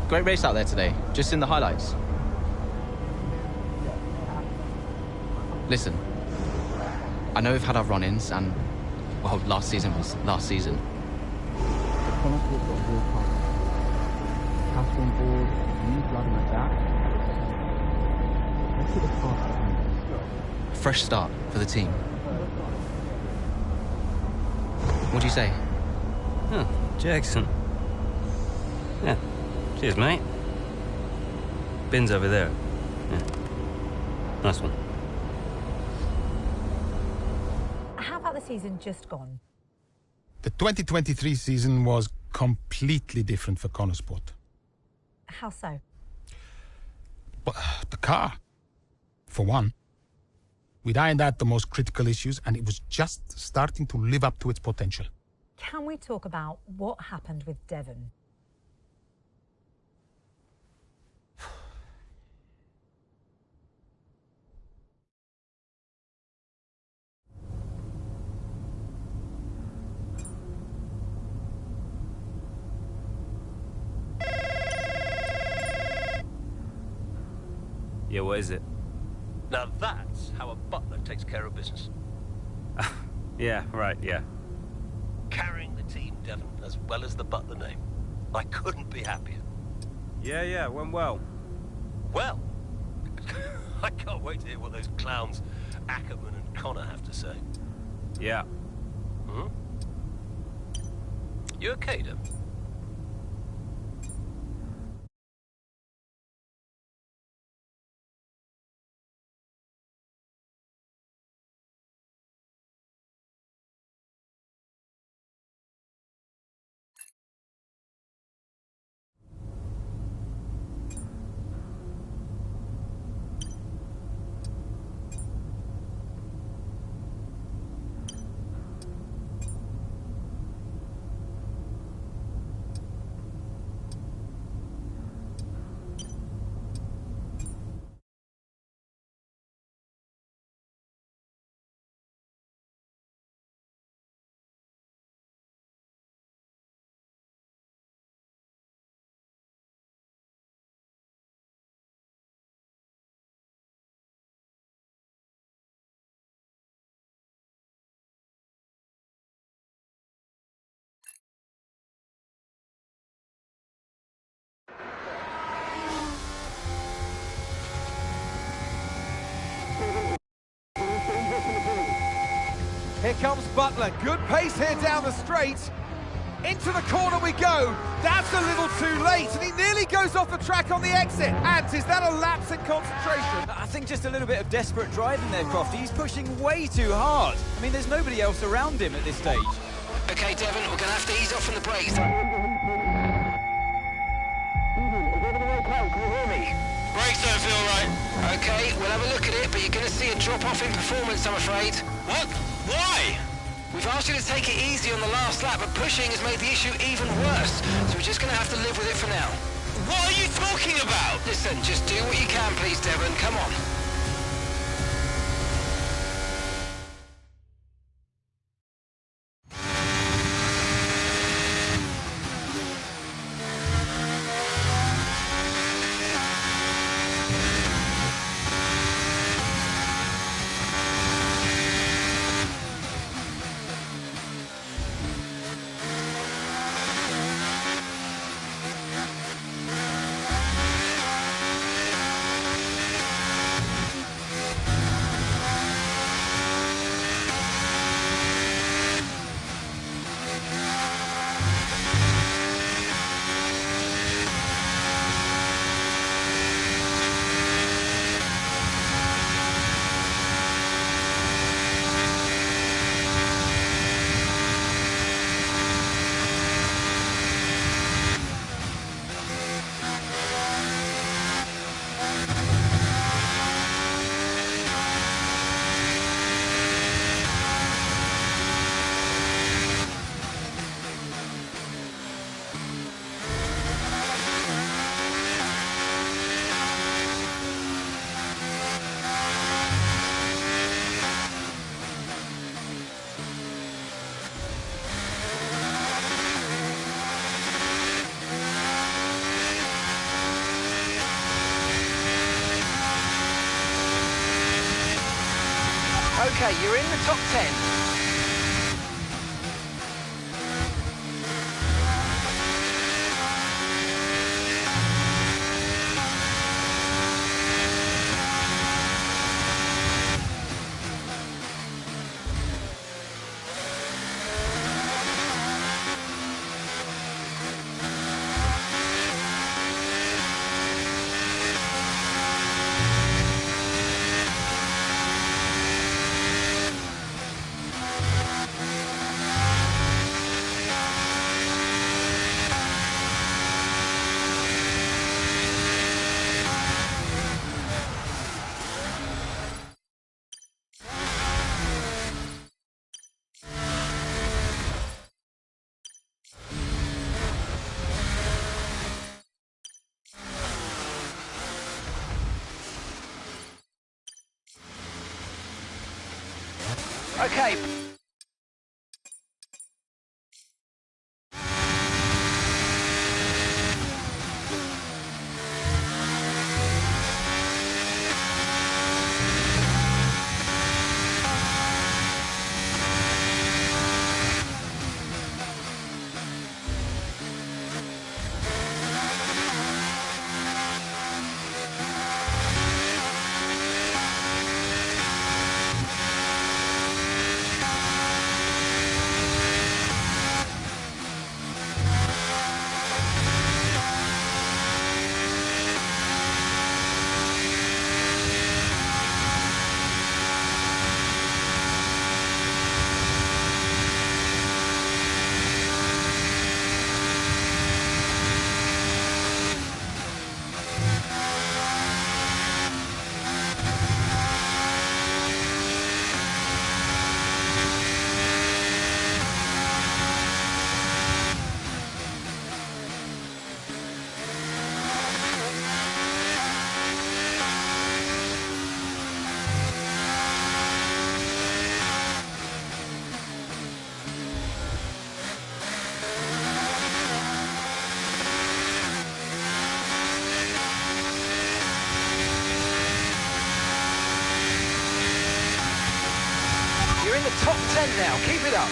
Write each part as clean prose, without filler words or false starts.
Great race out there today, just in the highlights. Listen, I know we've had our run-ins and, well, last season was last season. Fresh start for the team. What do you say? Oh, Jackson. Yeah. Cheers, mate. Bin's over there. Yeah. Nice one. How about the season just gone? The 2023 season was completely different for Connorsport. How so? But the car, for one. We'd ironed out the most critical issues, and it was just starting to live up to its potential. Can we talk about what happened with Devon? Yeah, what is it? Now that's how a butler takes care of business. Yeah, right, yeah. Carrying the team, Devon, as well as the butler name. I couldn't be happier. Yeah, went well. Well, I can't wait to hear what those clowns Ackerman and Connor have to say. Yeah. Hmm? You okay, Devon? Here comes Butler, good pace here down the straight. Into the corner we go. That's a little too late, and he nearly goes off the track on the exit. Ant, is that a lapse in concentration? I think just a little bit of desperate driving there, Crofty. He's pushing way too hard. I mean, there's nobody else around him at this stage. Okay, Devon, we're going to have to ease off on the brakes. Brakes don't feel right. Okay, we'll have a look at it, but you're going to see a drop-off in performance, I'm afraid. What? Why? We've asked you to take it easy on the last lap, but pushing has made the issue even worse, so we're just going to have to live with it for now. What are you talking about? Listen, just do what you can, please, Devon. Come on. Okay, you're in the top 10. Okay. You're in the top 10 now. Keep it up.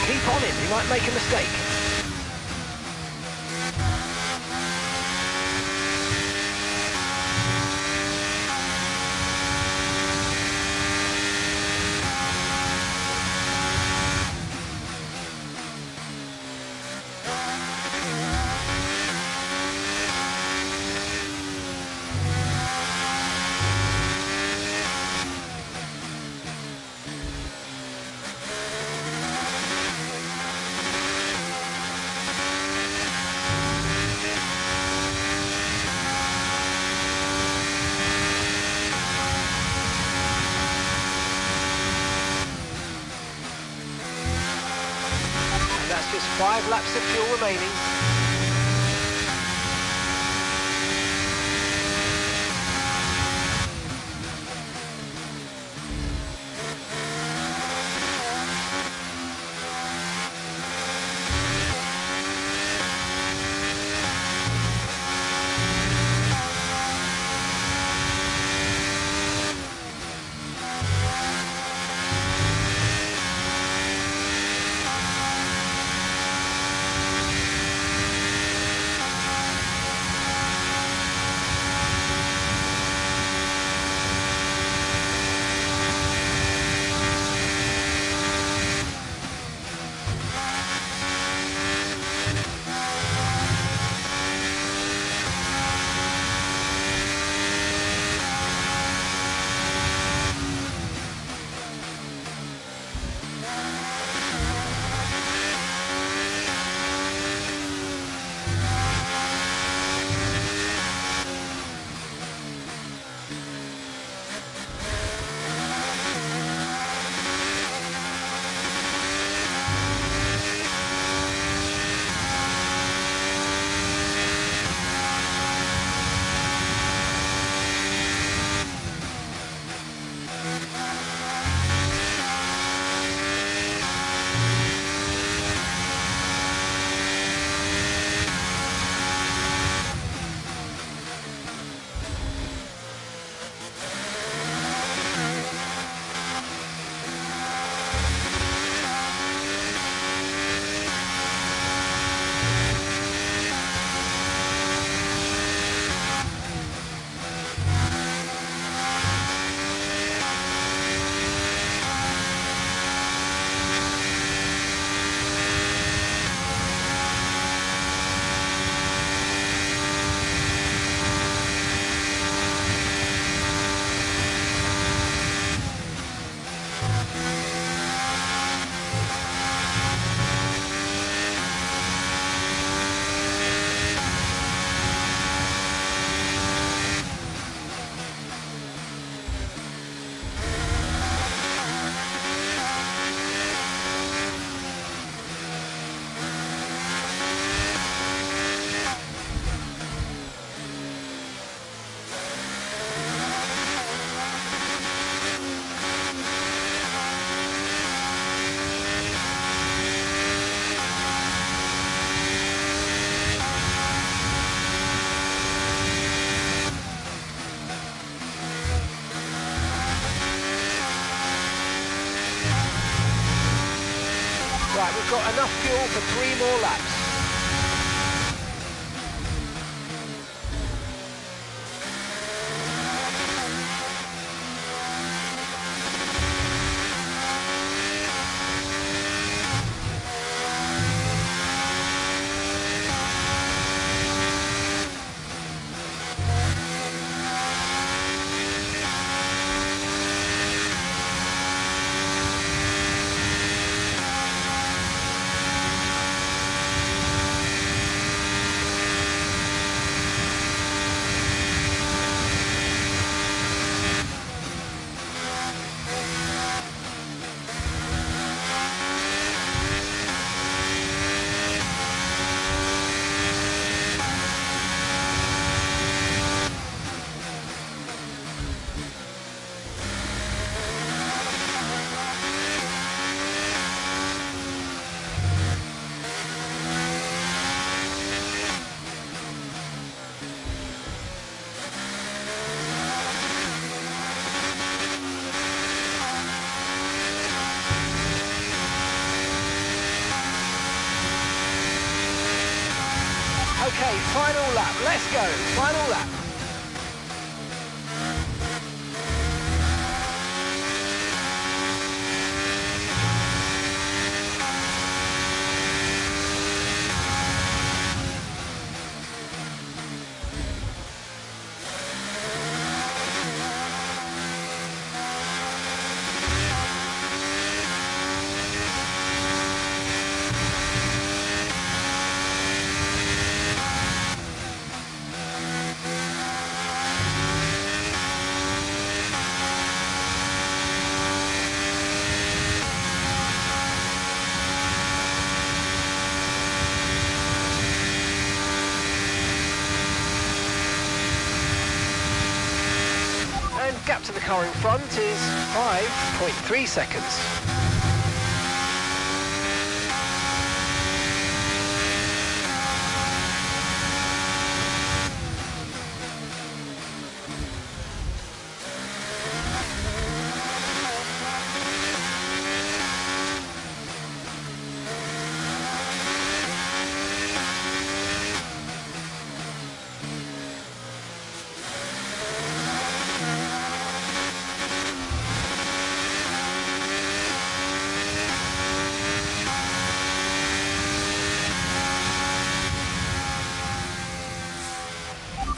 Keep on him. He might make a mistake. That's just 5 laps of fuel remaining. enough fuel for 3 more laps. Okay, final lap, let's go, final lap. Gap to the car in front is 5.3 seconds.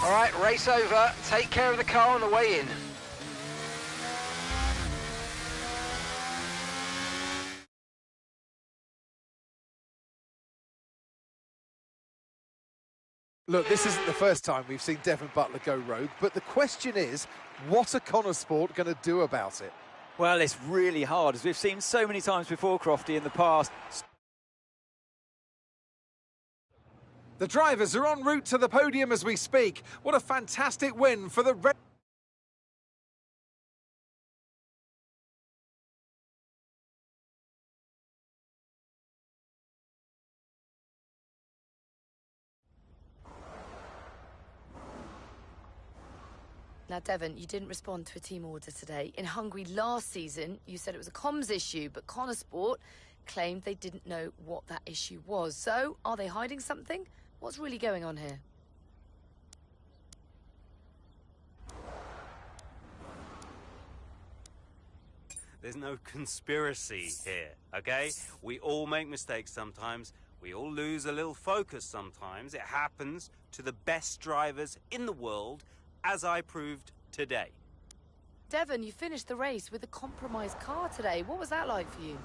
All right, race over. Take care of the car on the way in. Look, this isn't the first time we've seen Devon Butler go rogue, but the question is, what are Connor Sport going to do about it? Well, it's really hard, as we've seen so many times before, Crofty, in the past. The drivers are en route to the podium as we speak. What a fantastic win for the Red... Now, Devon, you didn't respond to a team order today. In Hungary last season, you said it was a comms issue, but Connor Sport claimed they didn't know what that issue was. So, are they hiding something? What's really going on here? There's no conspiracy here, okay? We all make mistakes sometimes. We all lose a little focus sometimes. It happens to the best drivers in the world, as I proved today. Devon, you finished the race with a compromised car today. What was that like for you?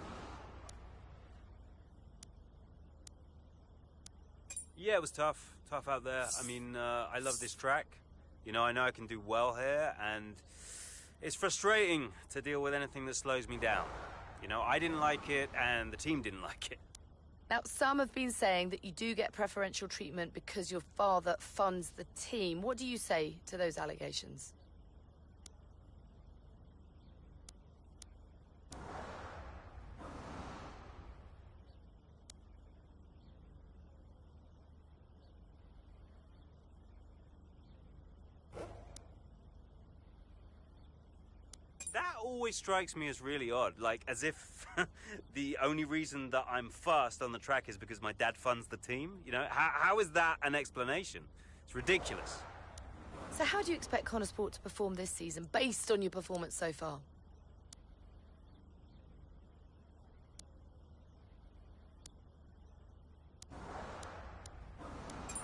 Yeah, it was tough out there. I mean, I love this track. You know I can do well here, and it's frustrating to deal with anything that slows me down. You know, I didn't like it, and the team didn't like it. Now, some have been saying that you do get preferential treatment because your father funds the team. What do you say to those allegations? That always strikes me as really odd, like as if the only reason that I'm fast on the track is because my dad funds the team. You know, how is that an explanation? It's ridiculous. So how do you expect Connor Sport to perform this season, based on your performance so far?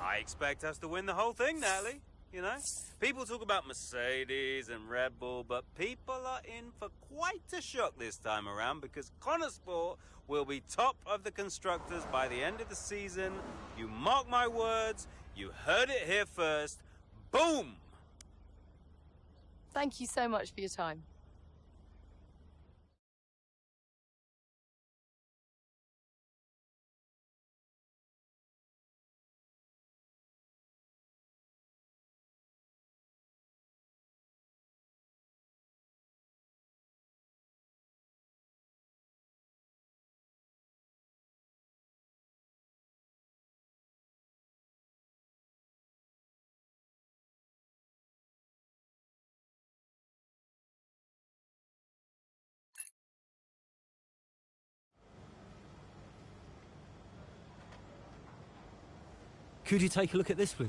I expect us to win the whole thing, Natalie. You know, people talk about Mercedes and Red Bull, but people are in for quite a shock this time around because Connor Sport will be top of the constructors by the end of the season. You mark my words, you heard it here first. Boom! Thank you so much for your time. Could you take a look at this, please?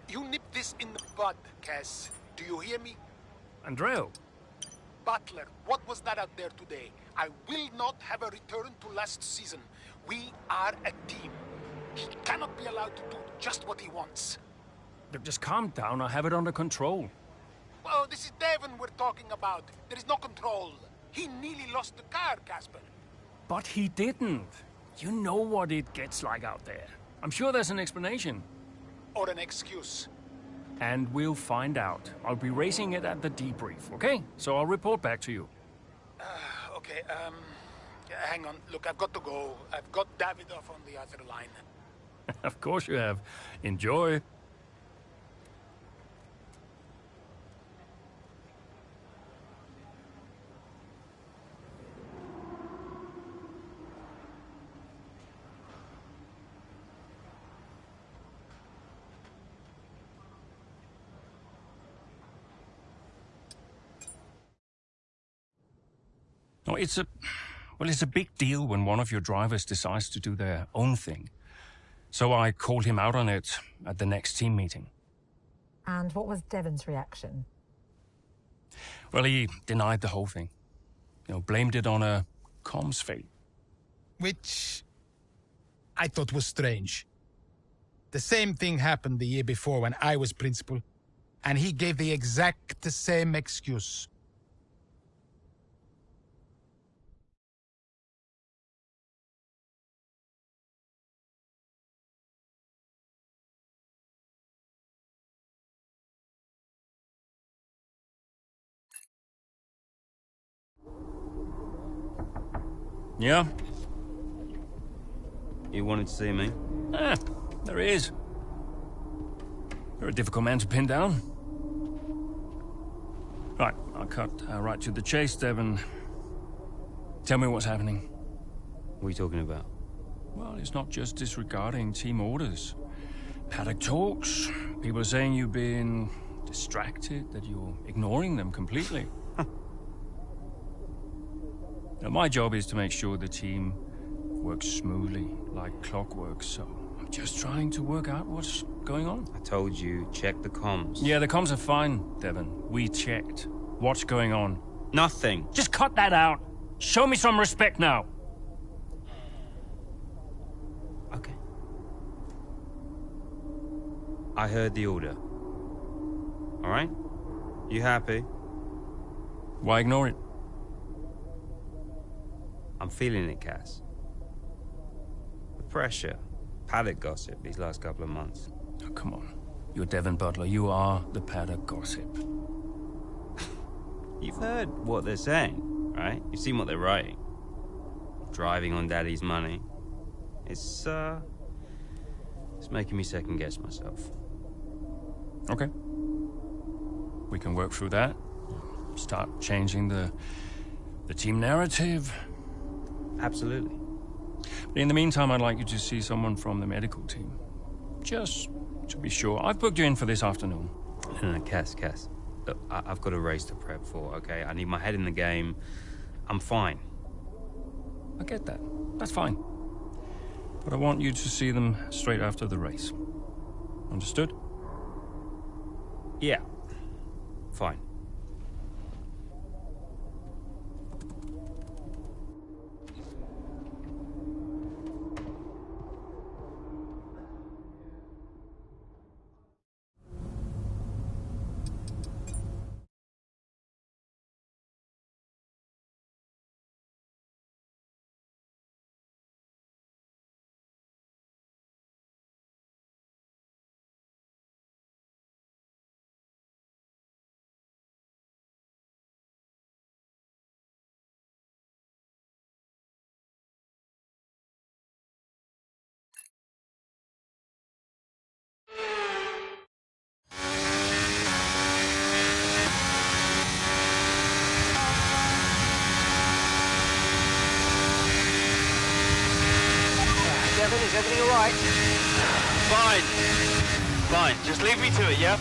You nip this in the bud, Cass. Do you hear me? Andreo? Butler, what was that out there today? I will not have a return to last season. We are a team. He cannot be allowed to do just what he wants. Just calm down, I have it under control. Oh, this is Devon we're talking about. There is no control. He nearly lost the car, Casper. But he didn't. You know what it gets like out there. I'm sure there's an explanation. Or an excuse. And we'll find out. I'll be racing it at the debrief, okay? So I'll report back to you. Okay, hang on. Look, I've got to go. I've got Davidoff on the other line. Of course you have. Enjoy. No, it's a big deal when one of your drivers decides to do their own thing. So I called him out on it at the next team meeting. And what was Devon's reaction? Well, he denied the whole thing. You know, blamed it on a comms fail. Which I thought was strange. The same thing happened the year before when I was principal, and he gave the exact same excuse. Yeah? You wanted to see me? There he is. You're a difficult man to pin down. Right, I'll cut right to the chase, Devon. Tell me what's happening. What are you talking about? Well, it's not just disregarding team orders. Paddock talks. People are saying you've been distracted, that you're ignoring them completely. Now, my job is to make sure the team works smoothly, like clockwork, so I'm just trying to work out what's going on. I told you, check the comms. Yeah, the comms are fine, Devon. We checked. What's going on? Nothing. Just cut that out. Show me some respect now. Okay. I heard the order. All right? You happy? Why ignore it? I'm feeling it, Cass. The pressure, paddock gossip these last couple of months. Oh, come on. You're Devon Butler. You are the paddock gossip. You've heard what they're saying, right? You've seen what they're writing. Driving on daddy's money. It's making me second guess myself. Okay. We can work through that. Start changing the team narrative. Absolutely. But in the meantime, I'd like you to see someone from the medical team. Just to be sure. I've booked you in for this afternoon. No, Cass. Look, I've got a race to prep for, okay? I need my head in the game. I'm fine. I get that. That's fine. But I want you to see them straight after the race. Understood? Yeah. Fine. Devin, is everything all right? Fine. Just leave me to it, yeah?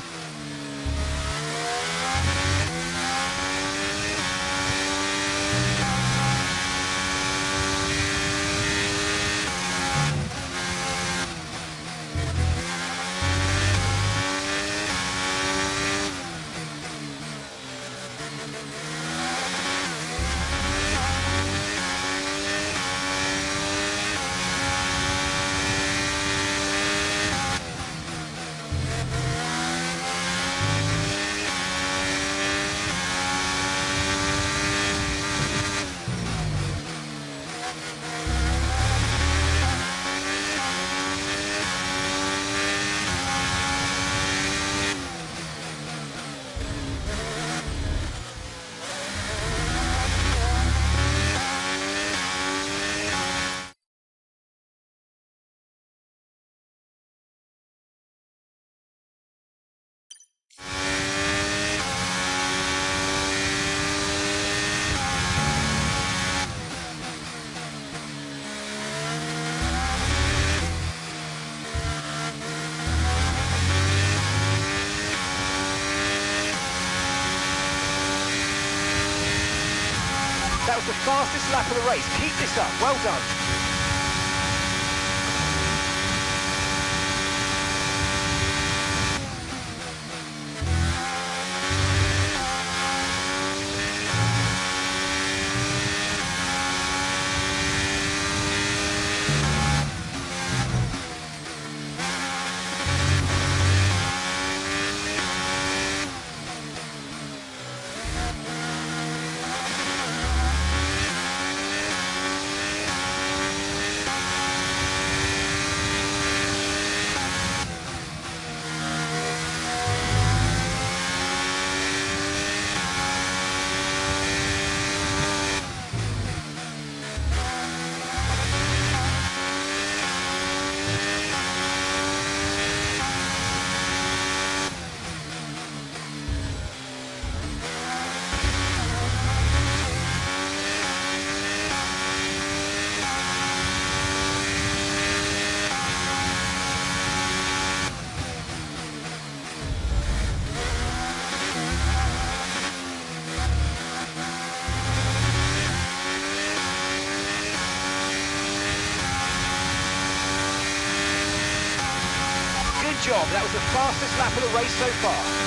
That was the fastest lap of the race. Keep this up. Well done. Good job. That was the fastest lap of the race so far.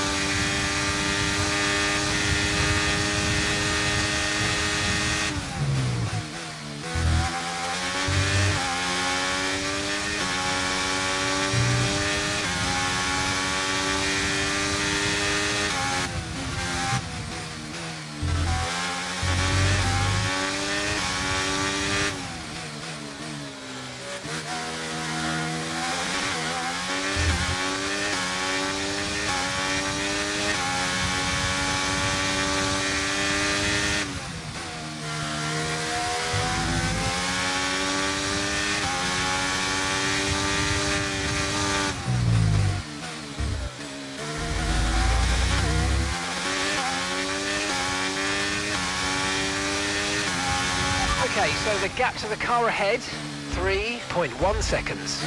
Okay, so the gap to the car ahead, 3.1 seconds.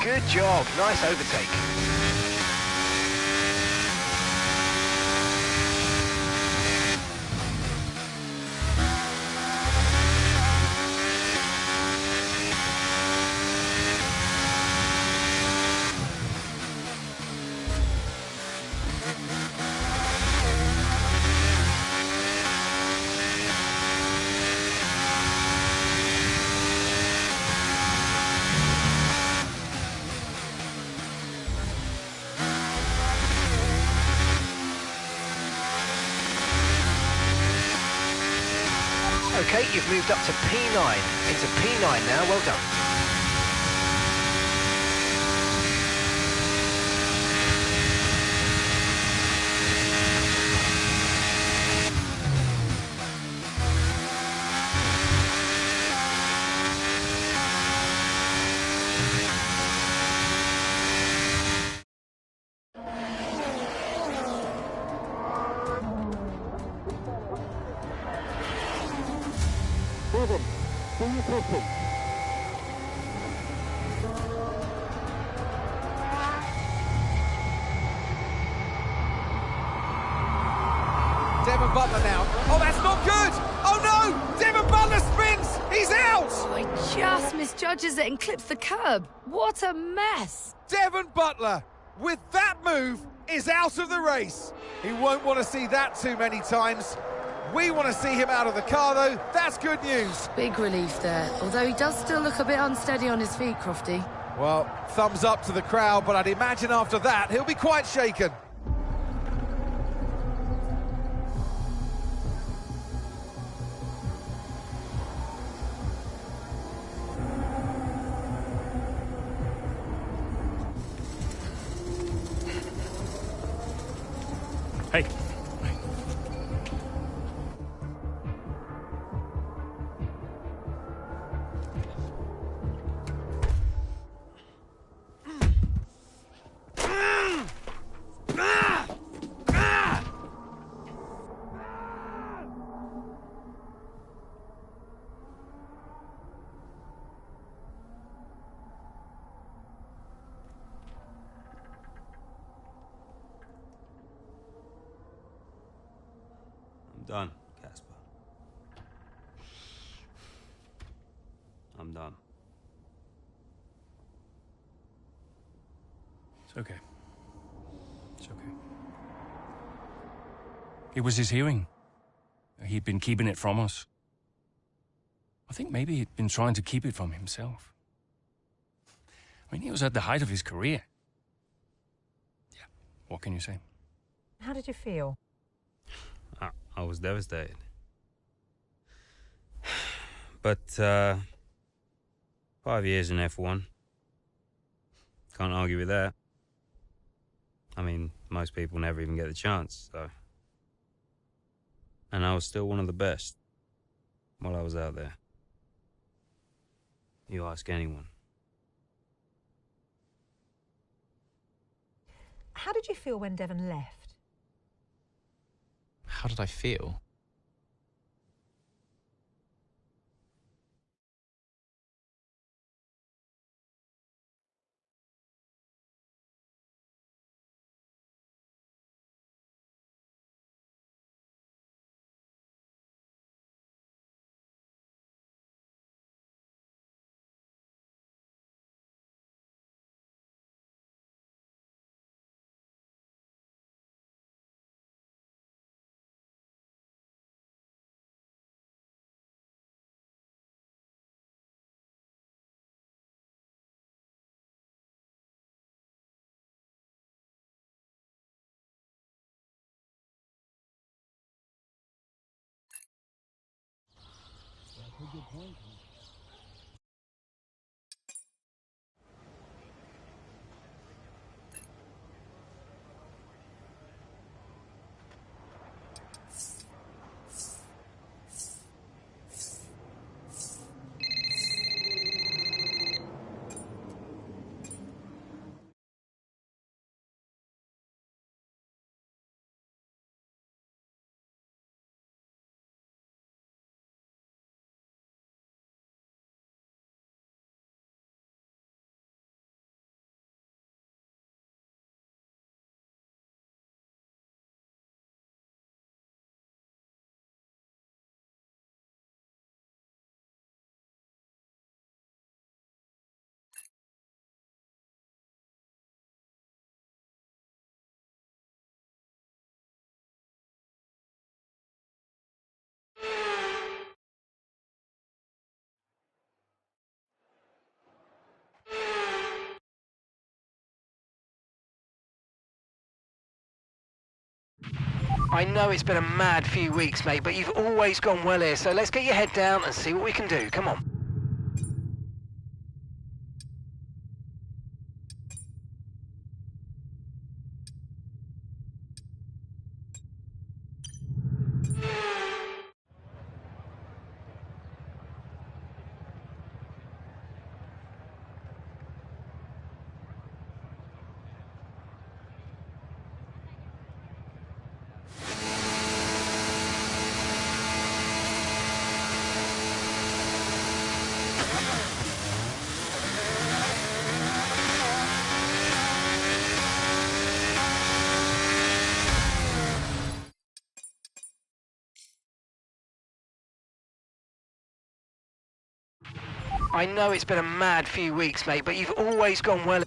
Good job, nice overtake. Okay, you've moved up to P9. Into P9 now, well done. Devon Butler now. Oh, that's not good! Oh no! Devon Butler spins! He's out! Oh, he just misjudges it and clips the curb. What a mess! Devon Butler, with that move, is out of the race. He won't want to see that too many times. We want to see him out of the car, though. That's good news. Big relief there, although he does still look a bit unsteady on his feet, Crofty. Well, thumbs up to the crowd, but I'd imagine after that, he'll be quite shaken. Hey. I'm done, Casper. I'm done. It's okay. It's okay. It was his hearing. He'd been keeping it from us. I think maybe he'd been trying to keep it from himself. I mean, he was at the height of his career. Yeah, what can you say? How did you feel? I was devastated. But, 5 years in F1. Can't argue with that. I mean, most people never even get the chance, so. And I was still one of the best while I was out there. You ask anyone. How did you feel when Devon left? How did I feel? I know it's been a mad few weeks, mate, but you've always gone well here, so let's get your head down and see what we can do. Come on. I know it's been a mad few weeks, mate, but you've always gone well.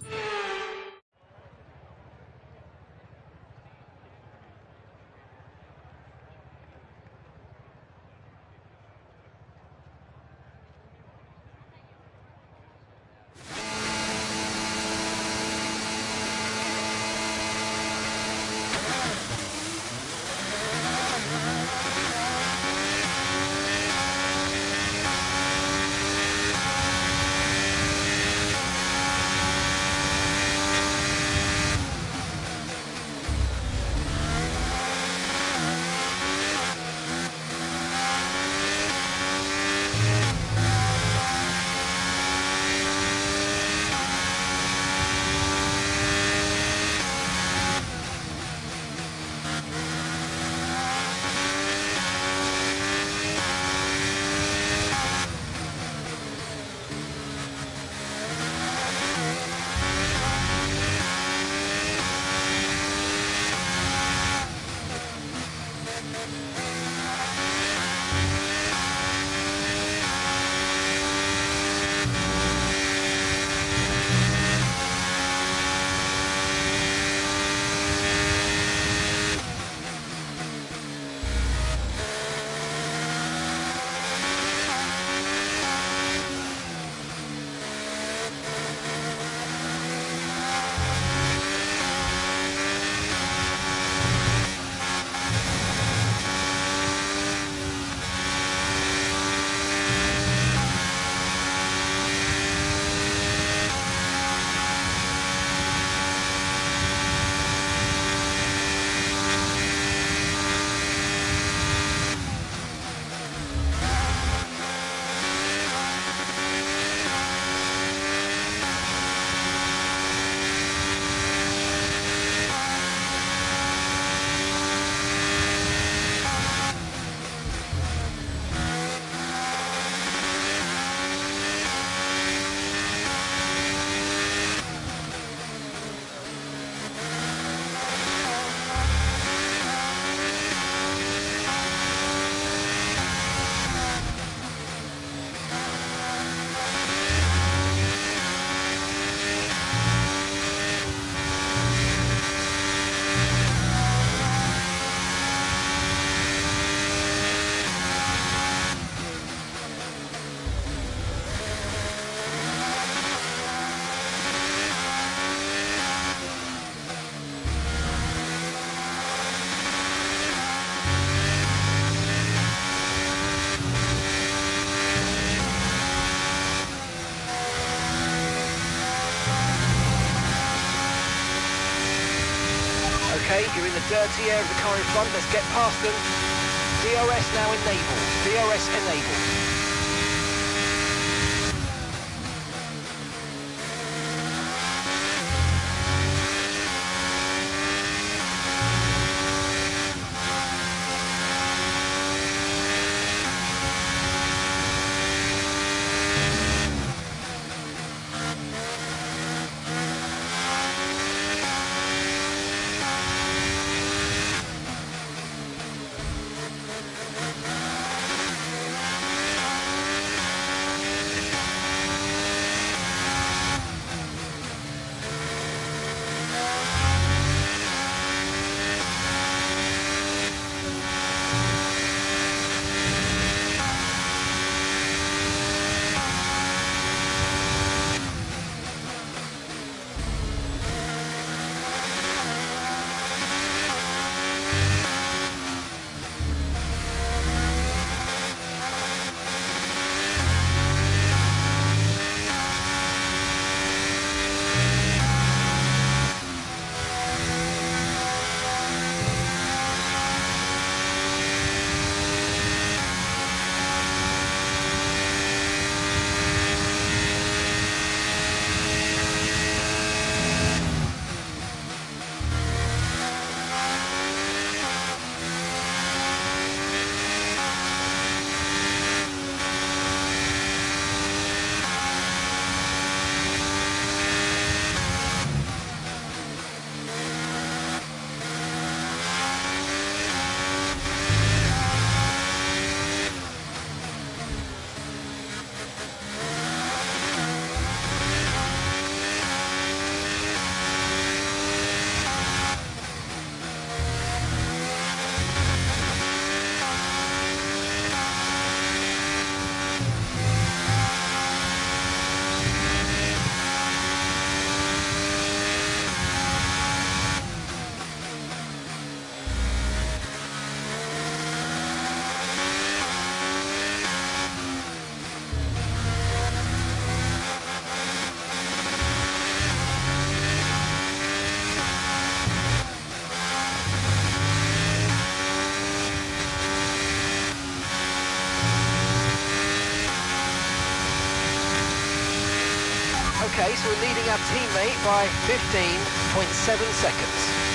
Okay, you're in the dirty air of the car in front. Let's get past them. DRS now enabled. DRS enabled. Okay, so we're leading our teammate by 15.7 seconds.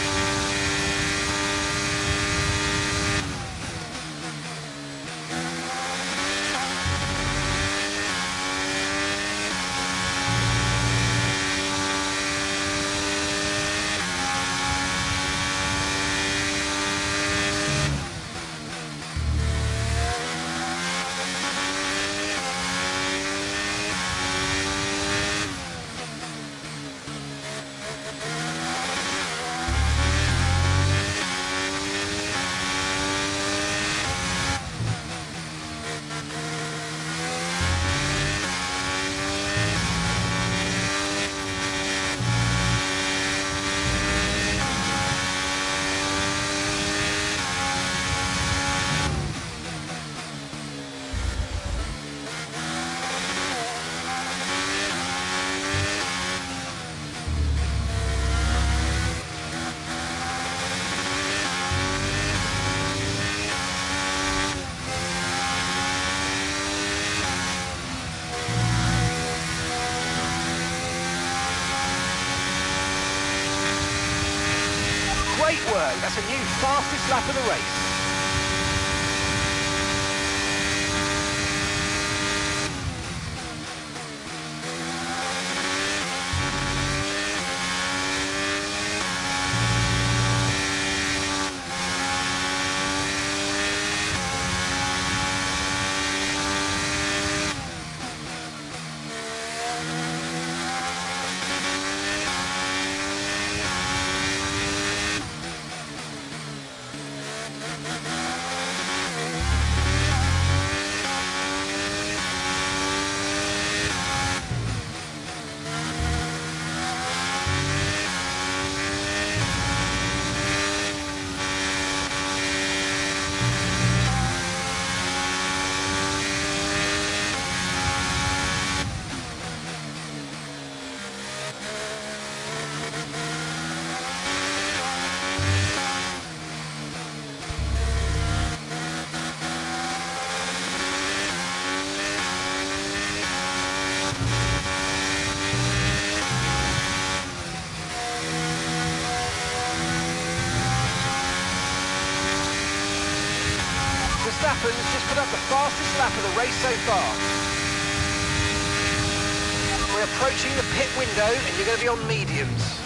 Great work, that's a new fastest lap of the race. Verstappen's just put up the fastest lap of the race so far. We're approaching the pit window and you're going to be on mediums.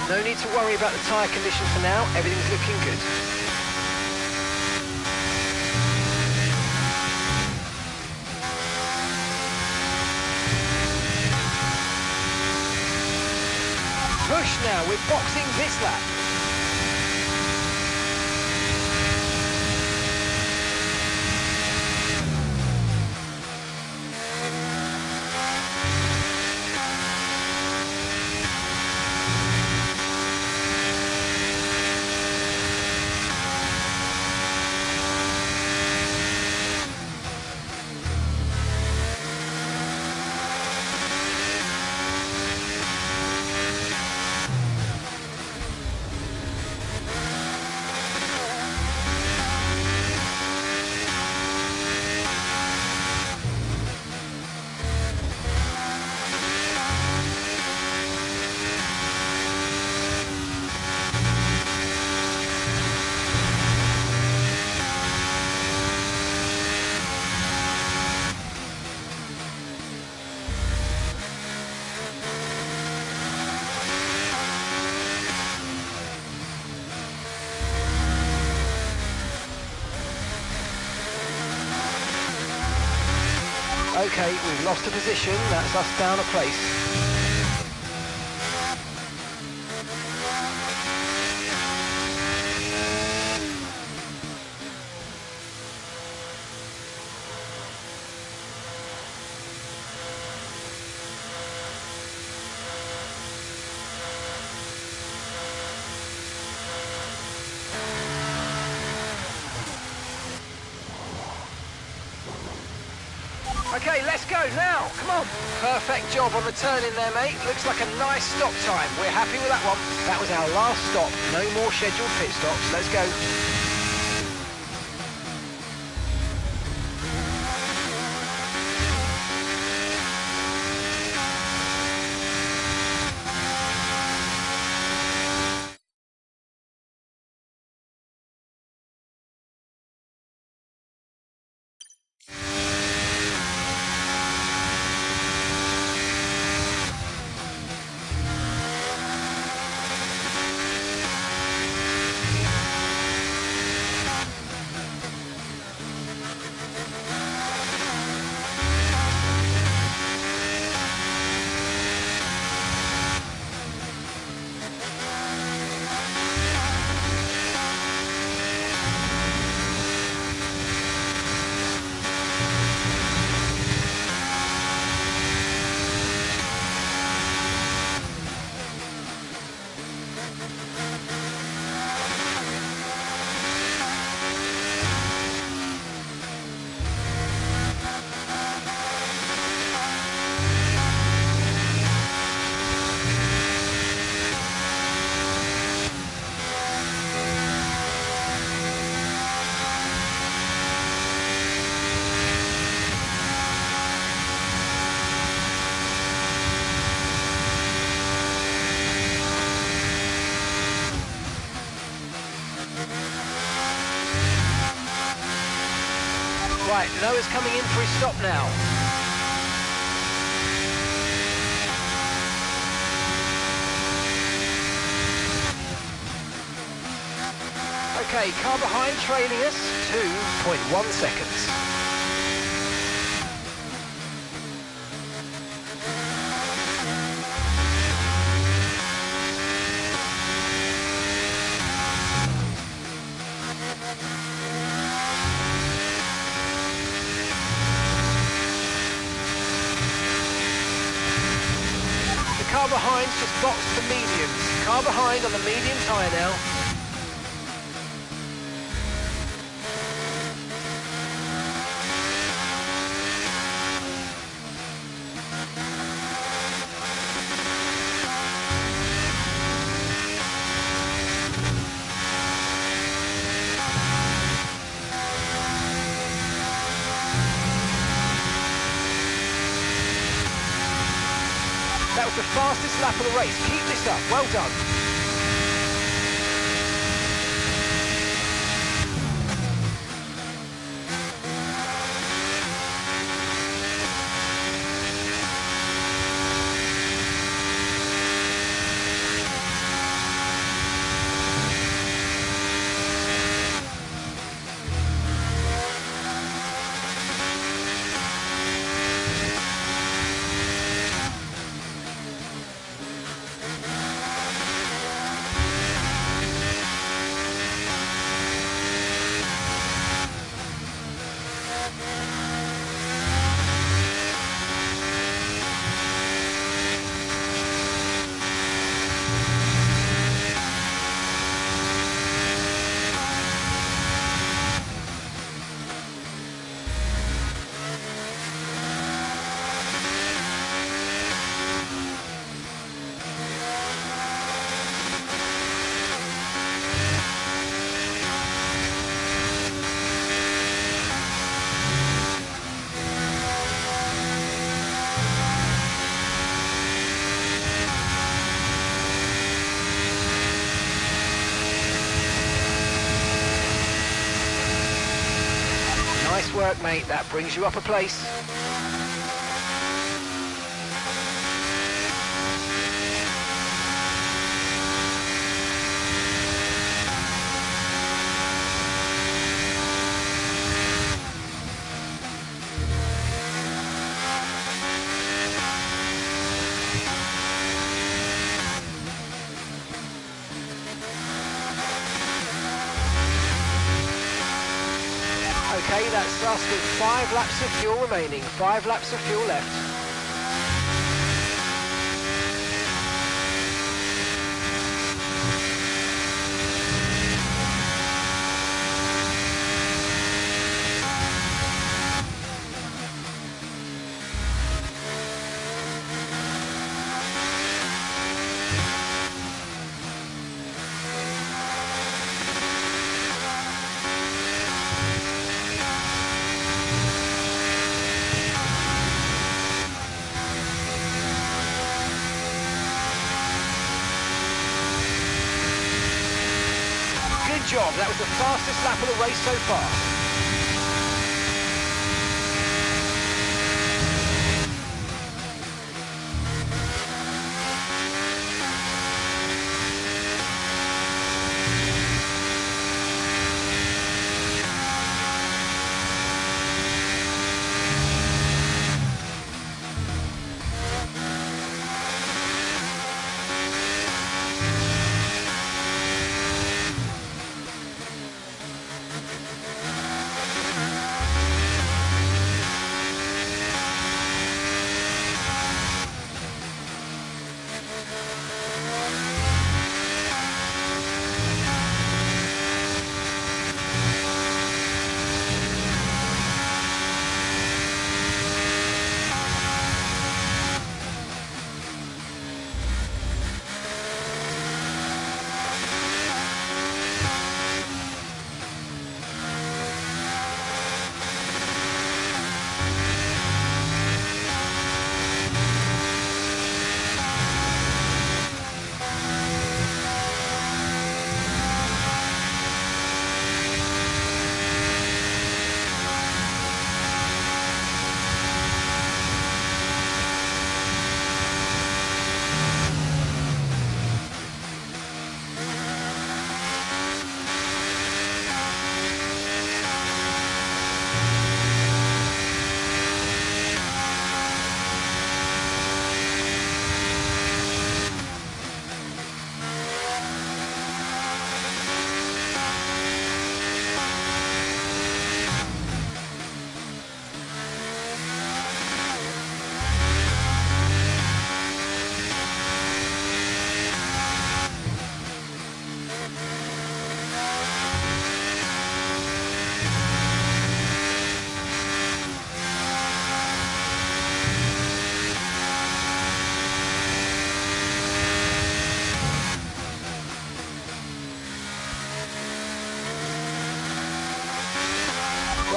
No need to worry about the tyre condition for now, everything's looking good. Push now, we're boxing this lap. Okay, we've lost a position, that's us down a place. Okay, let's go now, come on. Perfect job on the turn in there, mate. Looks like a nice stop time. We're happy with that one. That was our last stop. No more scheduled pit stops. Let's go. Right, Noah's coming in for his stop now. Okay, car behind trailing us, 2.1 seconds. The car behind's just boxed the mediums. Car behind on the medium tyre now. That was the fastest lap of the race. Keep this up. Well done. Nice work, mate. That brings you up a place. Okay, that's us with 5 laps of fuel remaining. 5 laps of fuel left. Good job, that was the fastest lap of the race so far.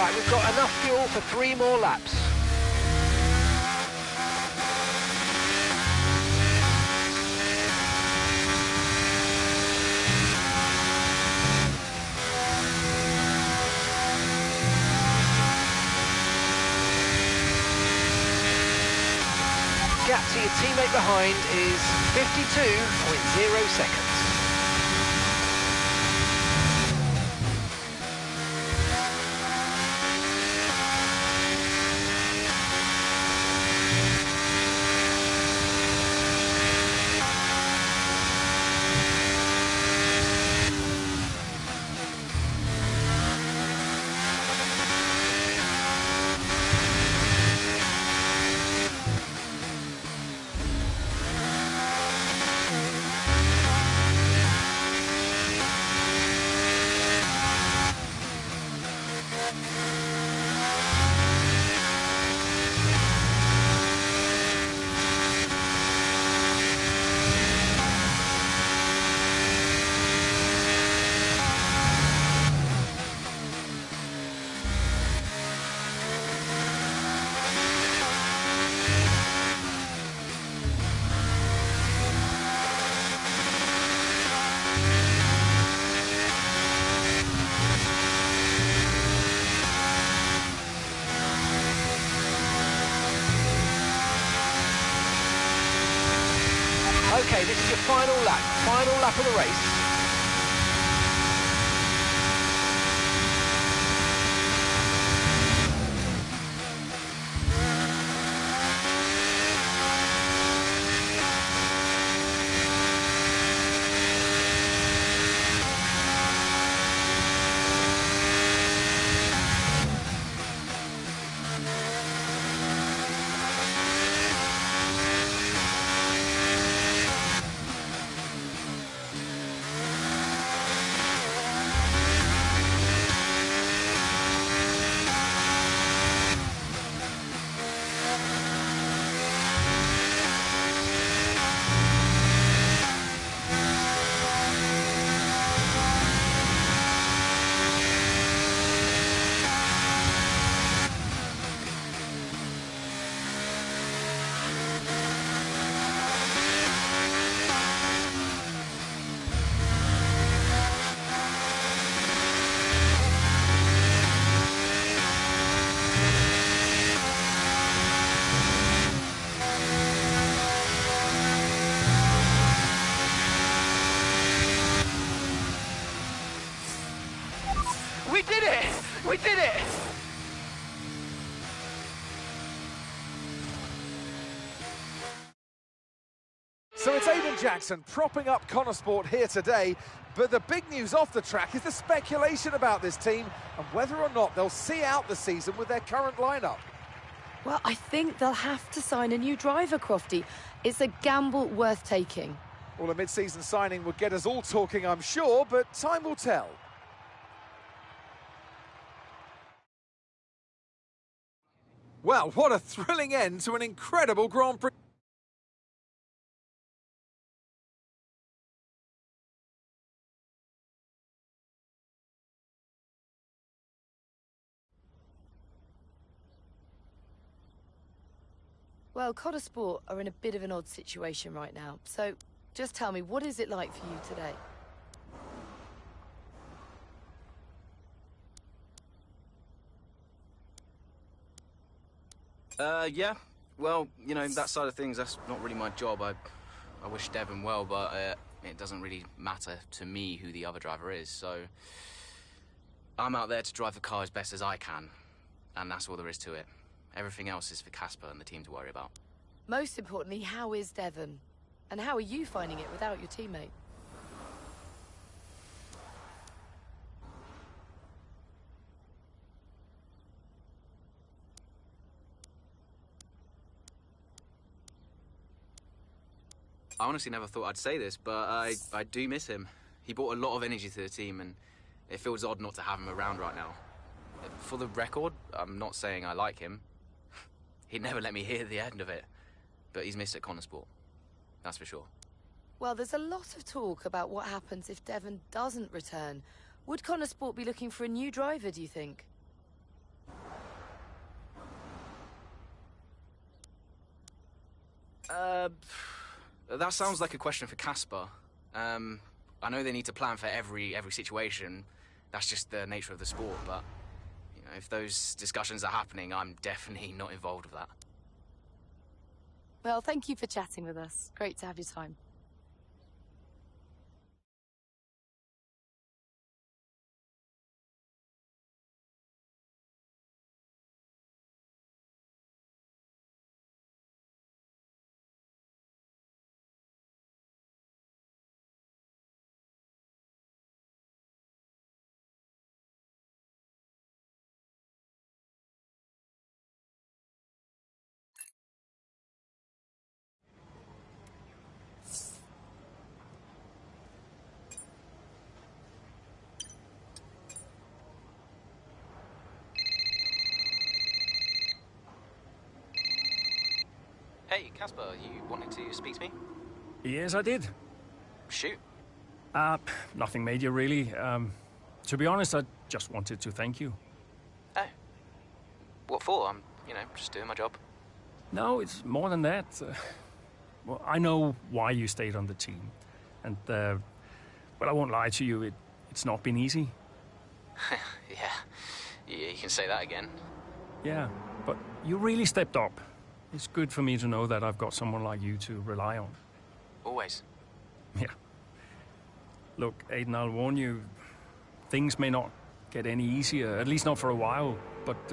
Right, we've got enough fuel for 3 more laps. Gap to your teammate behind is 52.0 seconds. Okay, this is your final lap of the race. We did it! We did it! So it's Aiden Jackson propping up Connor Sport here today, but the big news off the track is the speculation about this team and whether or not they'll see out the season with their current lineup. Well, I think they'll have to sign a new driver, Crofty. It's a gamble worth taking. Well, a mid-season signing would get us all talking, I'm sure, but time will tell. Well, what a thrilling end to an incredible Grand Prix. Well, Connor Sport are in a bit of an odd situation right now. So, just tell me, what is it like for you today? Yeah. Well, you know, that side of things, that's not really my job. I wish Devon well, but it doesn't really matter to me who the other driver is, so I'm out there to drive the car as best as I can, and that's all there is to it. Everything else is for Casper and the team to worry about. Most importantly, how is Devon? And how are you finding it without your teammate? I honestly never thought I'd say this, but I do miss him. He brought a lot of energy to the team, and it feels odd not to have him around right now. For the record, I'm not saying I like him. He'd never let me hear the end of it. But he's missed at Connor Sport. That's for sure. Well, there's a lot of talk about what happens if Devon doesn't return. Would Connor Sport be looking for a new driver, do you think? That sounds like a question for Casper. I know they need to plan for every situation. That's just the nature of the sport, but you know, if those discussions are happening, I'm definitely not involved with that. Well, thank you for chatting with us. Great to have your time. Hey, Casper, you wanted to speak to me? Yes, I did. Shoot. Nothing major, really. To be honest, I just wanted to thank you. Oh. What for? I'm, just doing my job. No, it's more than that. Well, I know why you stayed on the team. And, well, I won't lie to you, it's not been easy. Yeah, you can say that again. Yeah, but you really stepped up. It's good for me to know that I've got someone like you to rely on. Always. Yeah. Look, Aiden, I'll warn you, things may not get any easier, at least not for a while, but,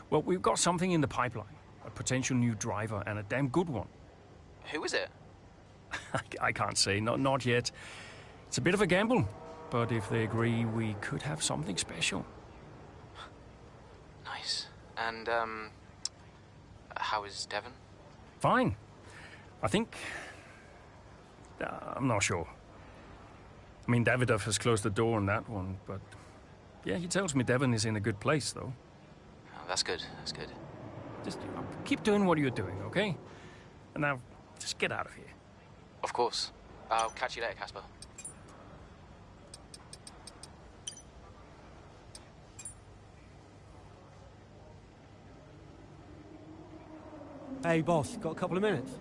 well, we've got something in the pipeline. A potential new driver, and a damn good one. Who is it? I can't say, not yet. It's a bit of a gamble, but if they agree, we could have something special. Nice. And, how is Devon? Fine. I think... I'm not sure. I mean, Davidoff has closed the door on that one, but... Yeah, he tells me Devon is in a good place, though. Oh, that's good, that's good. Just keep doing what you're doing, okay? And now, just get out of here. Of course. I'll catch you later, Casper. Hey, boss, got a couple of minutes?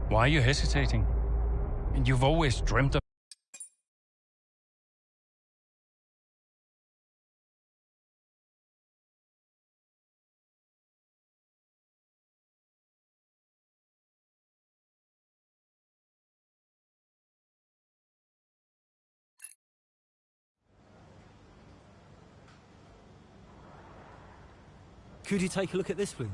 Why are you hesitating? And you've always dreamt of... Could you take a look at this, please?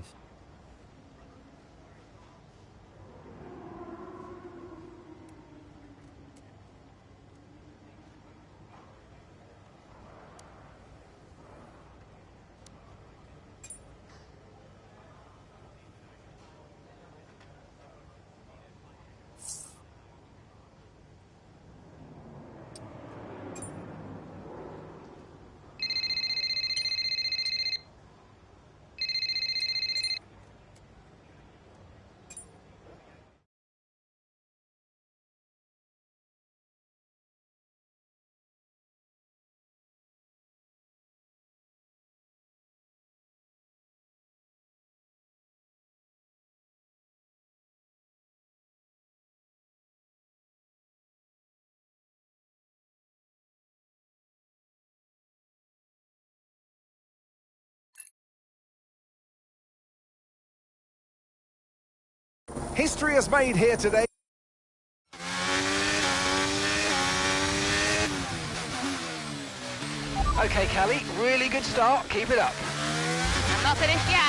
History is made here today. Okay, Callie, really good start. Keep it up. I'm not finished yet.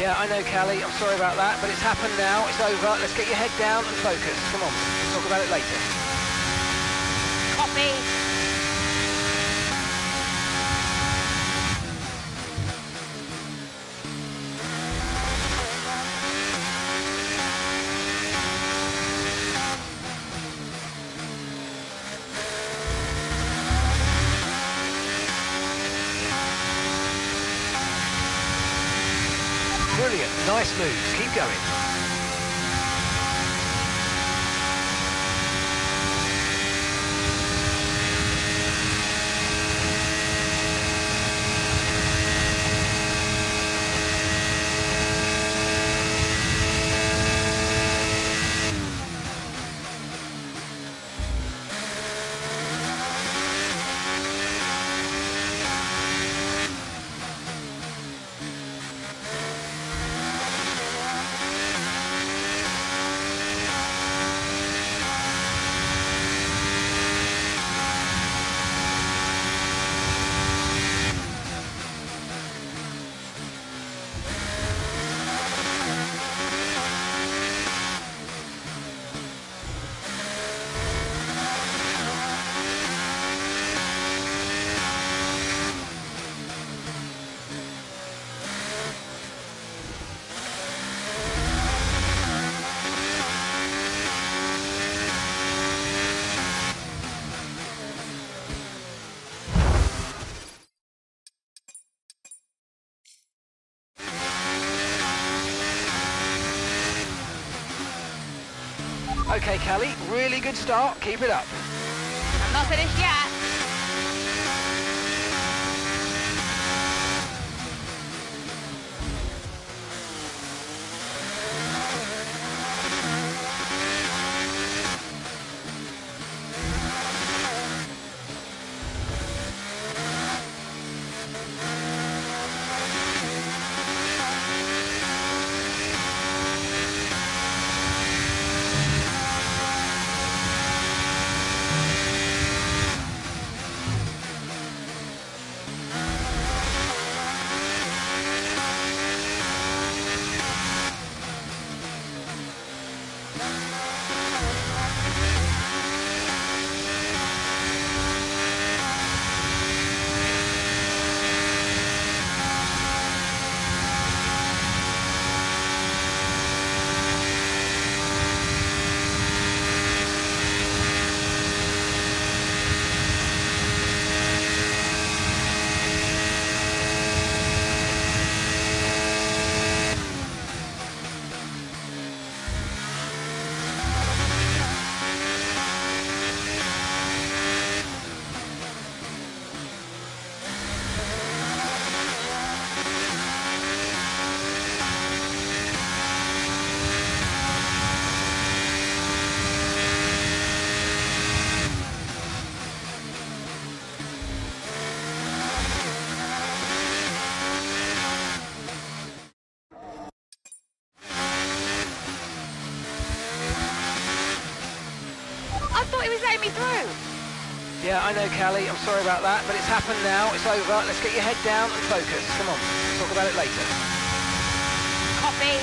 Yeah, I know, Callie. I'm sorry about that, but it's happened now. It's over. Let's get your head down and focus. Come on. We'll talk about it later. Copy. Brilliant. Nice moves. Keep going. Okay, Callie, really good start. Keep it up. I'm not finished yet. I thought he was letting me through. Yeah, I know, Callie. I'm sorry about that, but it's happened now. It's over. Let's get your head down and focus. Come on. We'll talk about it later. Copy.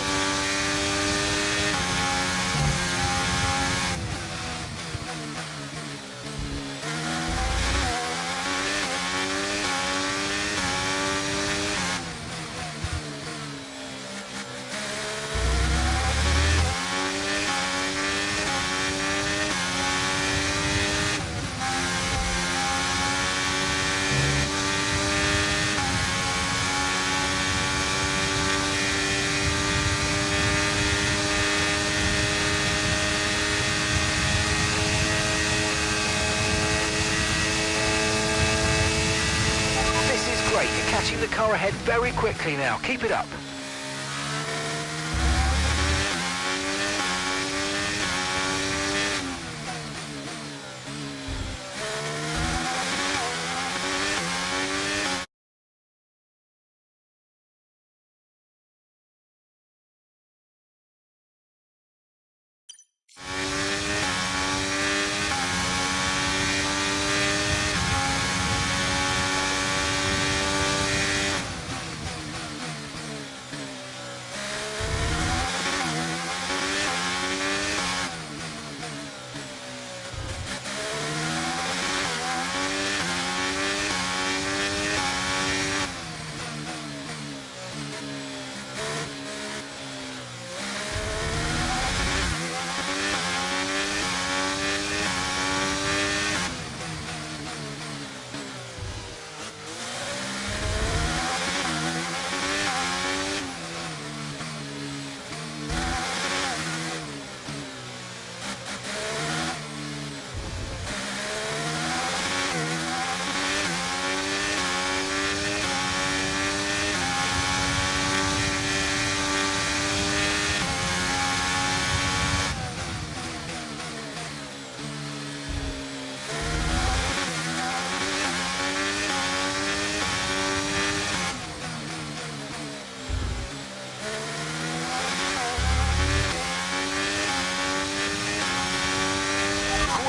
Great, you're catching the car ahead very quickly now. Keep it up.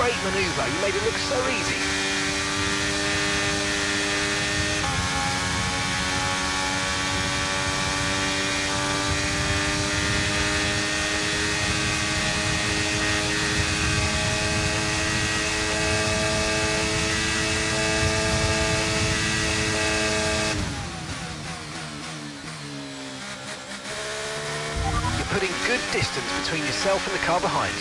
great manoeuvre. You made it look so easy. Putting good distance between yourself and the car behind.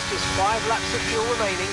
Just 5 laps of fuel remaining.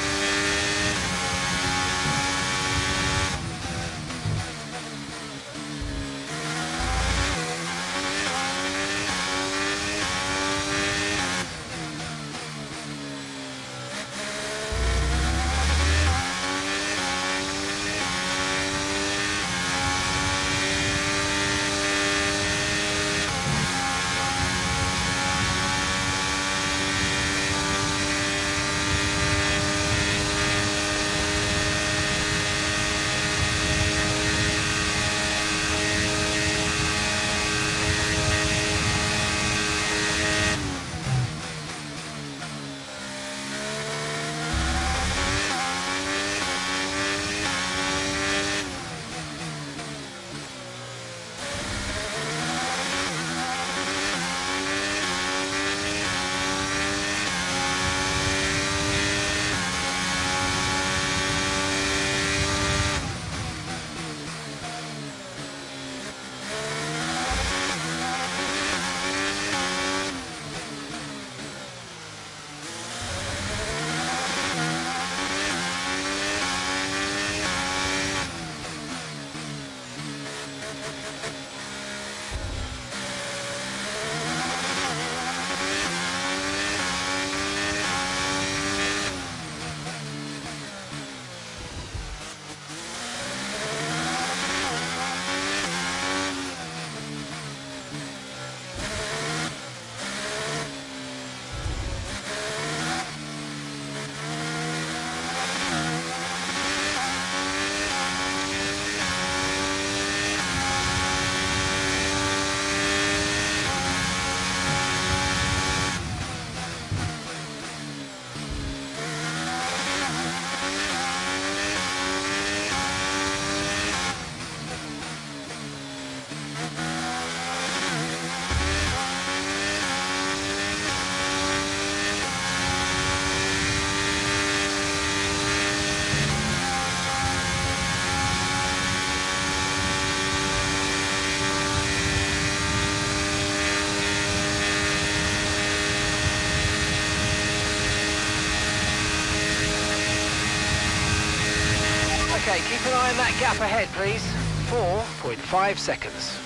Okay, keep an eye on that gap ahead, please. 4.5 seconds.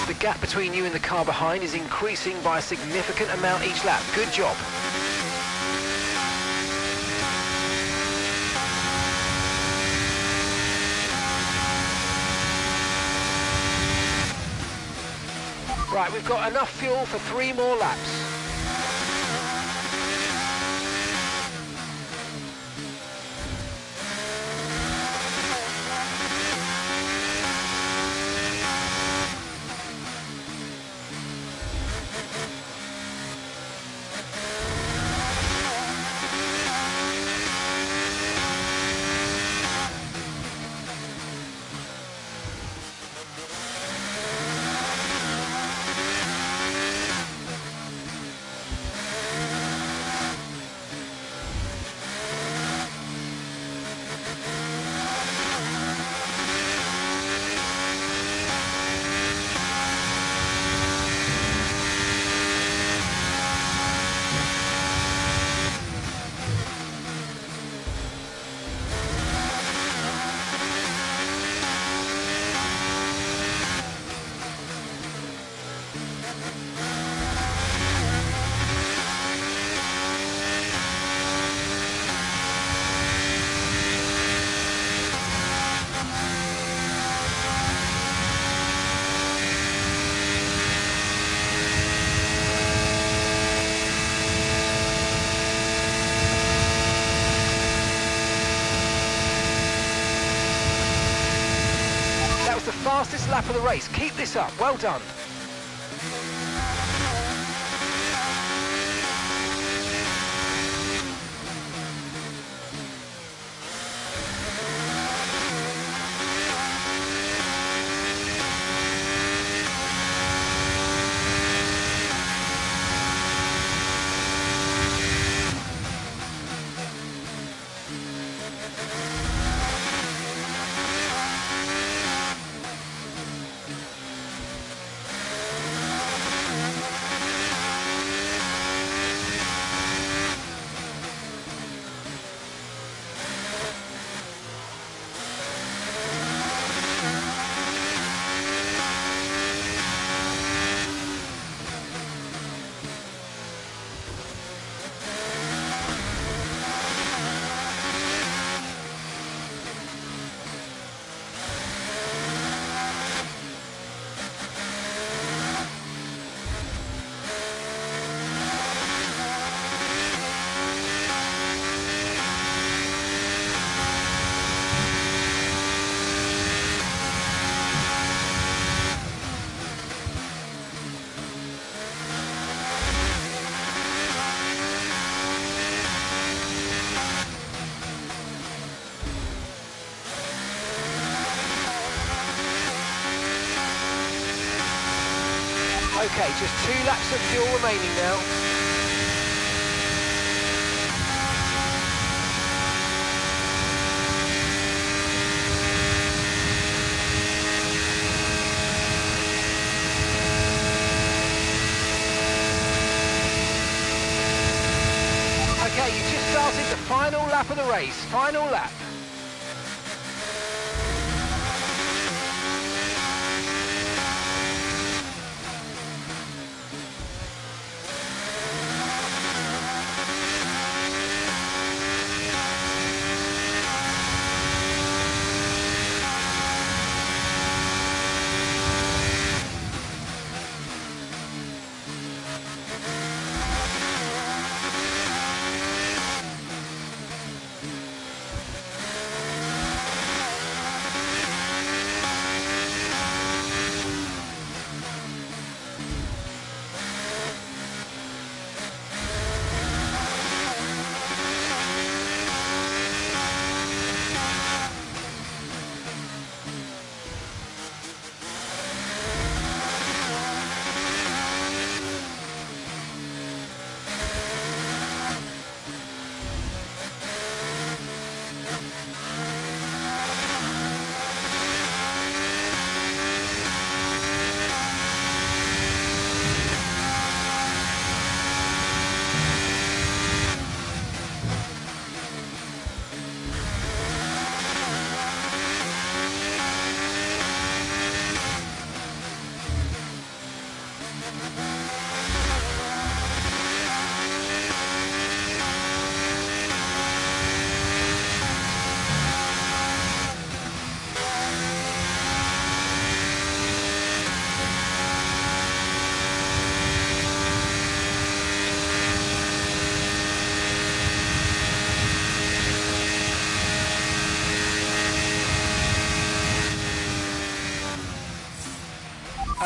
The gap between you and the car behind is increasing by a significant amount each lap. Good job. Right, we've got enough fuel for 3 more laps. fastest lap of the race. Keep this up. Well done. Okay, just 2 laps of fuel remaining now. Okay, you just started the final lap of the race. Final lap.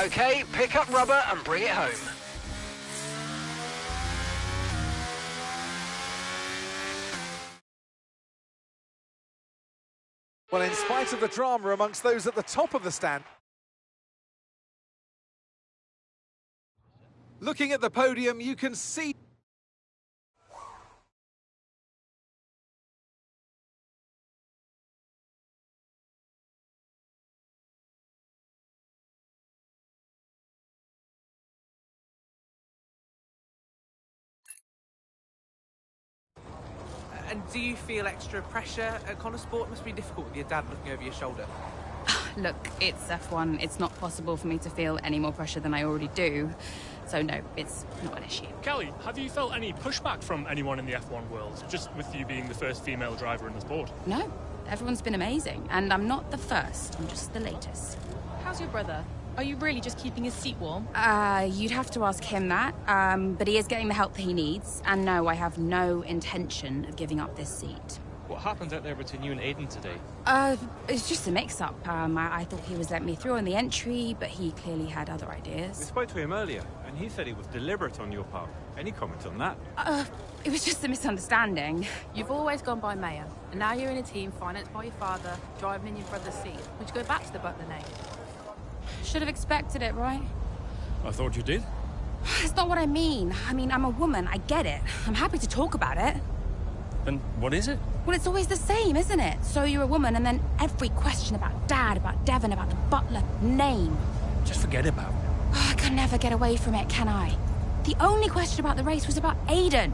Okay, pick up rubber and bring it home. Well, in spite of the drama amongst those at the top of the stand, looking at the podium, you can see And do you feel extra pressure at Connor Sport? It must be difficult with your dad looking over your shoulder. Look, it's F1. It's not possible for me to feel any more pressure than I already do. So no, it's not an issue. Kelly, have you felt any pushback from anyone in the F1 world, just with you being the first female driver in the sport? No, everyone's been amazing. And I'm not the first, I'm just the latest. How's your brother? Are you really just keeping his seat warm? You'd have to ask him that. But he is getting the help that he needs. And no, I have no intention of giving up this seat. What happened out there between you and Aiden today? It's just a mix-up. I thought he was letting me through on the entry, but he clearly had other We ideas. spoke to him earlier, and he said it was deliberate on your part. Any comment on that? It was just a misunderstanding. You've always gone by Mayor, and now you're in a team financed by your father, driving in your brother's seat. Would you go back to the Butler name? Should have expected it, right? I thought you did. It's not what I mean. I'm a woman, I get it. I'm happy to talk about it. Then what is it? Well, it's always the same, isn't it? So you're a woman, and then every question about Dad, about Devon, about the Butler name. Just forget about it. I can never get away from it, can I? The only question about the race was about Aiden.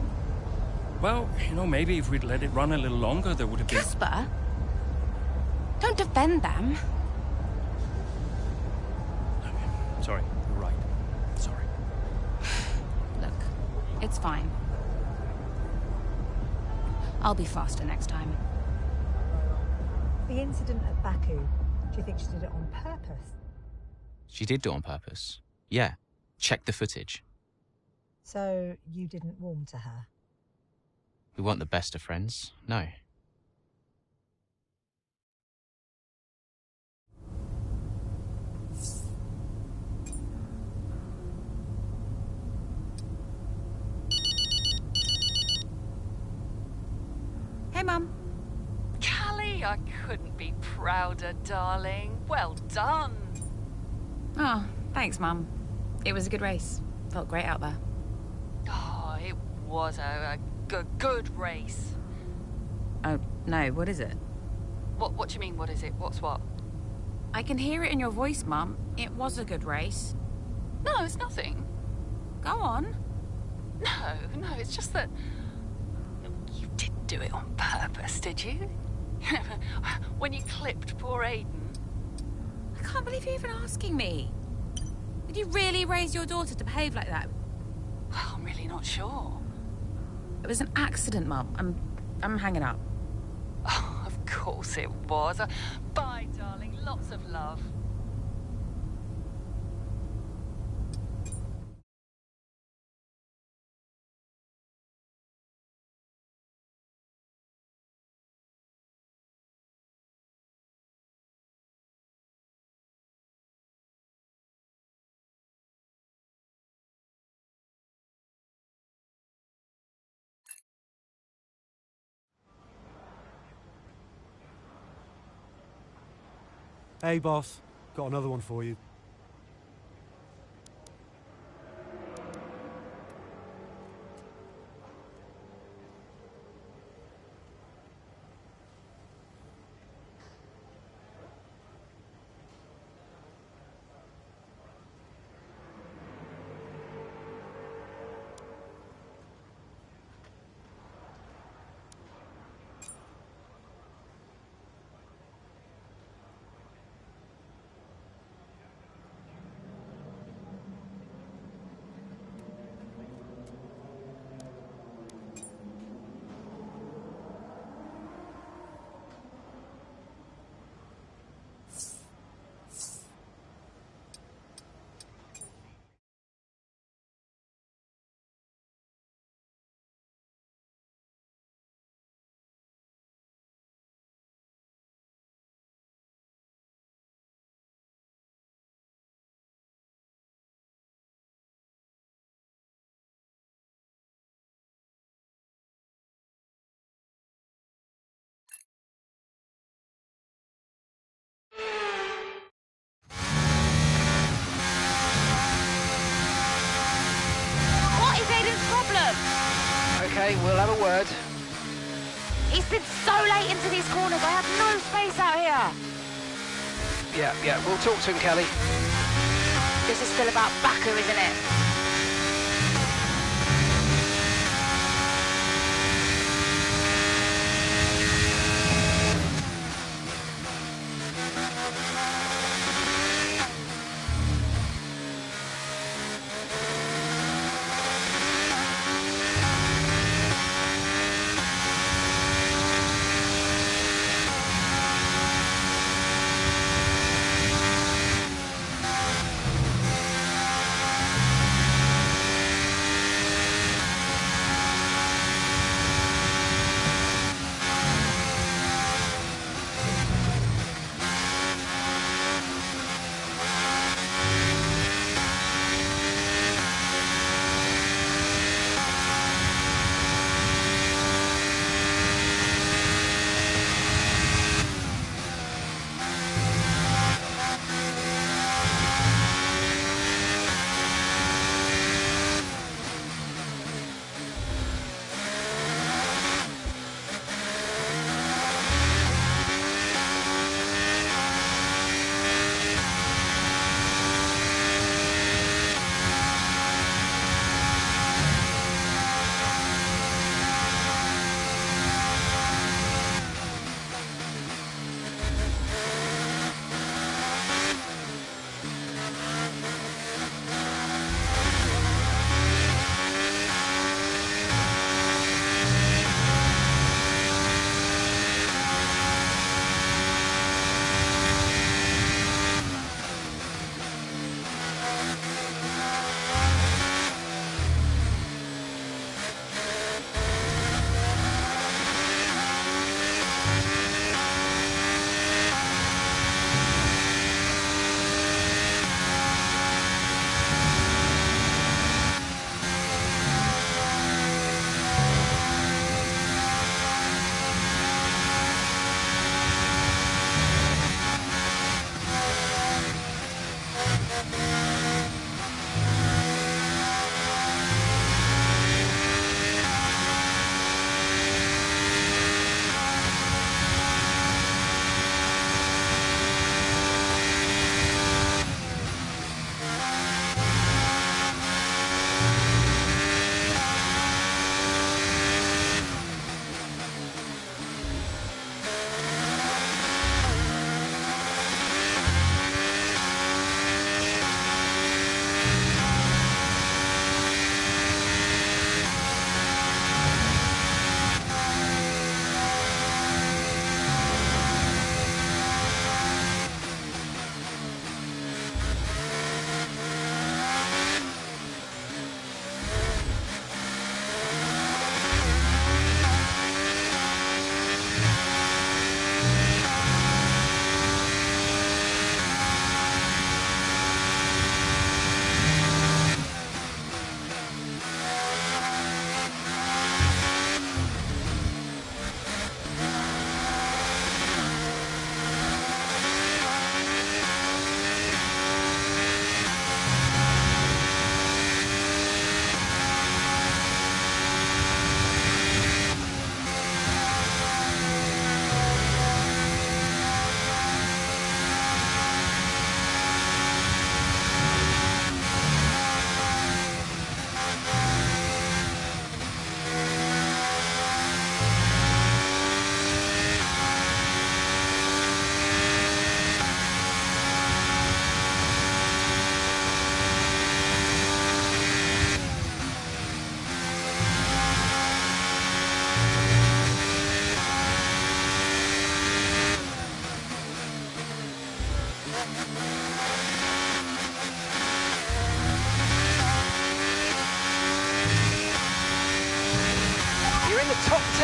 Well, maybe if we'd let it run a little longer, there would have been... Casper? Don't defend them. Sorry, you're right. Sorry. Look, it's fine. I'll be faster next time. The incident at Baku, do you think she did it on purpose? She did do it on purpose. Yeah. Check the footage. So you didn't warm to her? We weren't the best of friends. No. Hey, Mum. Callie, I couldn't be prouder, darling. Well done. Oh, thanks, Mum. It was a good race. Felt great out there. Oh, it was a good race. Oh, no, what is it? What do you mean, what is it? What's what? I can hear it in your voice, Mum. It was a good race. No, it's nothing. Go on. No, it's just that... You didn't do it on purpose, did you? When you clipped poor Aiden. I can't believe you're even asking me. Did you really raise your daughter to behave like that? Well, I'm really not sure. It was an accident, Mum. I'm hanging up. Oh, of course it was. Bye, darling. Lots of love. Hey, boss. Got another one for you. What is Aiden's problem? Okay, we'll have a word. He's been so late into these corners. I have no space out here. Yeah, we'll talk to him, Kelly. This is still about Baku, isn't it?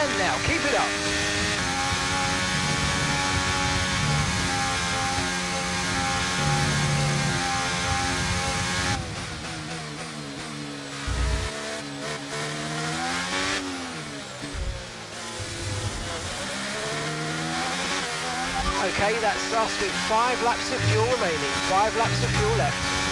10 now. Keep it up. Okay, that's us with 5 laps of fuel remaining. 5 laps of fuel left.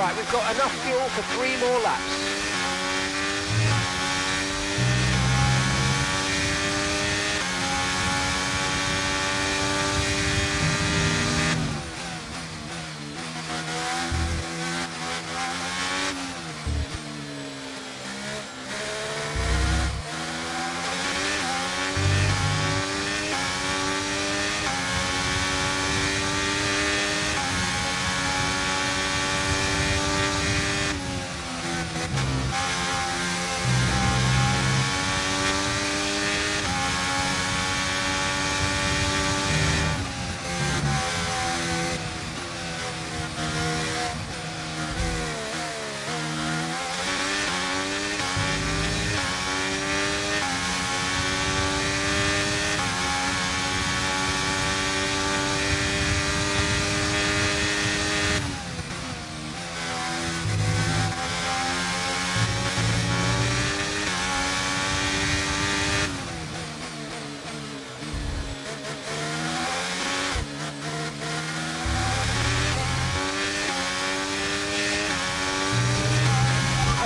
Right, we've got enough fuel for 3 more laps.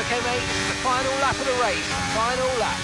Okay, mate, this is the final lap of the race. Final lap.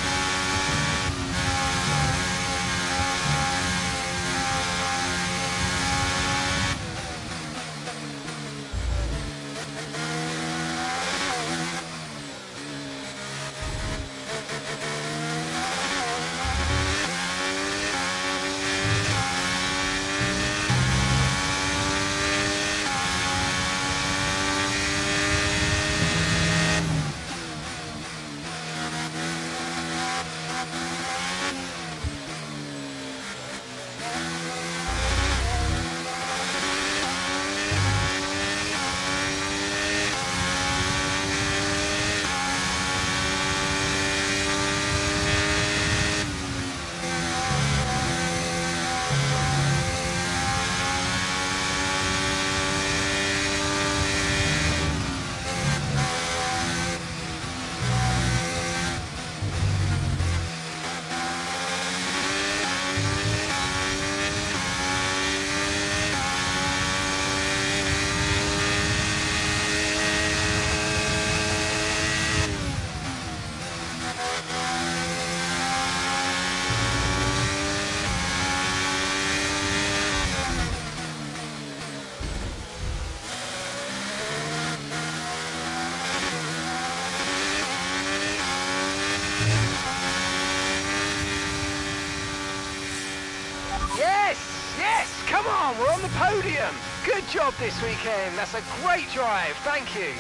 on, we're on the podium. Good job this weekend. That's a great drive. Thank you.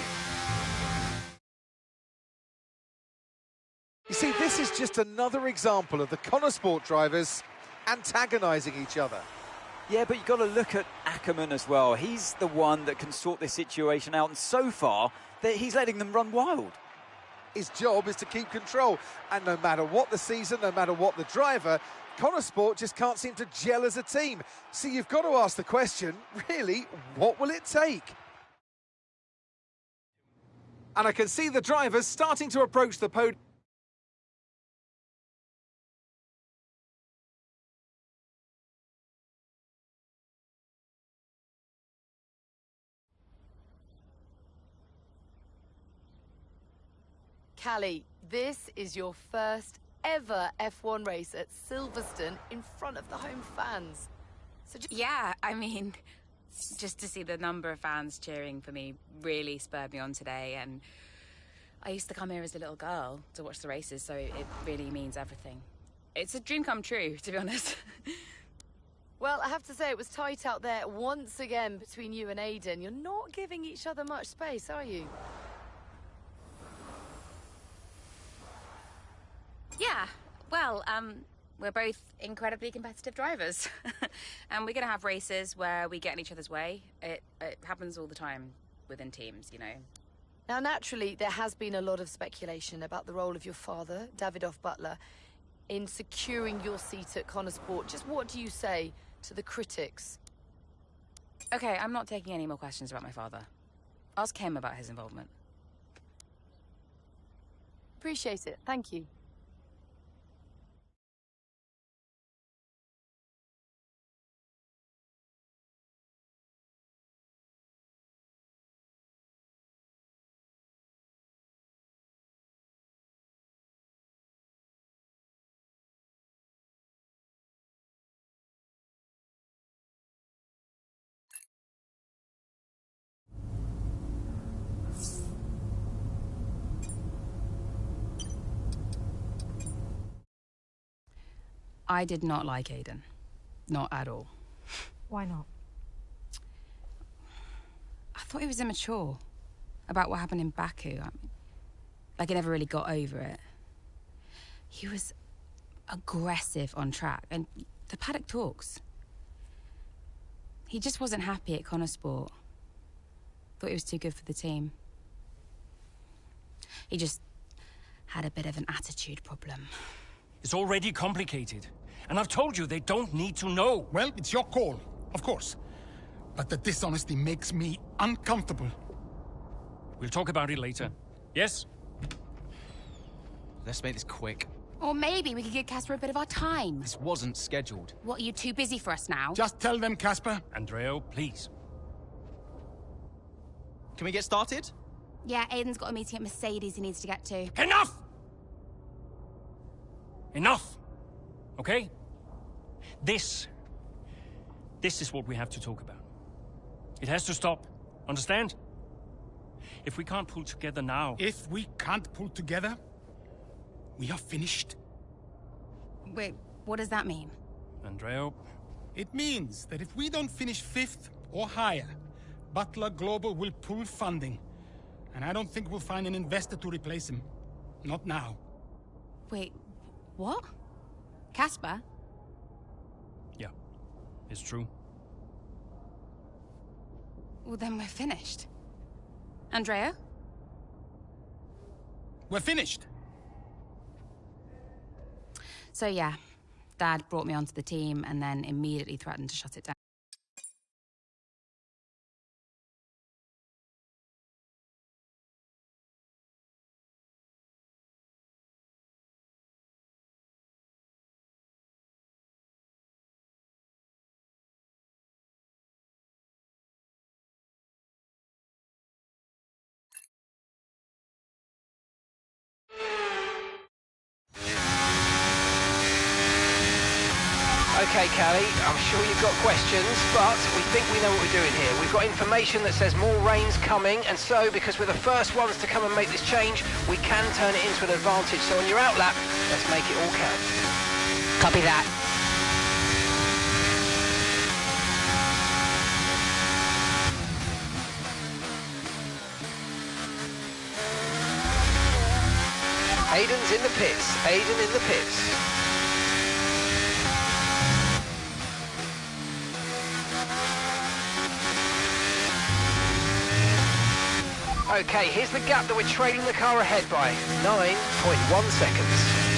You see, this is just another example of the Connor Sport drivers antagonising each other. Yeah, but you've got to look at Ackerman as well. He's the one that can sort this situation out, and so far, he's letting them run wild. His job is to keep control, and no matter what the season, no matter what the driver, Connor Sport just can't seem to gel as a team. So you've got to ask the question, really, what will it take? And I can see the drivers starting to approach the podium. Callie, this is your first ever F1 race at Silverstone in front of the home fans. So yeah, I mean, just to see the number of fans cheering for me really spurred me on today. And I used to come here as a little girl to watch the races, so it really means everything. It's a dream come true, to be honest. Well, I have to say, it was tight out there once again between you and Aiden. You're not giving each other much space, are you? Yeah, well, we're both incredibly competitive drivers. And we're going to have races where we get in each other's way. It happens all the time within teams, you know. Now, naturally, there has been a lot of speculation about the role of your father, Davidoff Butler, in securing your seat at Connor Sport. Just what do you say to the critics? Okay, I'm not taking any more questions about my father. Ask him about his involvement. Appreciate it. Thank you. I did not like Aiden. Not at all. Why not? I thought he was immature about what happened in Baku. Like, he never really got over it. He was aggressive on track, and the paddock talks. He just wasn't happy at Connor Sport. Thought he was too good for the team. He just had a bit of an attitude problem. It's already complicated. And I've told you they don't need to know. Well, it's your call, of course. But the dishonesty makes me uncomfortable. We'll talk about it later. Yes? Let's make this quick. Or maybe we could give Casper a bit of our time. This wasn't scheduled. What, are you too busy for us now? Just tell them, Casper. Andrea, please. Can we get started? Yeah, Aiden's got a meeting at Mercedes he needs to get to. Enough! Enough! Okay? This is what we have to talk about. It has to stop. Understand? If we can't pull together now... If we can't pull together, we are finished. Wait, what does that mean? Andrea... It means that if we don't finish 5th or higher, Butler Global will pull funding. And I don't think we'll find an investor to replace him. Not now. Wait, what? Casper? Yeah, it's true. Well, then we're finished. Andrea? We're finished. So yeah, Dad brought me onto the team and then immediately threatened to shut it down. Okay, Callie, I'm sure you've got questions, but we think we know what we're doing here. We've got information that says more rain's coming, and so, because we're the first ones to come and make this change, we can turn it into an advantage. So on your out lap, let's make it all count. Copy that. Aiden's in the pits. Aiden in the pits. Okay, here's the gap that we're trailing the car ahead by. 9.1 seconds.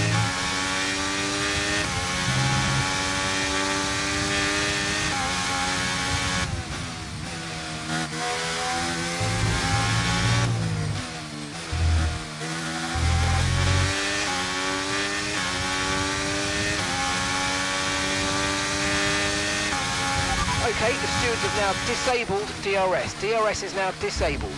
Okay, the stewards have now disabled DRS. DRS is now disabled.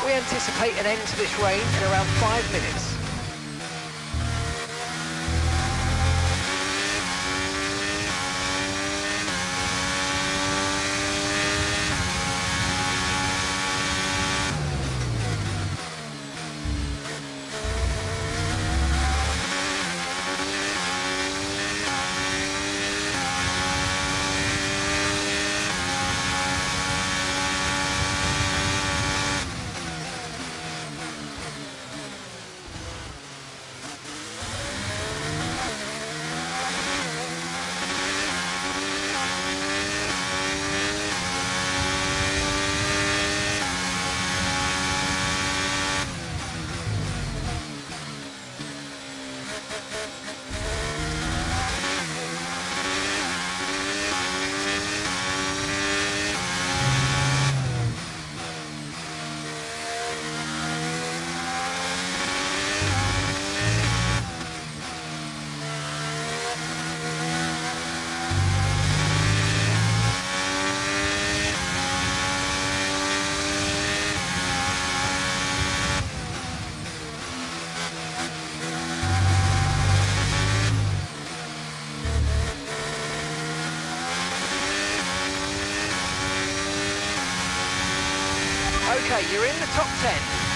We anticipate an end to this rain in around 5 minutes. Okay, you're in the top 10.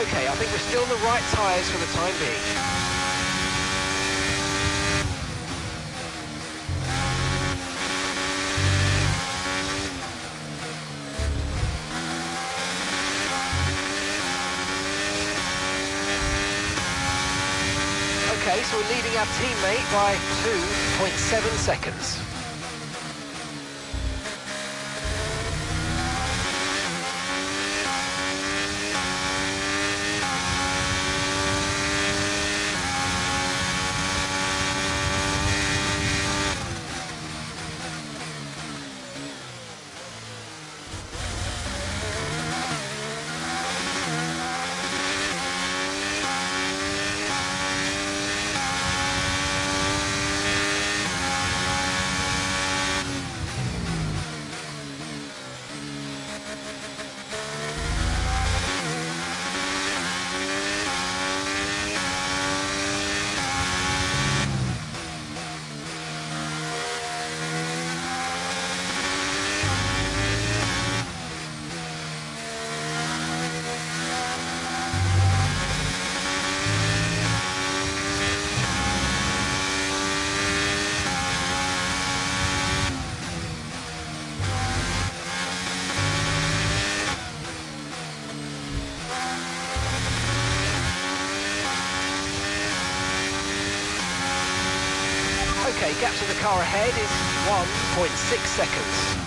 Okay, I think we're still on the right tyres for the time being. Okay, so we're leading our teammate by 2.7 seconds. Okay, gap to the car ahead is 1.6 seconds.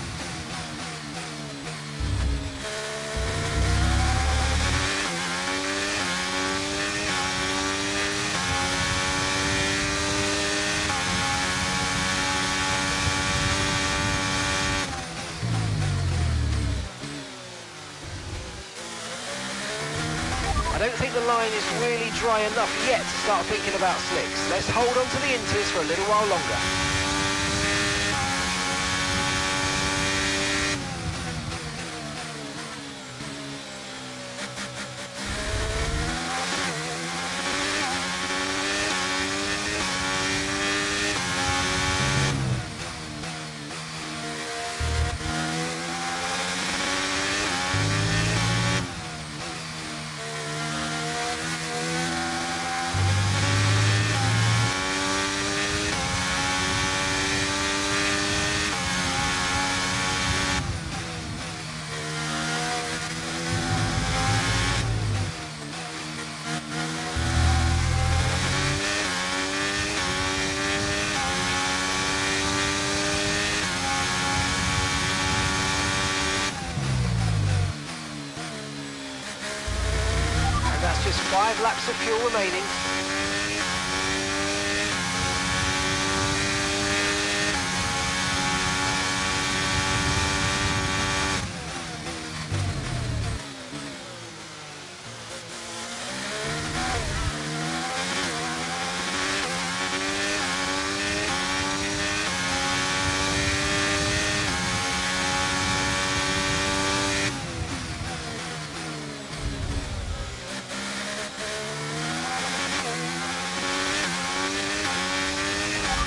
I don't think the line is really dry enough yet to start thinking about slicks. Let's hold on to the inters for a little while longer. Just 5 laps of fuel remaining.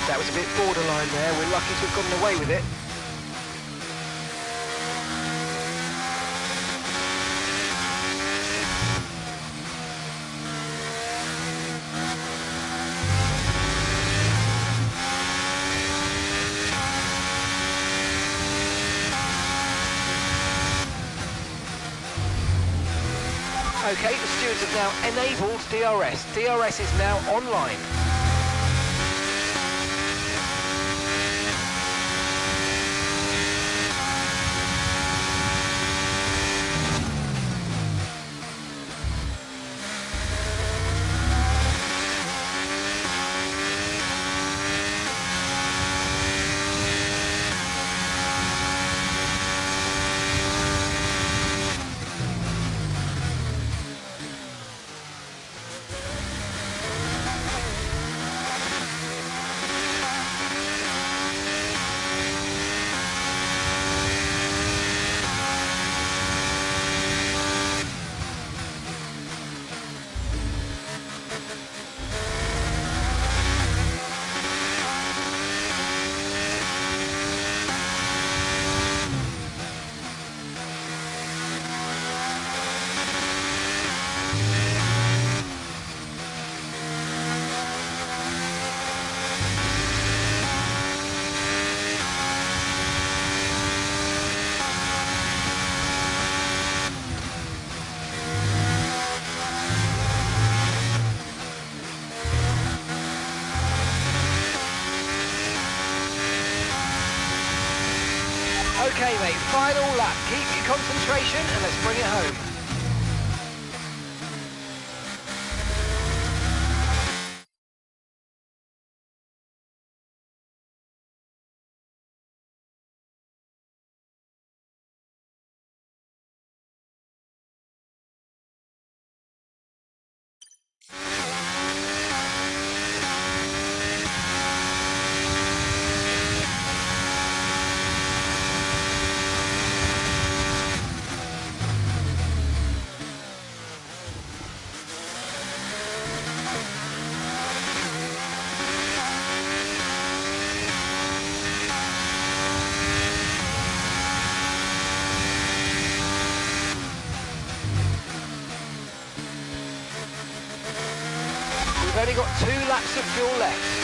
That was a bit borderline there. We're lucky to have gotten away with it. Okay, the stewards have now enabled DRS. DRS is now online. Okay, mate, final lap. Keep your concentration and let's bring it home. We've only got 2 laps of fuel left.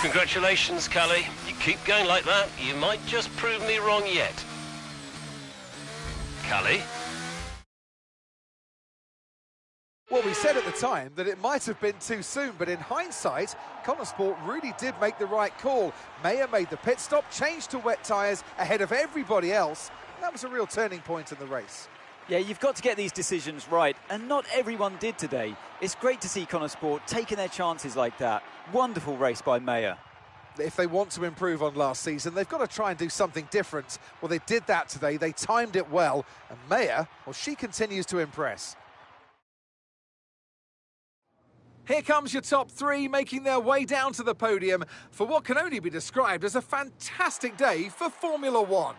Congratulations, Callie. You keep going like that, you might just prove me wrong yet. Callie? Well, we said at the time that it might have been too soon, but in hindsight, Connorsport really did make the right call. Mayer made the pit stop, changed to wet tyres ahead of everybody else. That was a real turning point in the race. Yeah, you've got to get these decisions right, and not everyone did today. It's great to see Connorsport taking their chances like that. Wonderful race by Mayer. If they want to improve on last season, they've got to try and do something different. Well, they did that today. They timed it well. And Mayer, well, she continues to impress. Here comes your top 3 making their way down to the podium for what can only be described as a fantastic day for Formula One.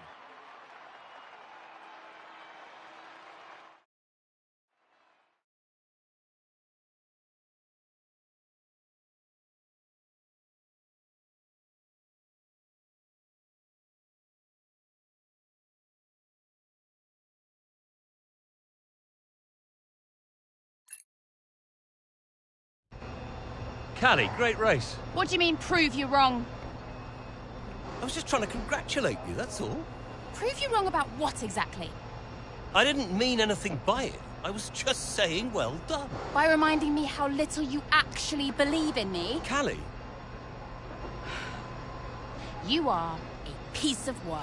Callie, great race. What do you mean, prove you wrong? I was just trying to congratulate you, that's all. Prove you wrong about what exactly? I didn't mean anything by it. I was just saying well done. By reminding me how little you actually believe in me? Callie? You are a piece of work.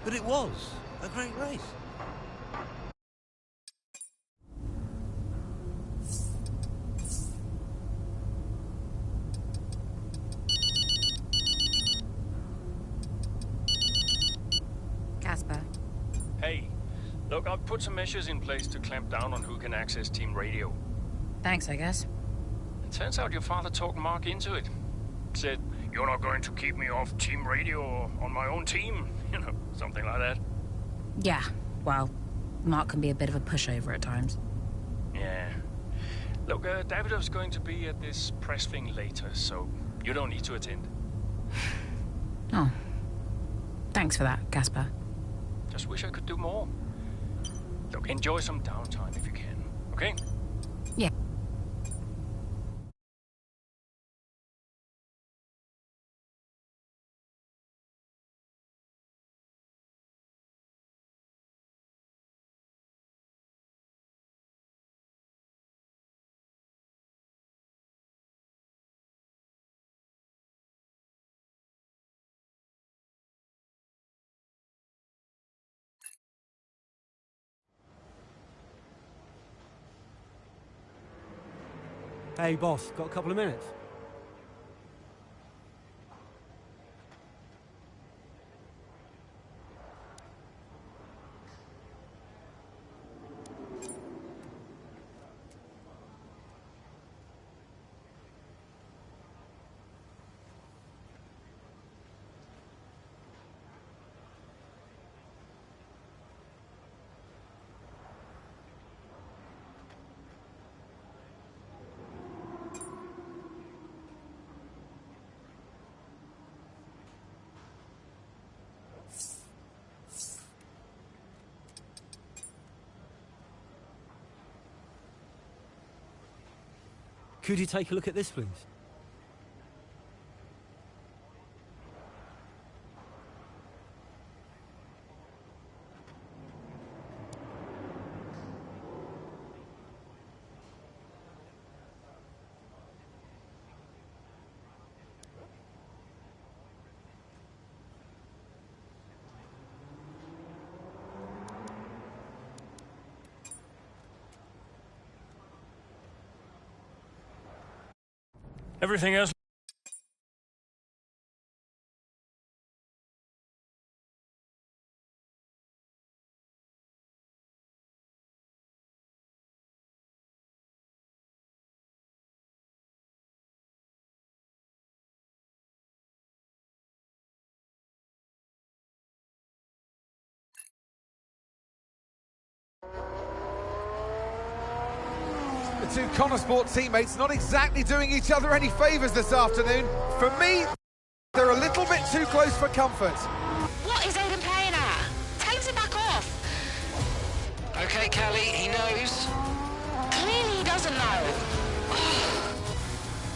But it was a great race. Casper. Hey, look, I've put some measures in place to clamp down on who can access team radio. Thanks, I guess. It turns out your father talked Mark into it. Said, "You're not going to keep me off team radio or on my own team." You know, something like that. Yeah, well, Mark can be a bit of a pushover at times. Yeah. Look, Davidov's going to be at this press thing later, so you don't need to attend. Oh. Thanks for that, Casper. Just wish I could do more. Look, enjoy some downtime if you can, okay? Yeah. Hey, boss, got a couple of minutes? Could you take a look at this, please? Everything else. The two Connor Sport teammates not exactly doing each other any favours this afternoon. For me, they're a little bit too close for comfort. What is Aiden playing at? Tell him to back off. Okay, Callie, he knows. Clearly he doesn't know.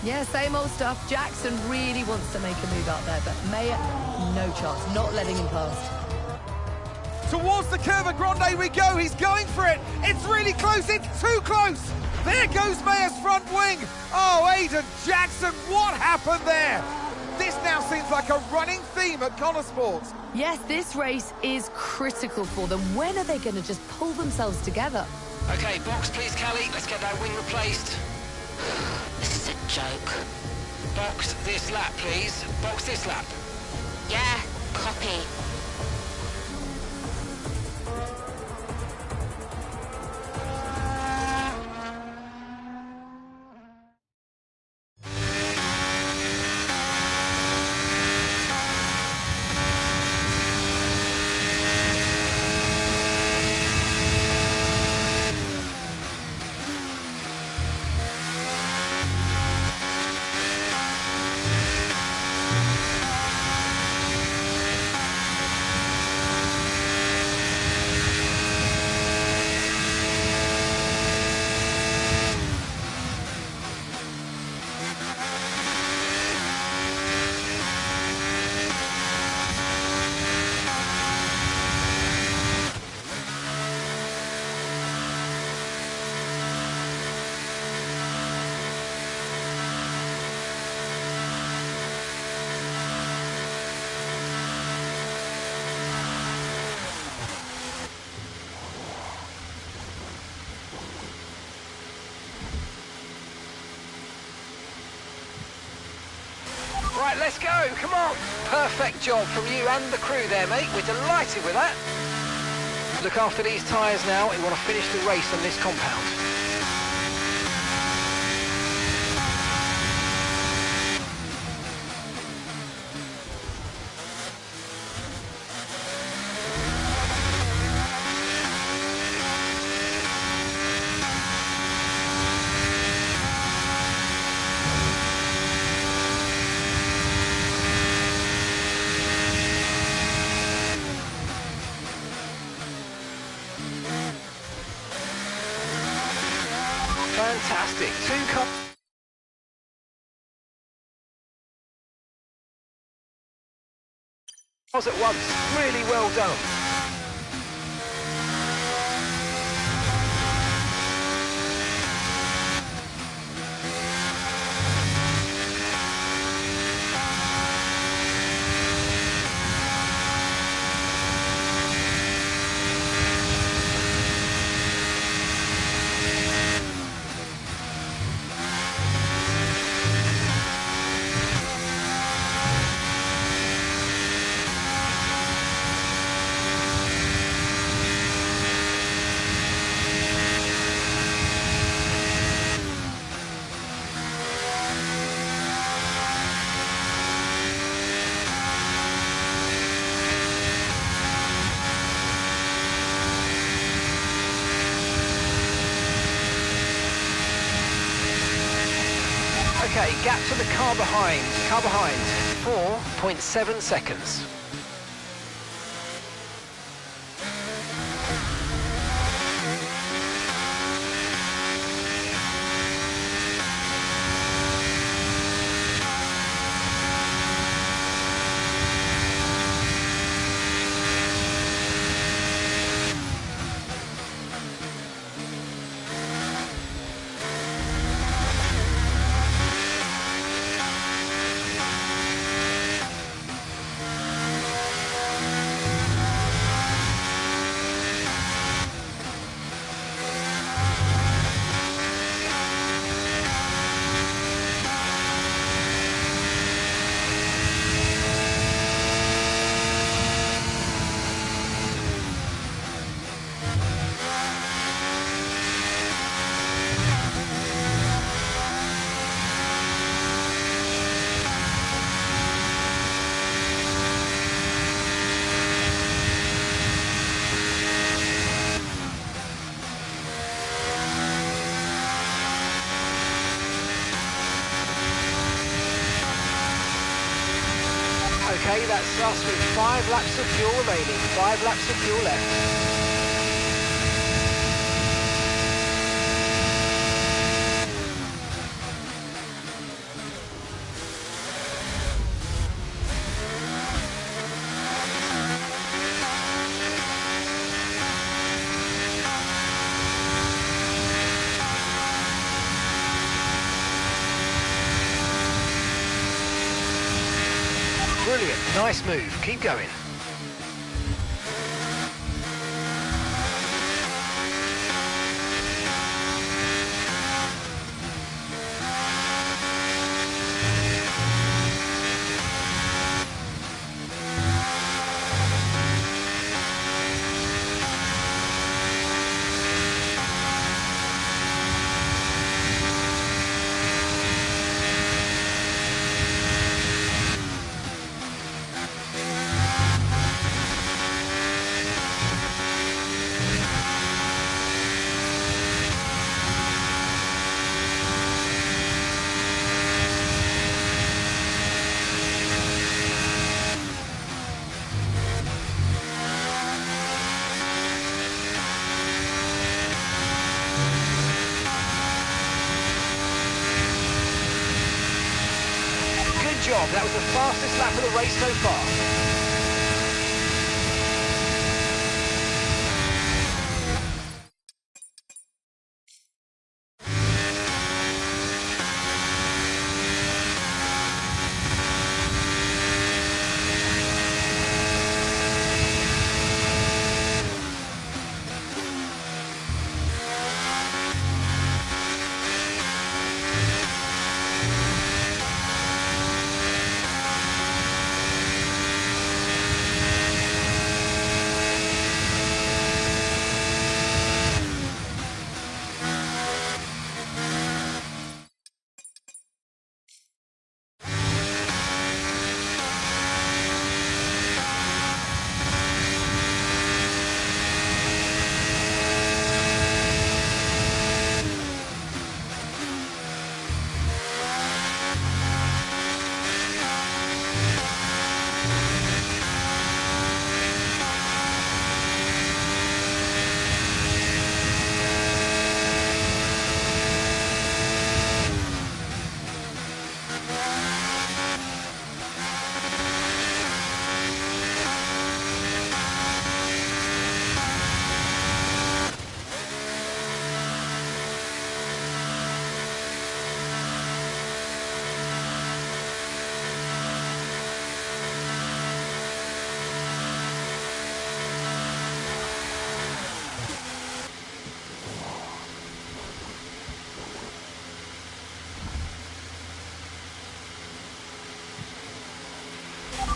Yeah, same old stuff. Jackson really wants to make a move out there, but Mayer, no chance, not letting him past. Towards the Curva Grande we go. He's going for it. It's really close. It's too close. There goes Mayer's front wing. Oh, Aiden Jackson, what happened there? This now seems like a running theme at Connor Sport. Yes, this race is critical for them. When are they going to just pull themselves together? Okay, box please, Callie. Let's get that wing replaced. This is a joke. Box this lap, please. Box this lap. Yeah, copy. Right, let's go, come on. Perfect job from you and the crew there, mate. We're delighted with that. Look after these tyres now. We want to finish the race on this compound. Fantastic. Two cars at once. Really well done. Okay, gap to the car behind. 4.7 seconds. Okay, that's us with 5 laps of fuel remaining. 5 laps of fuel left. Brilliant, nice move, keep going. Job. That was the fastest lap of the race so far.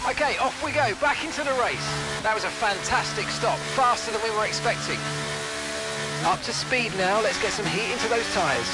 Okay, off we go, back into the race. That was a fantastic stop, faster than we were expecting. Up to speed now, let's get some heat into those tyres.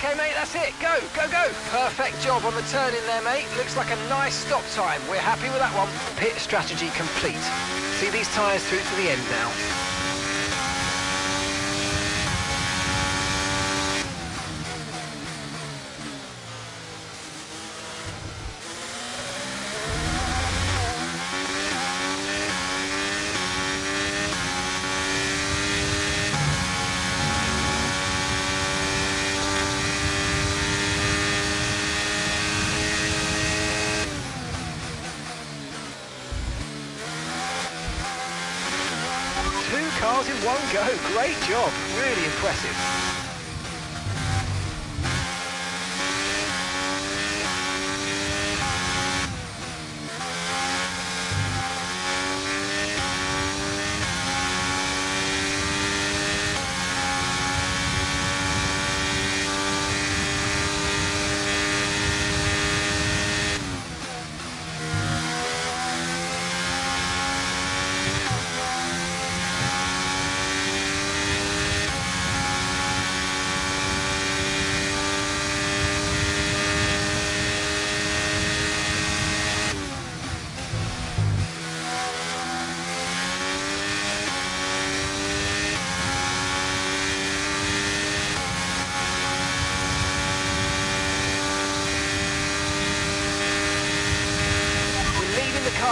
Okay, mate, that's it. Go, go, go. Perfect job on the turn in there, mate. Looks like a nice stop time. We're happy with that one. Pit strategy complete. See these tyres through to the end now. Cars in one go. Great job. Really impressive.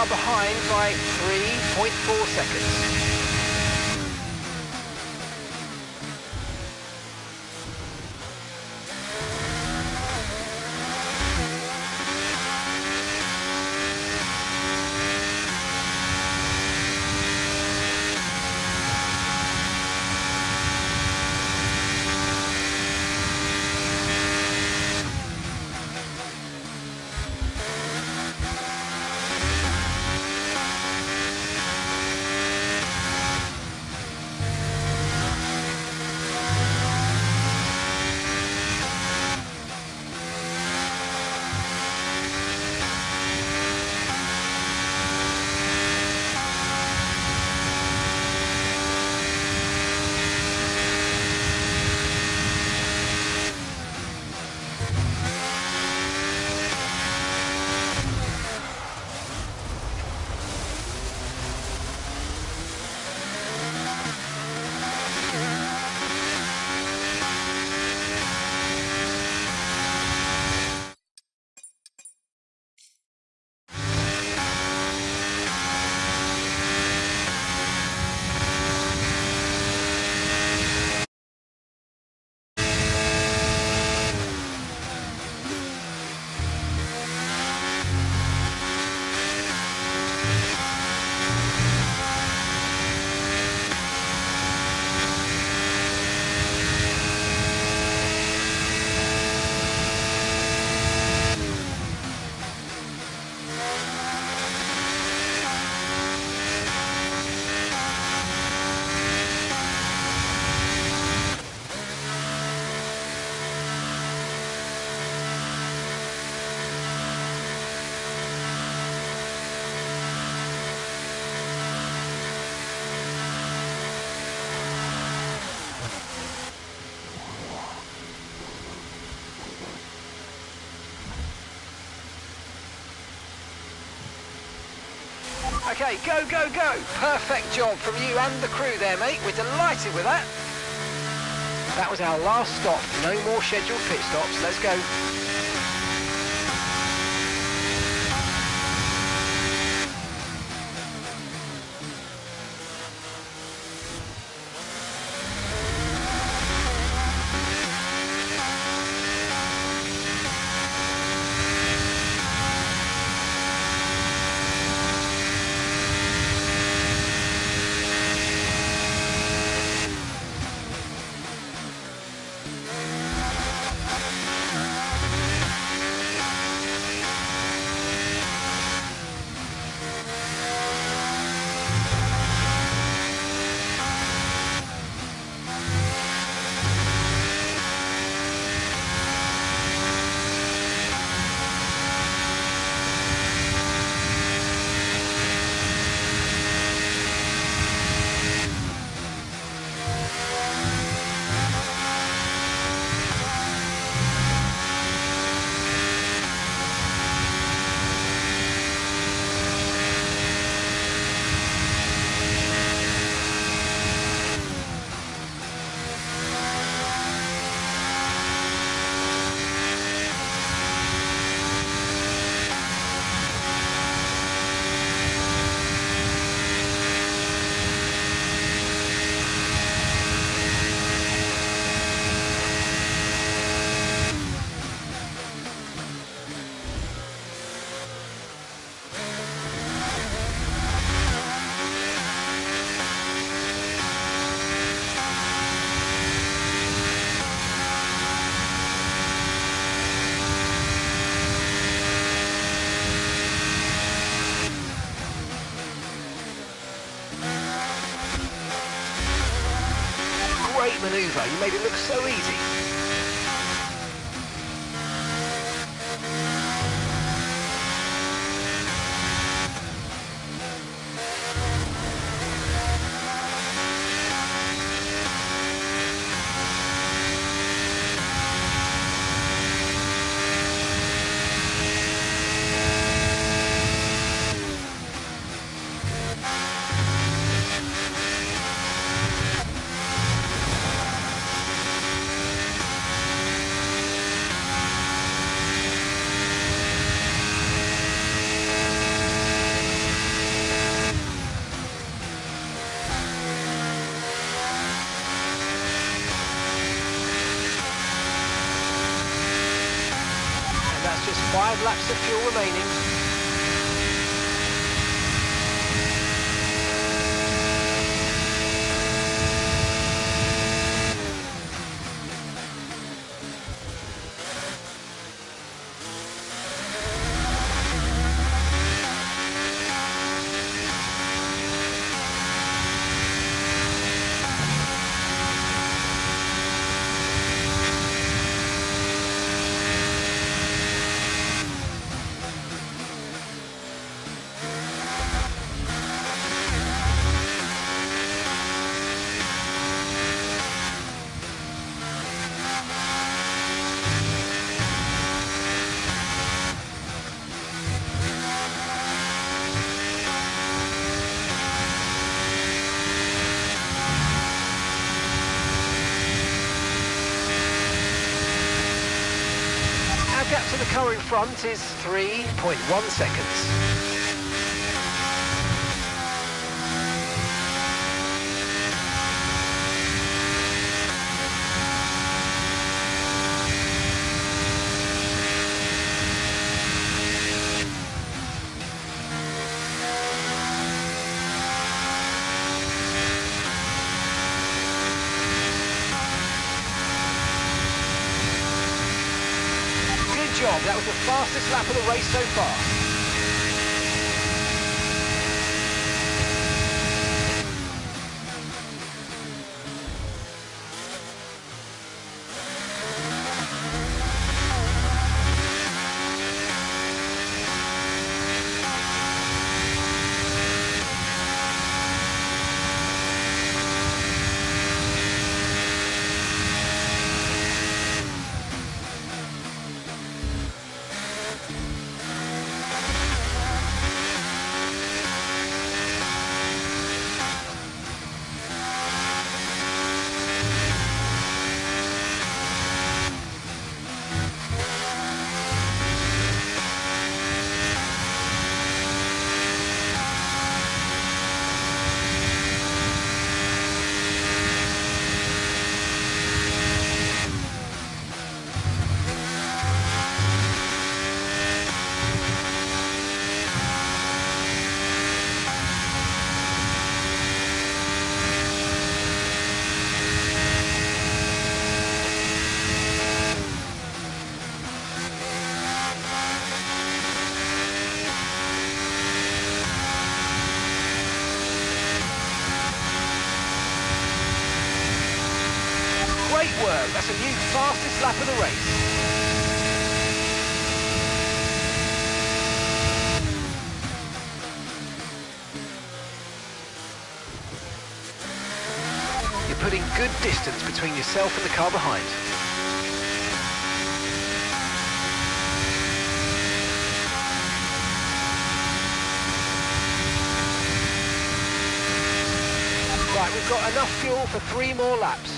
Behind by 3.4 seconds. Okay, go, go, go. Perfect job from you and the crew there, mate. We're delighted with that. That was our last stop. No more scheduled pit stops. Let's go. manoeuvre. You made it look so easy. Just 5 laps of fuel remaining. Gap to the car in front is 3.1 seconds. Job. That was the fastest lap of the race so far. Great work, that's a new fastest lap of the race. You're putting good distance between yourself and the car behind. Right, we've got enough fuel for 3 more laps.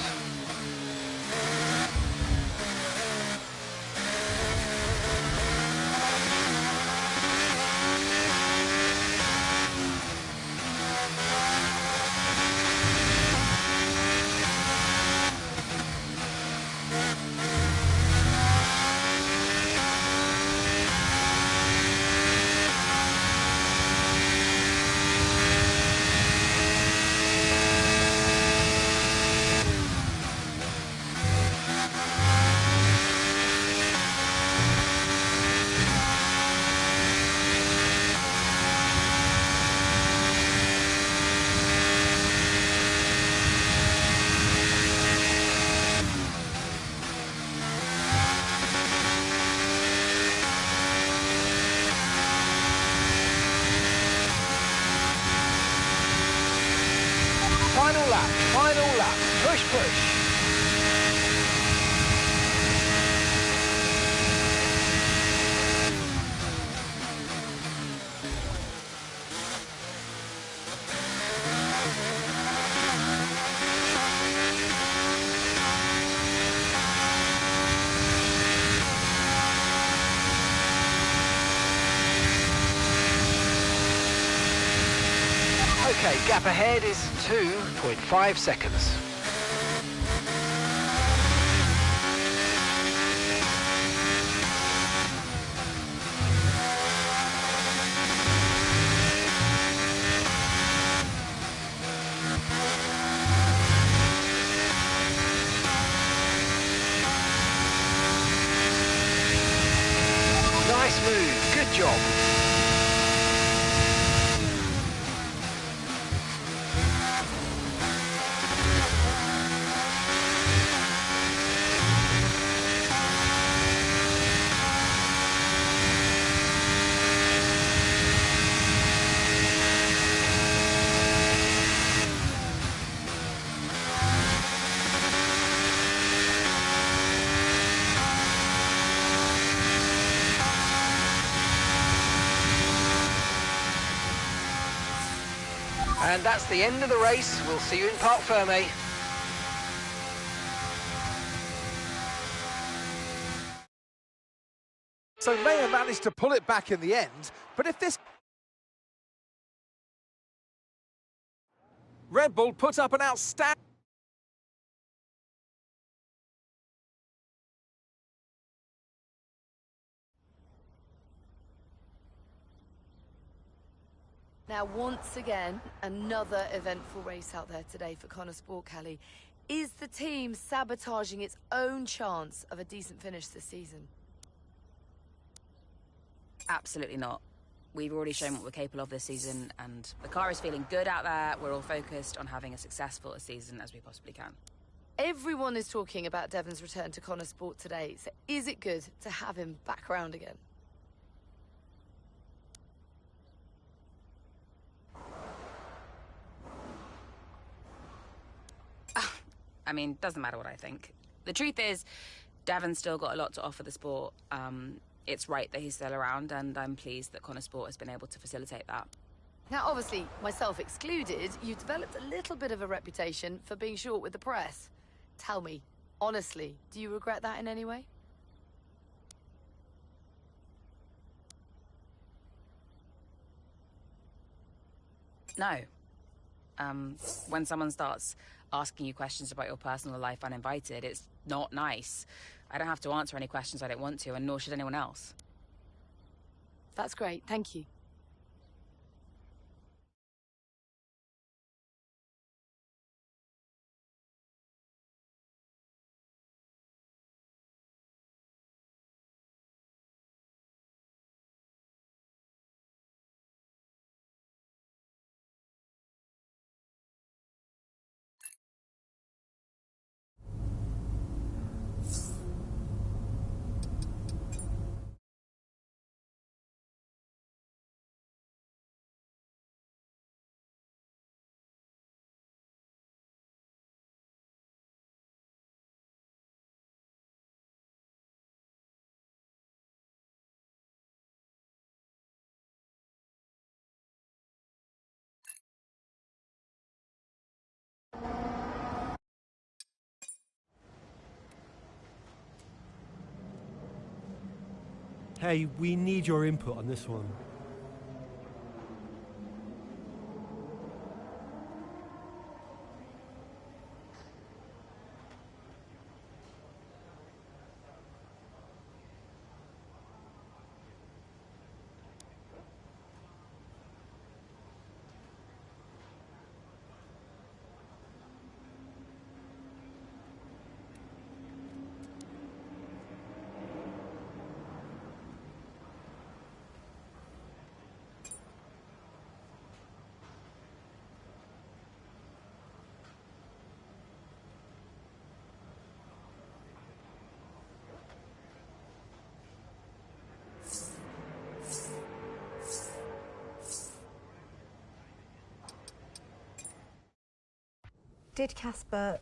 Final lap, final lap. Push, push. Okay, gap ahead is 2.5 seconds. Nice move, good job. And that's the end of the race. We'll see you in Parc Fermé. So Mayer managed to pull it back in the end, but if this... Red Bull put up an outstanding... Now, once again, another eventful race out there today for Connor Sport, Kelly. Is the team sabotaging its own chance of a decent finish this season? Absolutely not. We've already shown what we're capable of this season, and the car is feeling good out there. We're all focused on having as successful a season as we possibly can. Everyone is talking about Devon's return to Connor Sport today, so is it good to have him back around again? I mean, doesn't matter what I think. The truth is, Devon's still got a lot to offer the sport. It's right that he's still around, and I'm pleased that Connor Sport has been able to facilitate that. Now, obviously, myself excluded, you developed a little bit of a reputation for being short with the press. Tell me, honestly, do you regret that in any way? No. When someone starts asking you questions about your personal life uninvited, it's not nice. I don't have to answer any questions I don't want to, and nor should anyone else. That's great, thank you. Hey, we need your input on this one. Did Casper...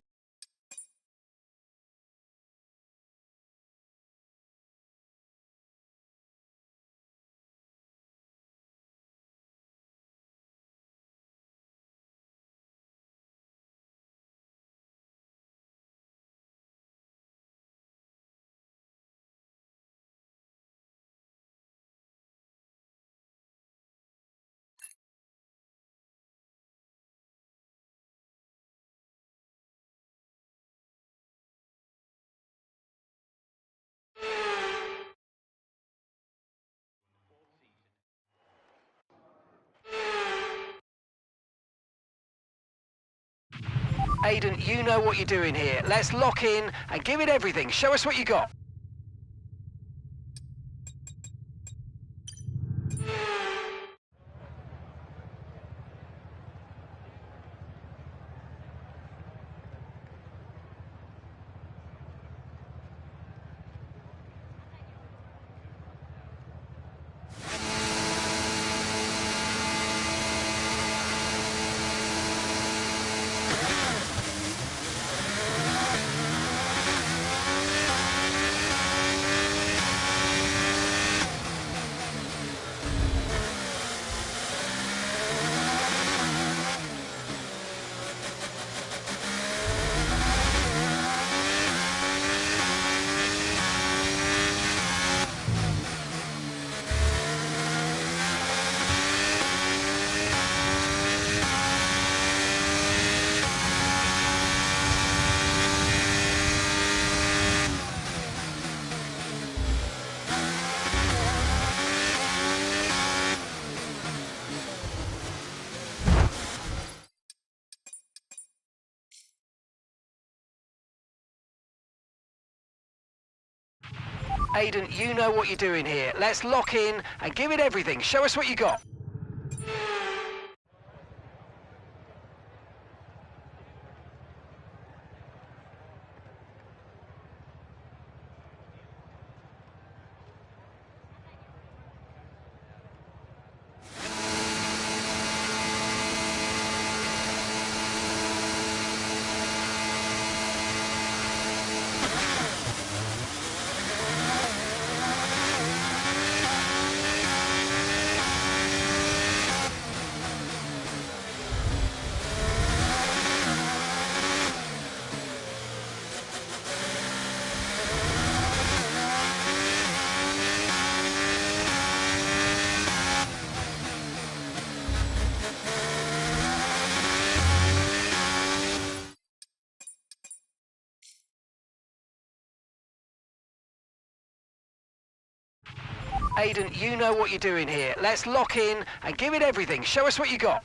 Aiden, you know what you're doing here. Let's lock in and give it everything. Show us what you got. Aiden, you know what you're doing here. Let's lock in and give it everything. Show us what you got. Aiden, you know what you're doing here. Let's lock in and give it everything. Show us what you got.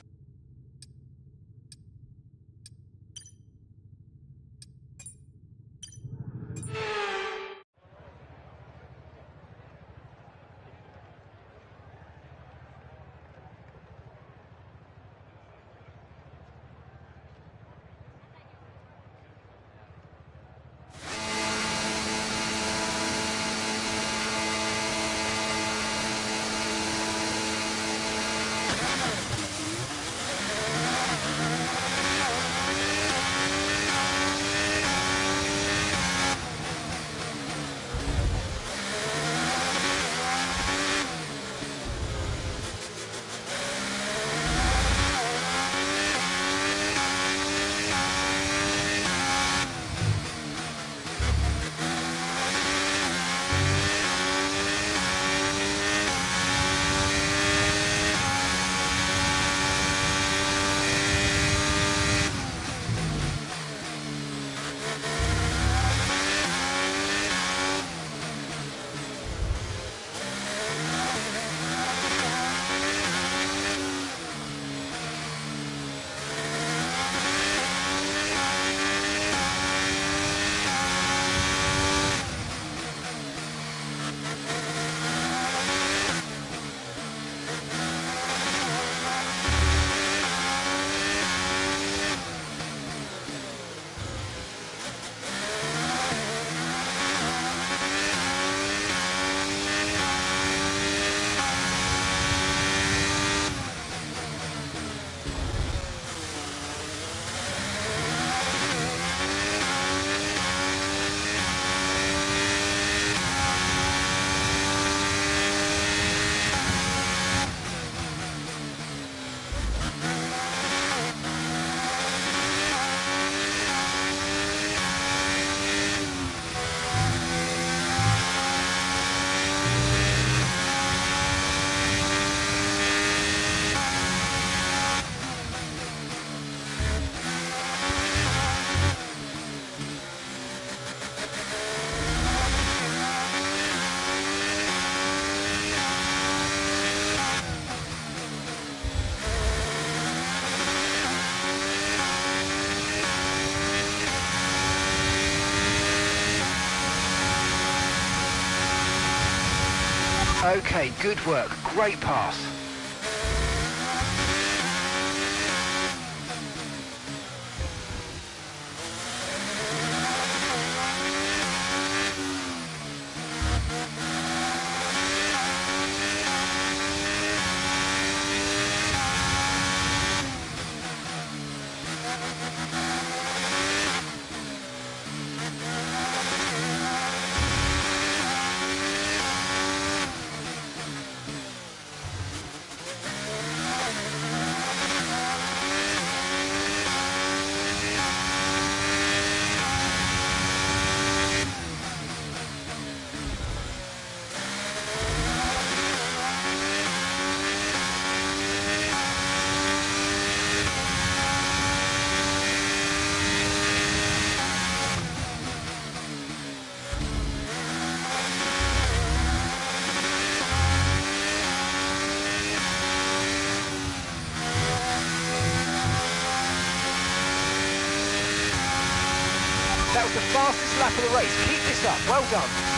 Okay, good work. Great pass. That was the fastest lap of the race. Keep this up. Well done.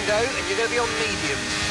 window, and you're going to be on mediums.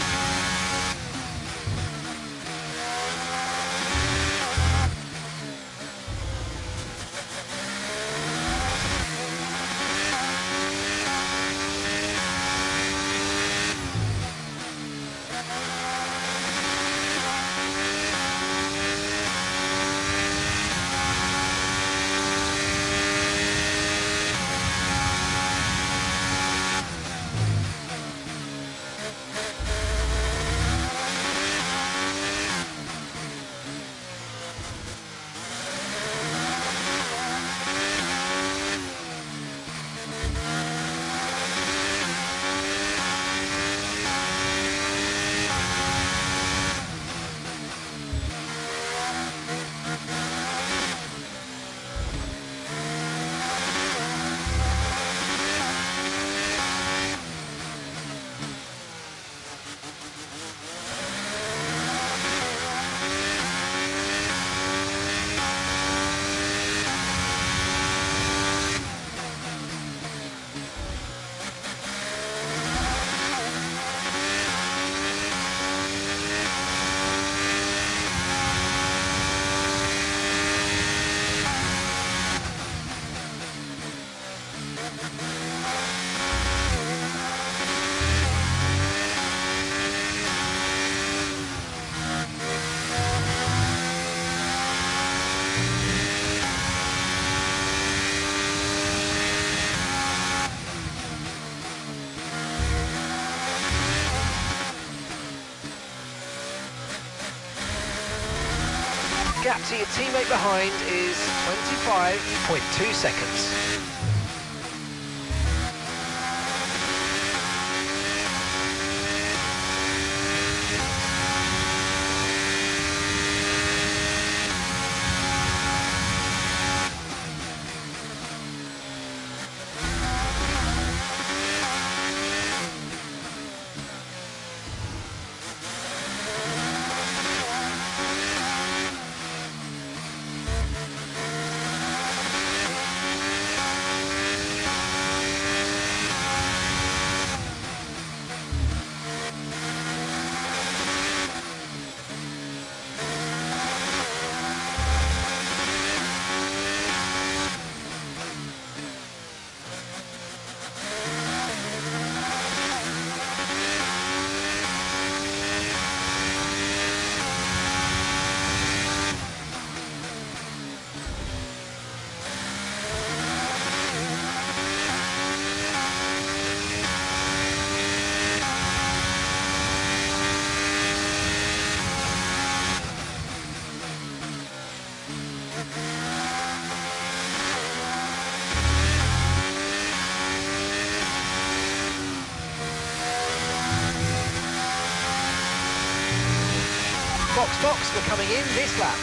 Gap to your teammate behind is 25.2 seconds. Fox, we're coming in this lap.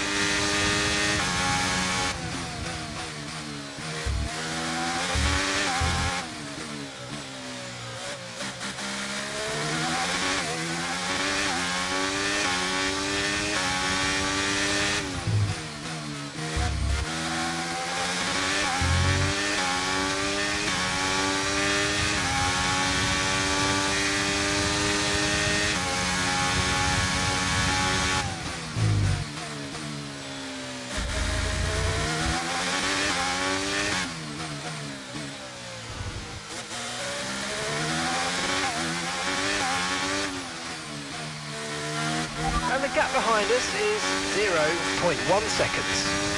And the gap behind us is 0.1 seconds.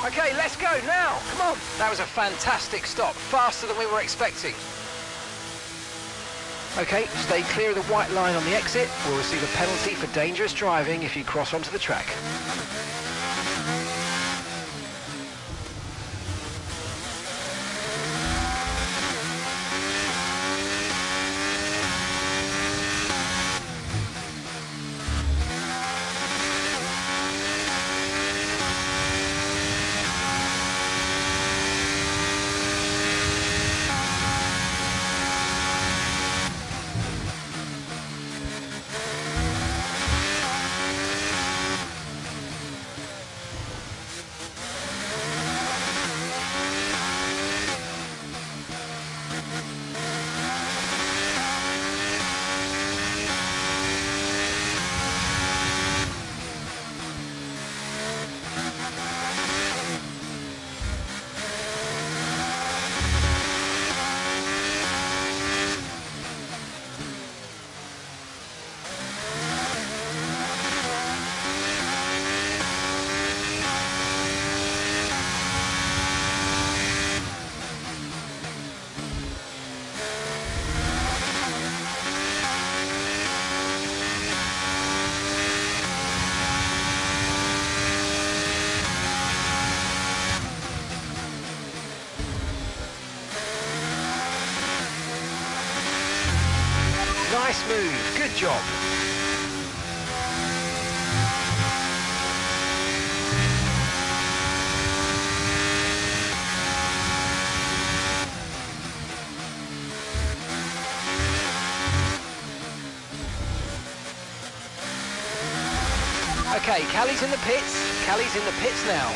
Okay, let's go now. Come on. That was a fantastic stop. Faster than we were expecting. Okay, stay clear of the white line on the exit. We'll receive a penalty for dangerous driving if you cross onto the track. Nice move, good job. Okay, Callie's in the pits. Callie's in the pits now.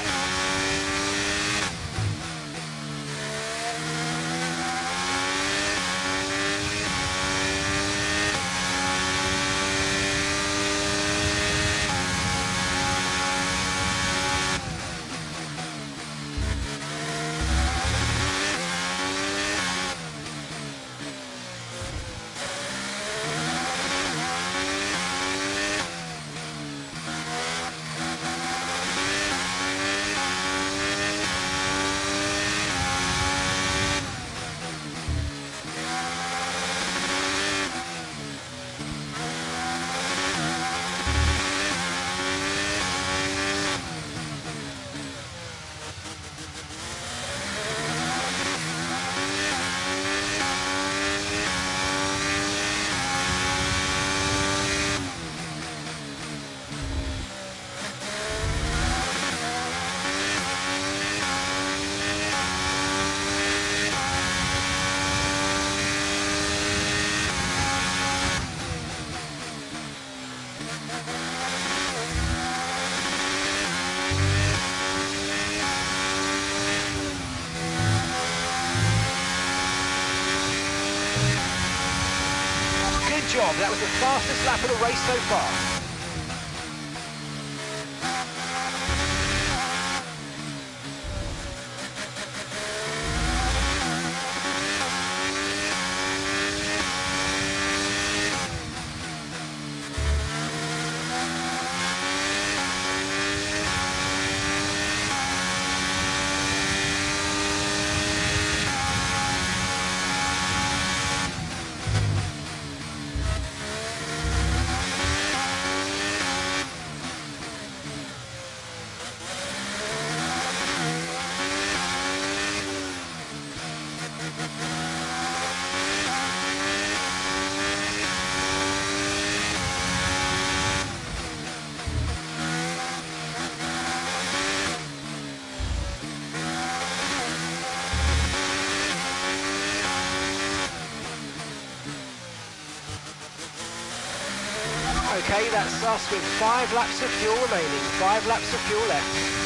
Good job, that was the fastest lap of the race so far. Okay, that's us with 5 laps of fuel remaining, 5 laps of fuel left.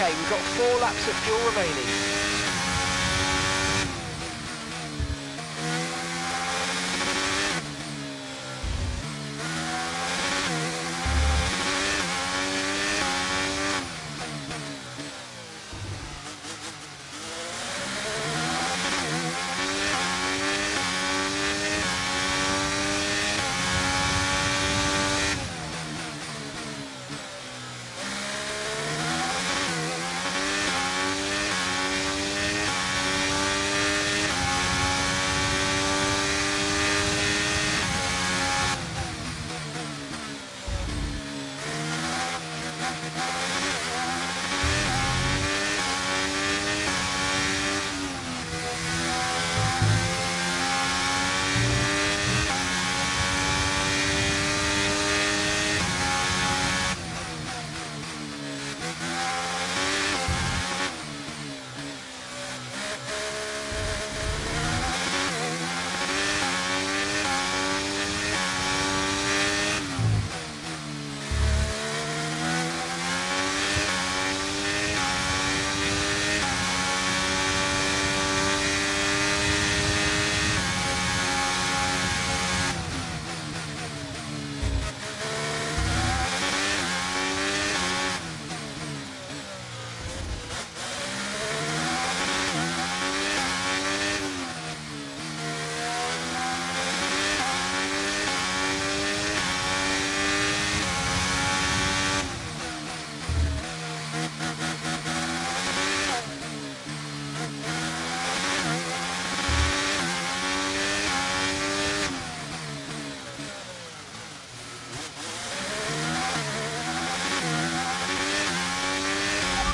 Okay, we've got 4 laps of fuel remaining.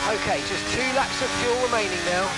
Okay, just 2 laps of fuel remaining now.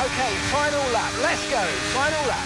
Okay, final lap. Let's go. Final lap.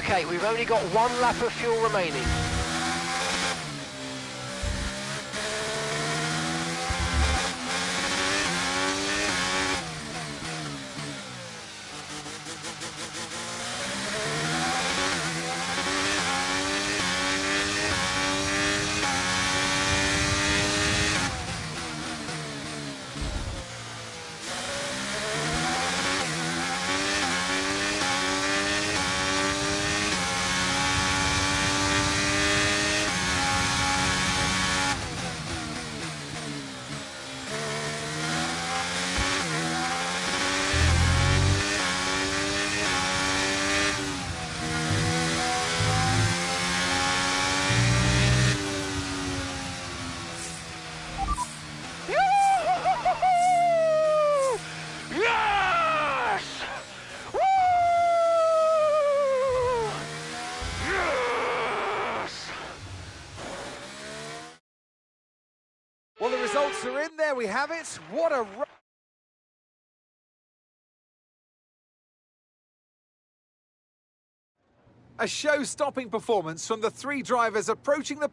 Okay, we've only got 1 lap of fuel remaining. Well, the results are in. There we have it. What a show-stopping performance from the 3 drivers approaching the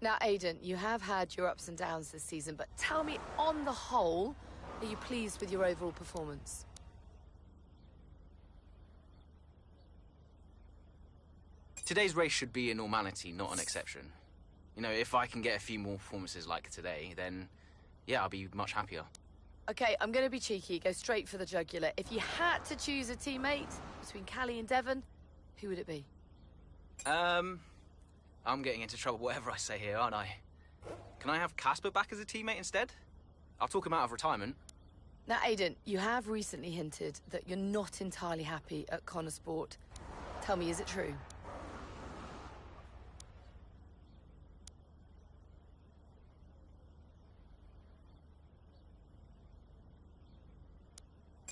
Now, Aidan, you have had your ups and downs this season, but tell me, on the whole, are you pleased with your overall performance? Today's race should be a normality, not an exception. You know, if I can get a few more performances like today, then, yeah, I'll be much happier. Okay, I'm going to be cheeky, go straight for the jugular. If you had to choose a teammate between Callie and Devon, who would it be? I'm getting into trouble whatever I say here, aren't I? Can I have Casper back as a teammate instead? I'll talk him out of retirement. Now, Aidan, you have recently hinted that you're not entirely happy at Connor Sport. Tell me, is it true?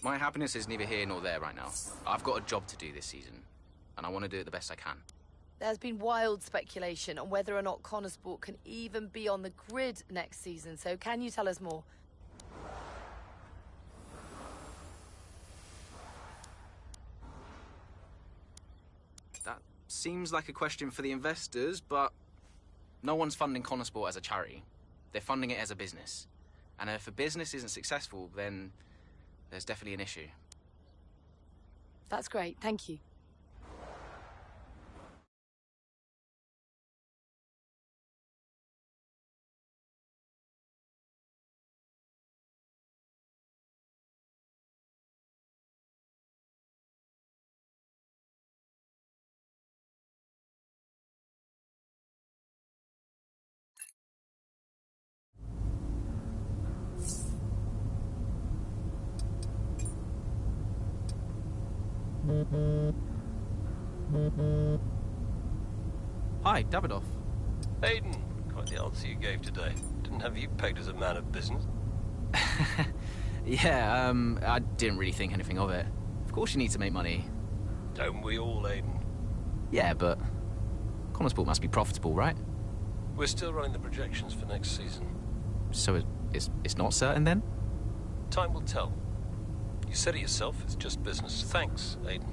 My happiness is neither here nor there right now. I've got a job to do this season, and I want to do it the best I can. There's been wild speculation on whether or not Connor Sport can even be on the grid next season, so can you tell us more? That seems like a question for the investors, but no one's funding Connor Sport as a charity. They're funding it as a business. And if a business isn't successful, then there's definitely an issue. That's great, thank you. Hi, Davidoff. Aidan, quite the answer you gave today. Didn't have you pegged as a man of business. Yeah, I didn't really think anything of it. Of course you need to make money. Don't we all, Aidan? Yeah, but Connor Sport must be profitable, right? We're still running the projections for next season. So it's not certain then? Time will tell. You said it yourself, it's just business. Thanks, Aidan.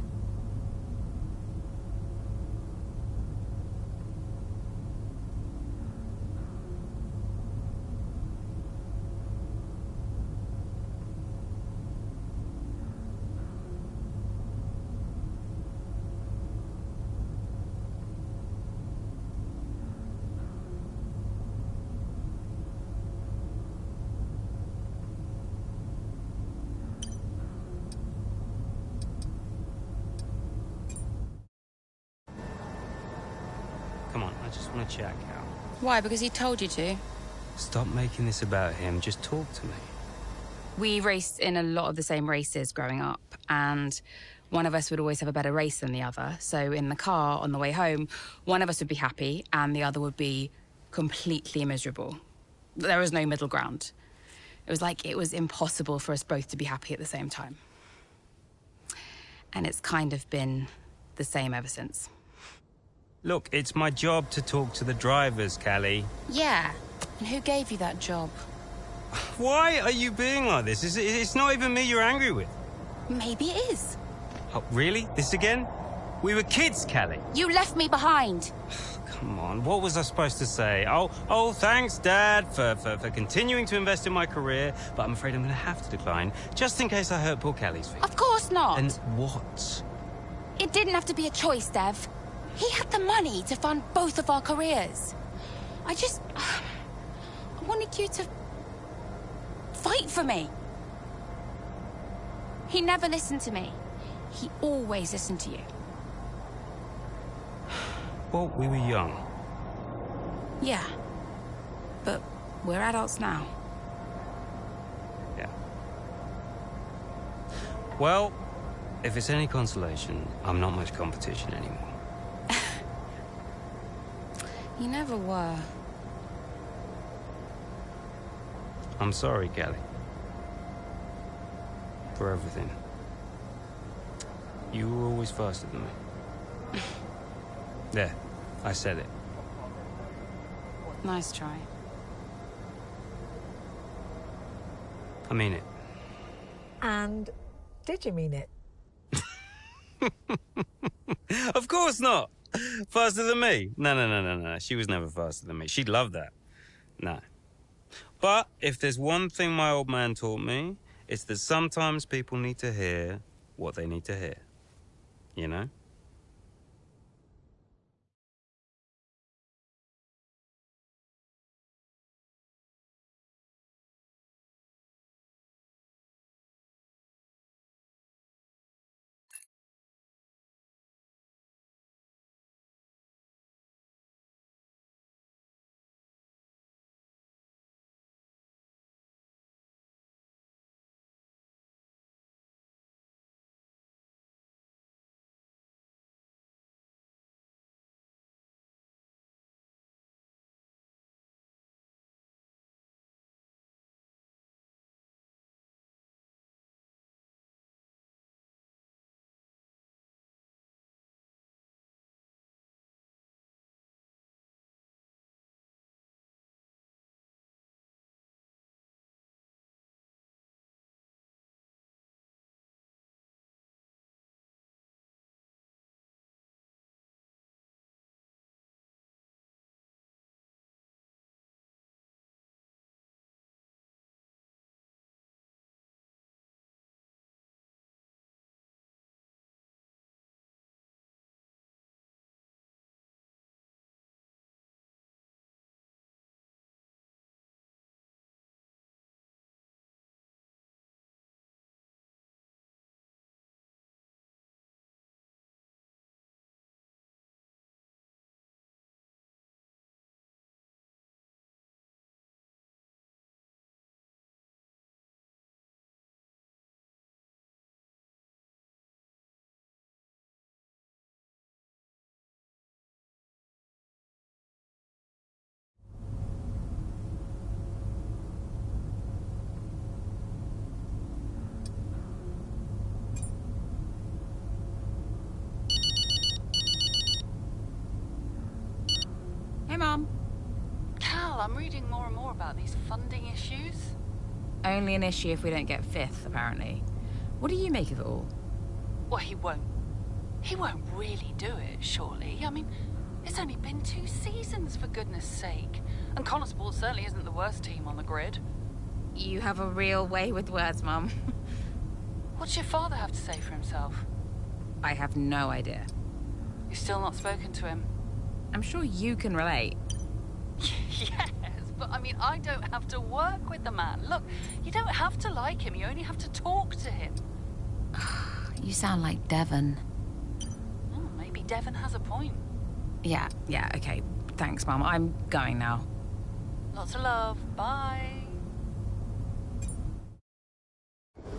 Come on, I just want to chat, Cal. Why? Because he told you to? Stop making this about him. Just talk to me. We raced in a lot of the same races growing up, and one of us would always have a better race than the other. So in the car on the way home, one of us would be happy and the other would be completely miserable. There was no middle ground. It was like it was impossible for us both to be happy at the same time. And it's kind of been the same ever since. Look, it's my job to talk to the drivers, Callie. Yeah. And who gave you that job? Why are you being like this? It's not even me you're angry with. Maybe it is. Oh, really? This again? We were kids, Callie. You left me behind. Come on, what was I supposed to say? Oh, thanks, Dad, for continuing to invest in my career, but I'm afraid I'm going to have to decline, just in case I hurt poor Callie's feelings. Of course not. And what? It didn't have to be a choice, Dev. He had the money to fund both of our careers. I wanted you to fight for me. He never listened to me. He always listened to you. Well, we were young. Yeah. But we're adults now. Yeah. Well, if it's any consolation, I'm not much competition anymore. You never were. I'm sorry, Callie. For everything. You were always faster than me. There, I said it. Nice try. I mean it. And did you mean it? Of course not! Faster than me? No. She was never faster than me. She'd love that. No. But if there's one thing my old man taught me, it's that sometimes people need to hear what they need to hear. You know? Hey, Mom. Cal, I'm reading more and more about these funding issues. Only an issue if we don't get fifth, apparently. What do you make of it all? Well, he won't really do it, surely. I mean, it's only been 2 seasons, for goodness sake. And Connor Sport certainly isn't the worst team on the grid. You have a real way with words, Mum. What's your father have to say for himself? I have no idea. You've still not spoken to him? I'm sure you can relate. Yes, but I mean, I don't have to work with the man. Look, you don't have to like him, you only have to talk to him. You sound like Devon. Oh, maybe Devon has a point. Yeah, okay. Thanks, Mum. I'm going now. Lots of love. Bye.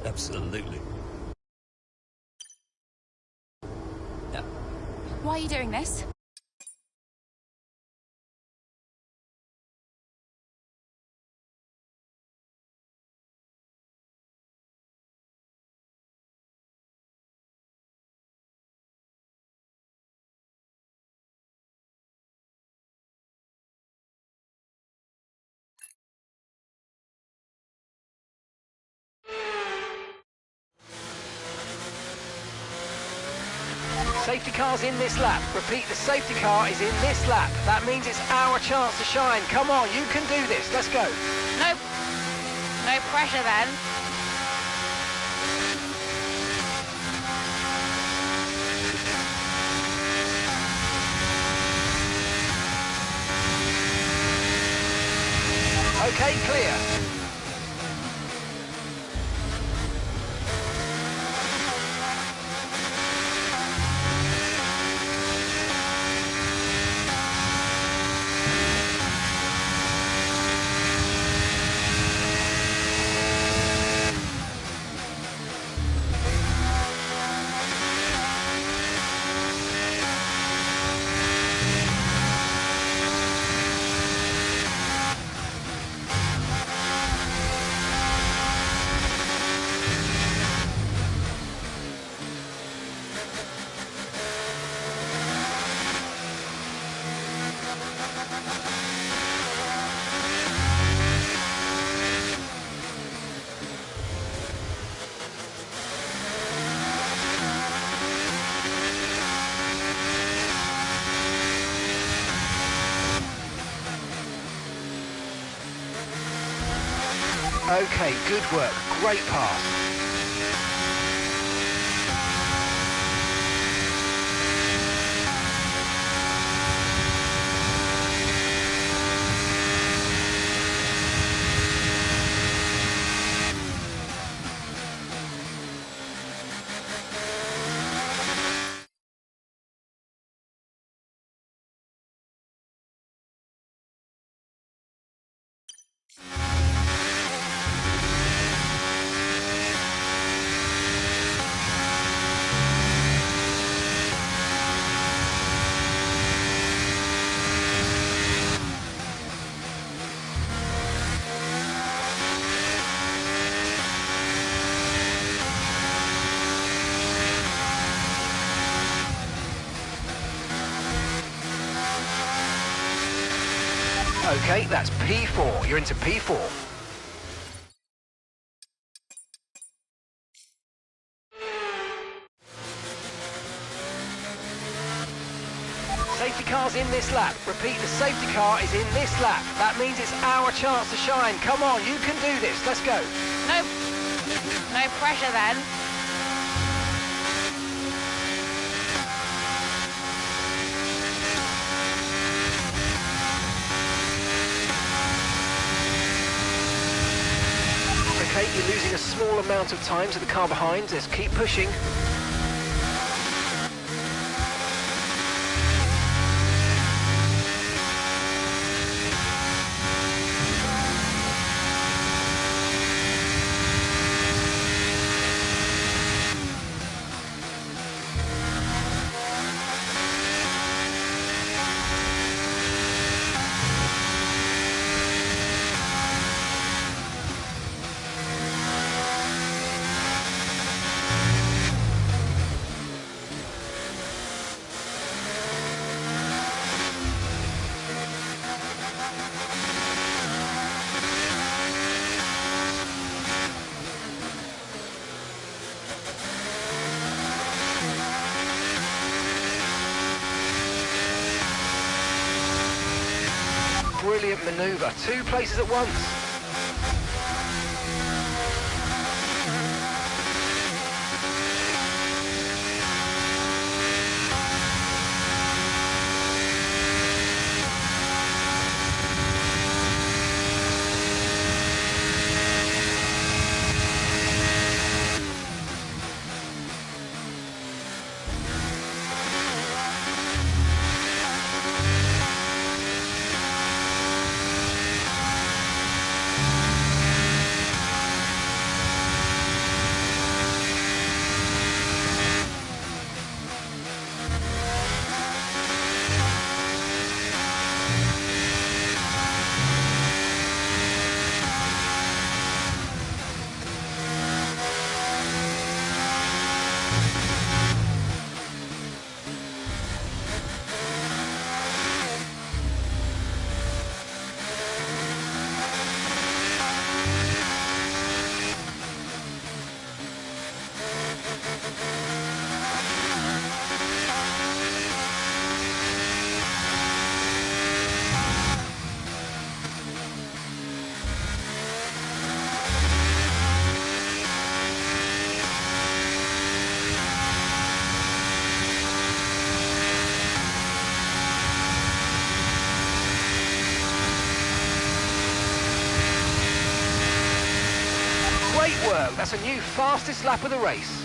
Absolutely. Why are you doing this? Safety car's in this lap. Repeat, the safety car is in this lap. That means it's our chance to shine. Come on, you can do this. Let's go. No pressure then. Okay, clear. Okay, good work. Great pass. Okay, that's P4. You're into P4. Safety car's in this lap. Repeat, the safety car is in this lap. That means it's our chance to shine. Come on, you can do this. Let's go. No pressure then. Okay, you're losing a small amount of time to the car behind. Let's keep pushing. Brilliant manoeuvre. Two places at once. work. That's a new fastest lap of the race.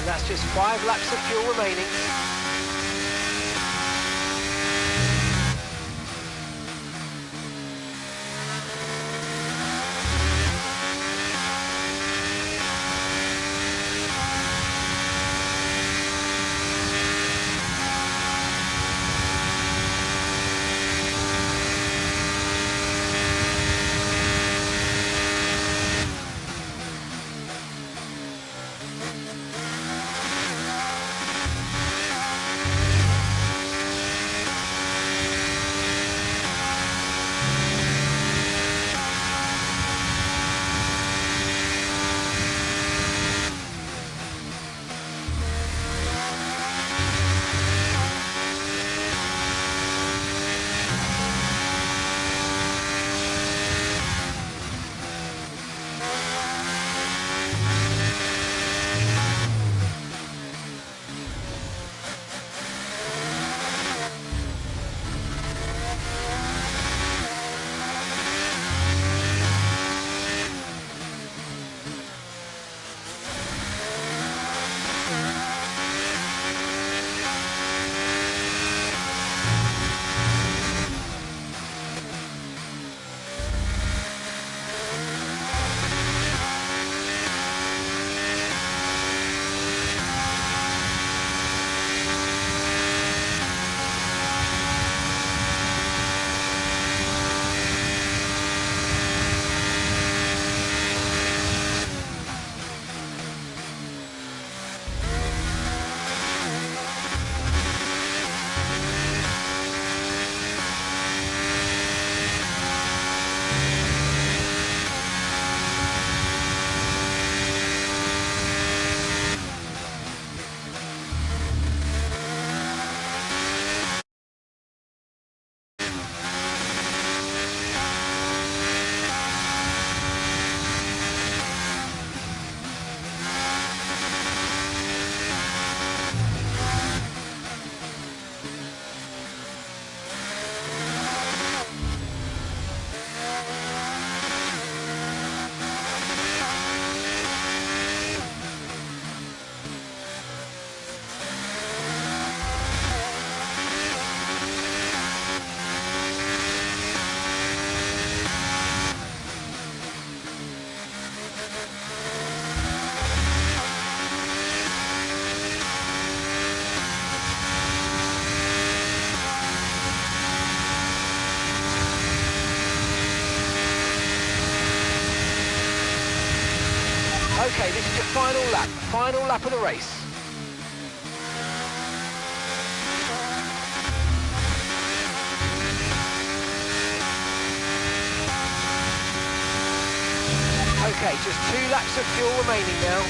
That's just 5 laps of fuel remaining. Okay, this is your final lap of the race. Okay, just 2 laps of fuel remaining now.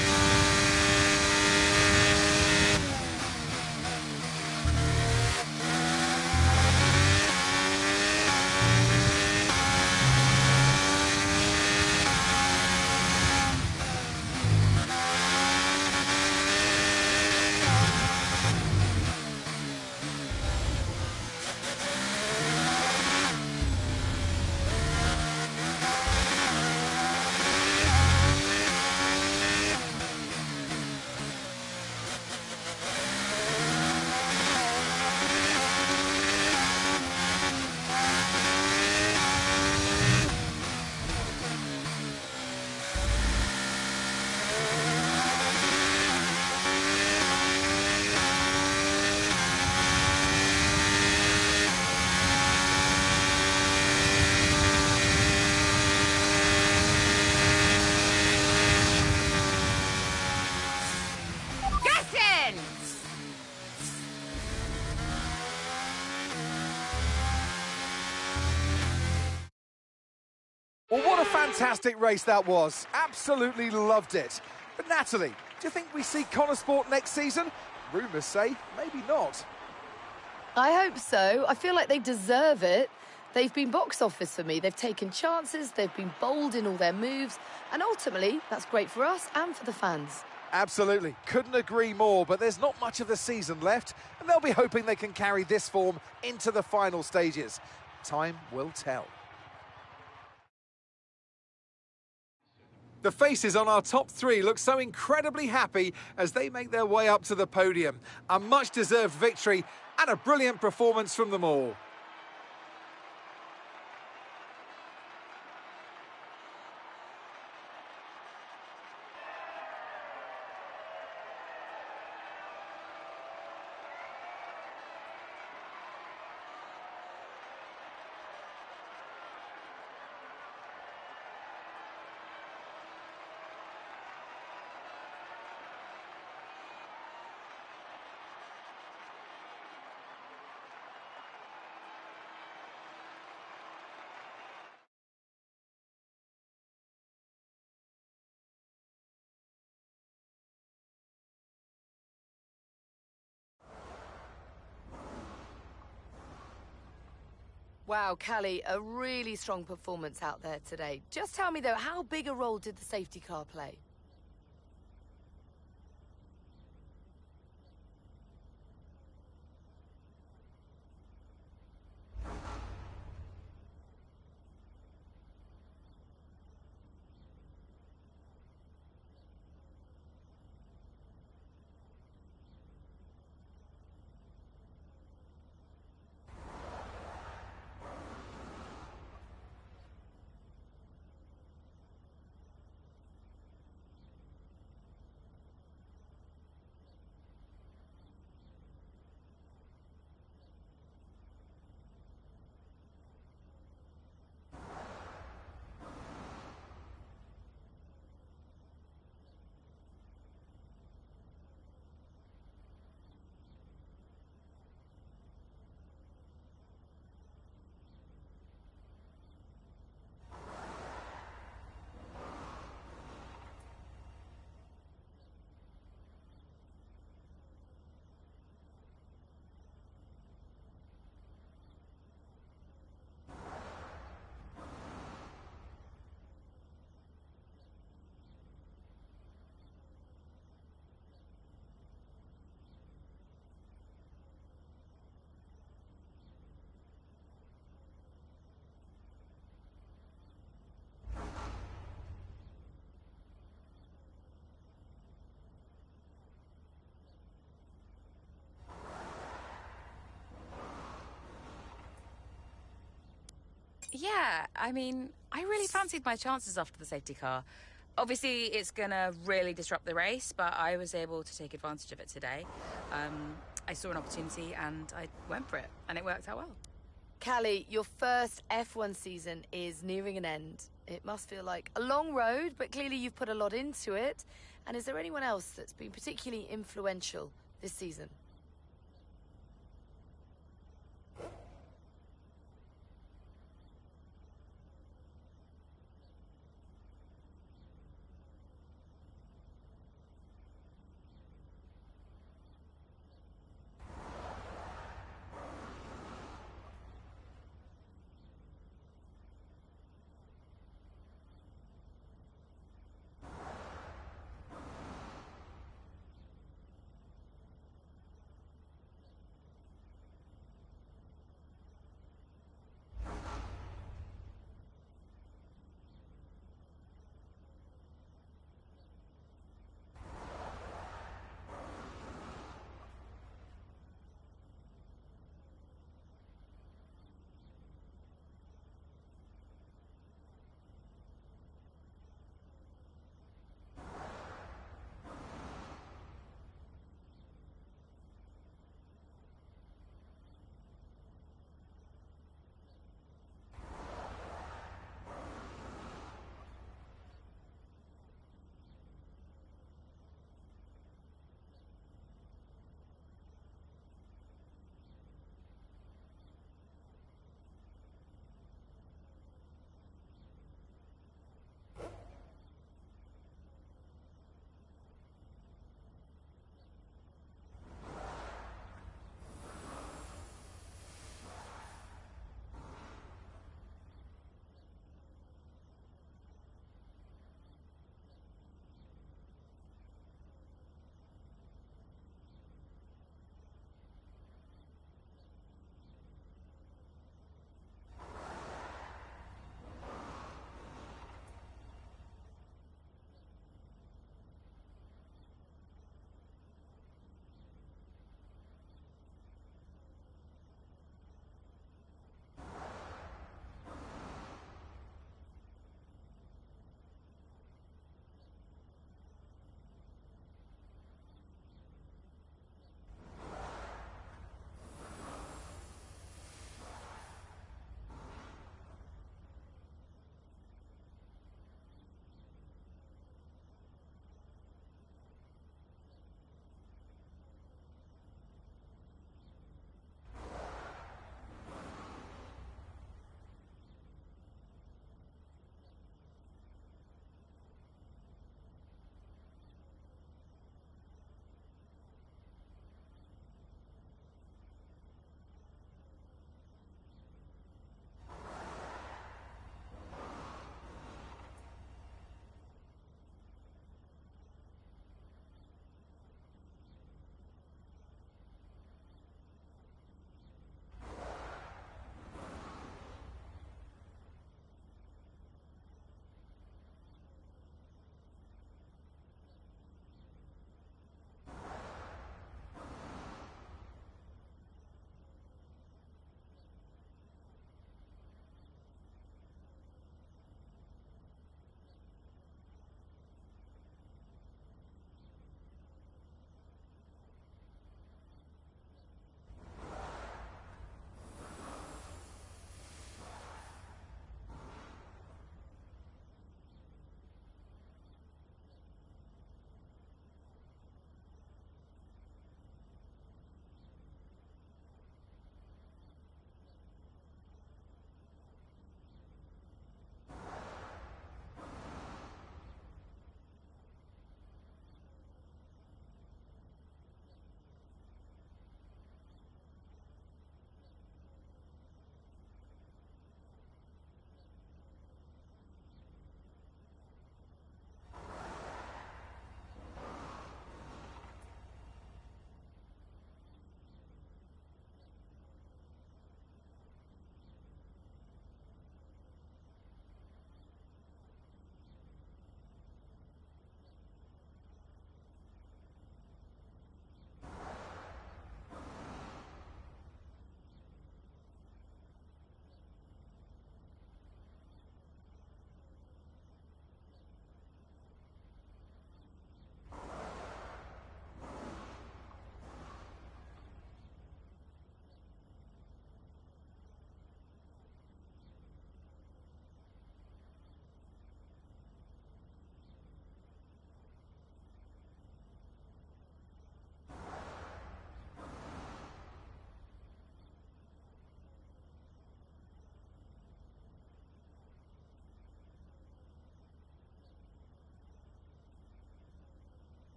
Well, what a fantastic race that was. Absolutely loved it. But Natalie, do you think we see Connor Sport next season? Rumours say maybe not. I hope so. I feel like they deserve it. They've been box office for me. They've taken chances, they've been bold in all their moves, and ultimately, that's great for us and for the fans. Absolutely. Couldn't agree more, but there's not much of the season left, and they'll be hoping they can carry this form into the final stages. Time will tell. The faces on our top 3 look so incredibly happy as they make their way up to the podium. A much-deserved victory and a brilliant performance from them all. Wow, Callie, a really strong performance out there today. Just tell me, though, how big a role did the safety car play? Yeah, I mean, I really fancied my chances after the safety car. Obviously, it's going to really disrupt the race, but I was able to take advantage of it today. I saw an opportunity and I went for it, and it worked out well. Callie, your first F1 season is nearing an end. It must feel like a long road, but clearly you've put a lot into it. And is there anyone else that's been particularly influential this season?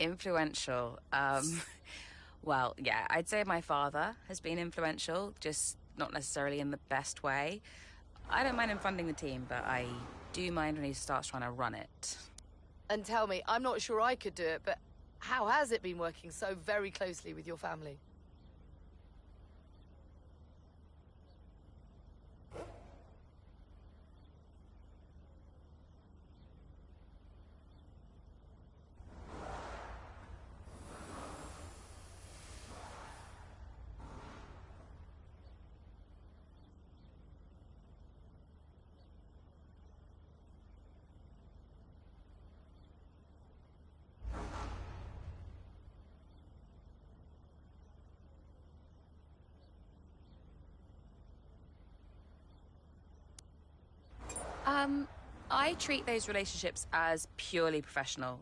Influential. Well, yeah, I'd say my father has been influential, just not necessarily in the best way. I don't mind him funding the team, but I do mind when he starts trying to run it. And tell me, I'm not sure I could do it, but how has it been working so very closely with your family? I treat those relationships as purely professional.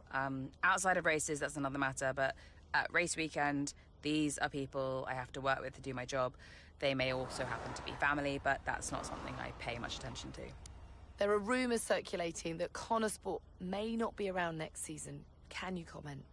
Outside of races, that's another matter, but at race weekend, these are people I have to work with to do my job. They may also happen to be family, but that's not something I pay much attention to. There are rumours circulating that Connor Sport may not be around next season. Can you comment?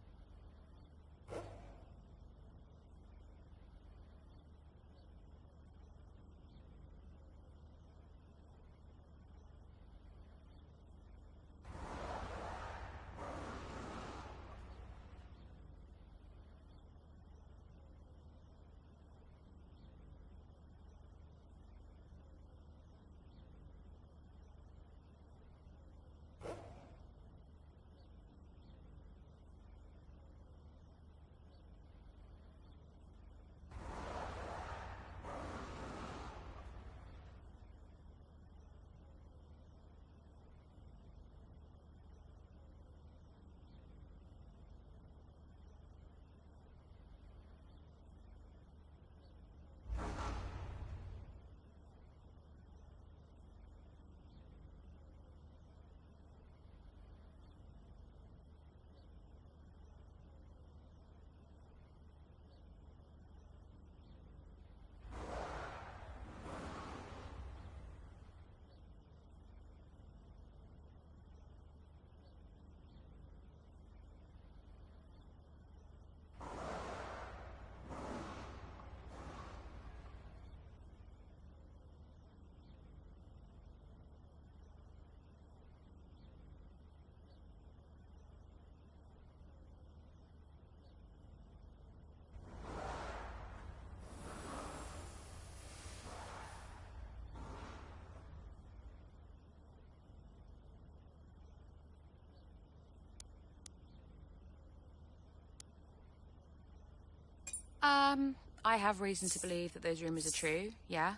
I have reason to believe that those rumours are true, yeah.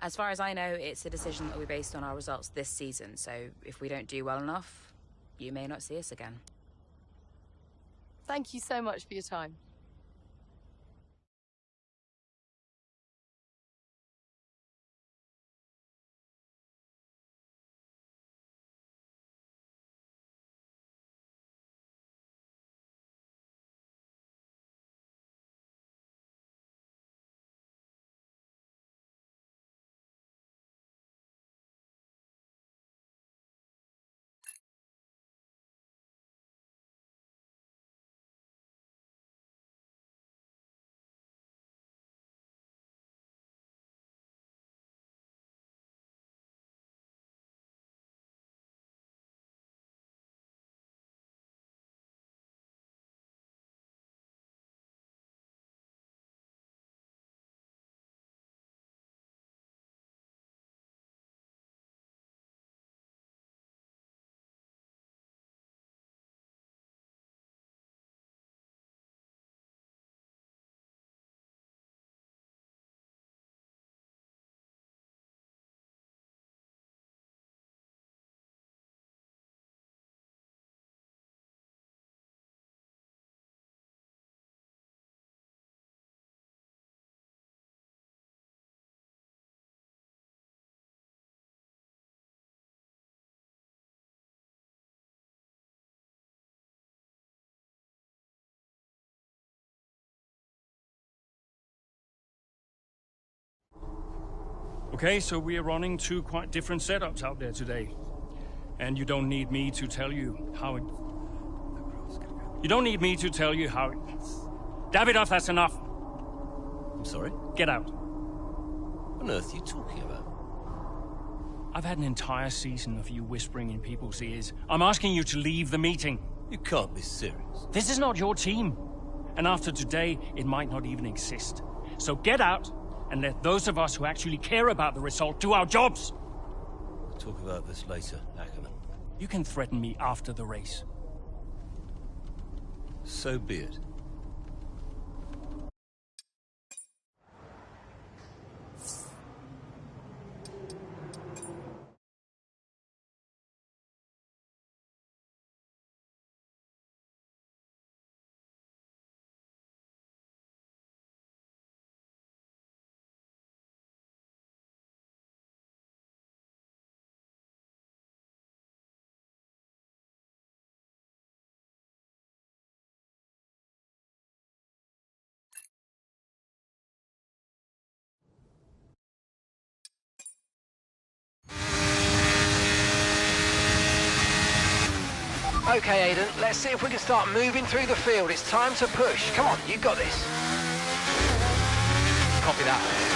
As far as I know, it's a decision that will be based on our results this season, so if we don't do well enough, you may not see us again. Thank you so much for your time. Okay, so we are running two quite different setups out there today. And you don't need me to tell you how You don't need me to tell you how... Davidoff, that's enough. I'm sorry? Get out. What on earth are you talking about? I've had an entire season of you whispering in people's ears. I'm asking you to leave the meeting. You can't be serious. This is not your team. And after today, it might not even exist. So get out and let those of us who actually care about the result do our jobs. We'll talk about this later, Ackerman. You can threaten me after the race. So be it. Okay, Aidan, let's see if we can start moving through the field. It's time to push. Come on, you got this. Copy that.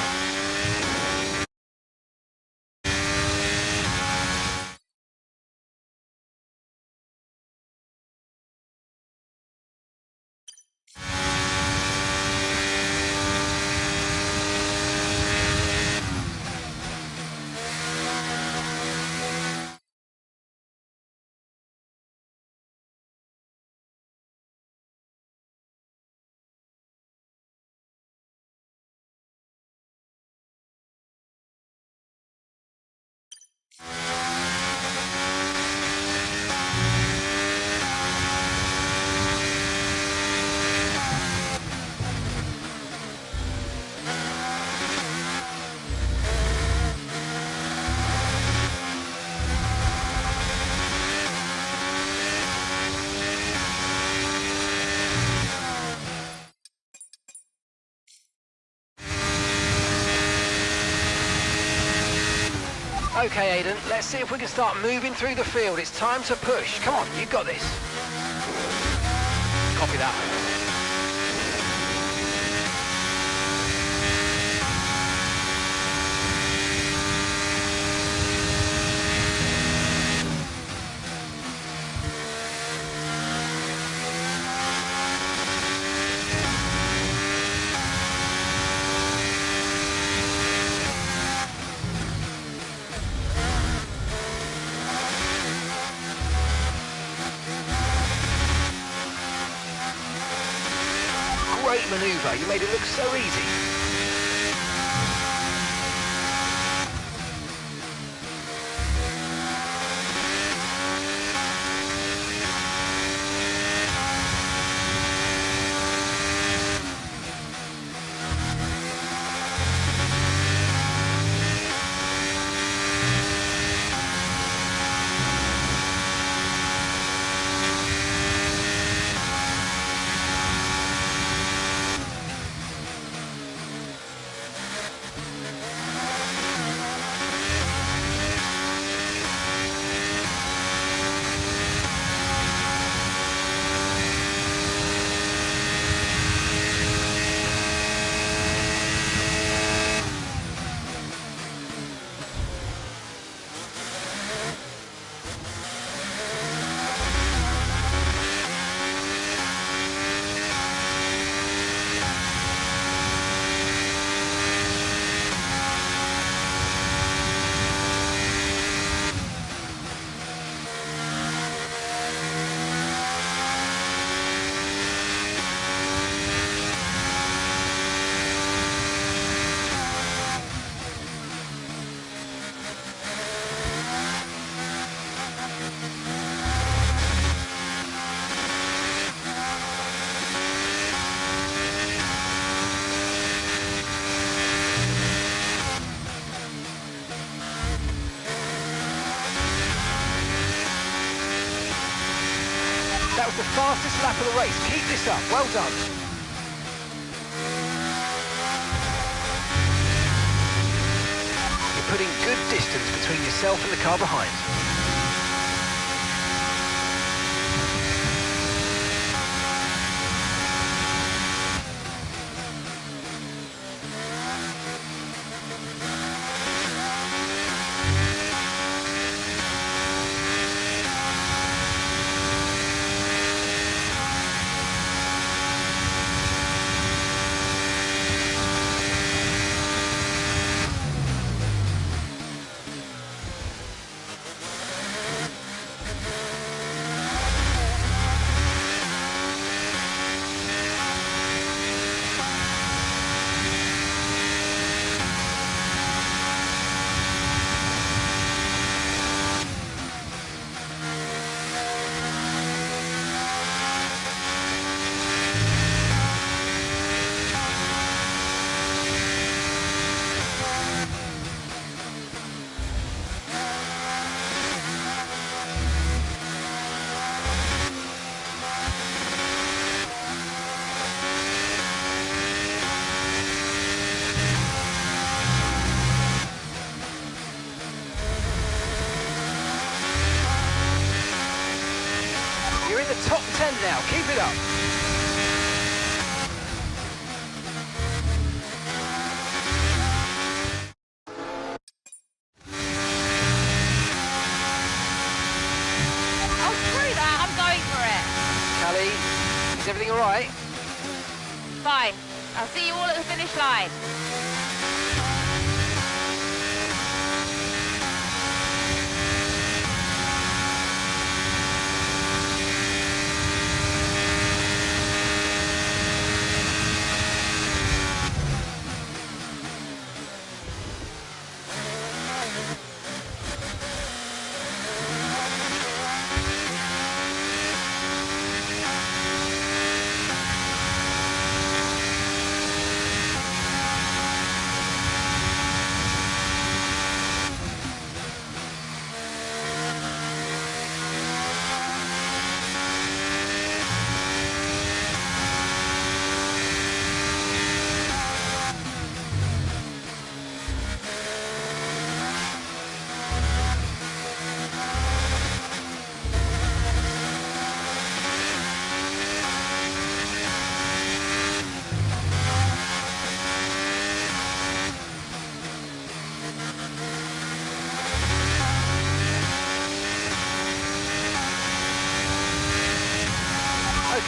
Okay, Aidan, let's see if we can start moving through the field. It's time to push. Come on, you got this. Copy that. Great manoeuvre. You made it look so easy. That was the fastest lap of the race. Keep this up. Well done. You're putting good distance between yourself and the car behind. start. Oh, screw that. I'm going for it. Callie, is everything all right? Fine. I'll see you all at the finish line.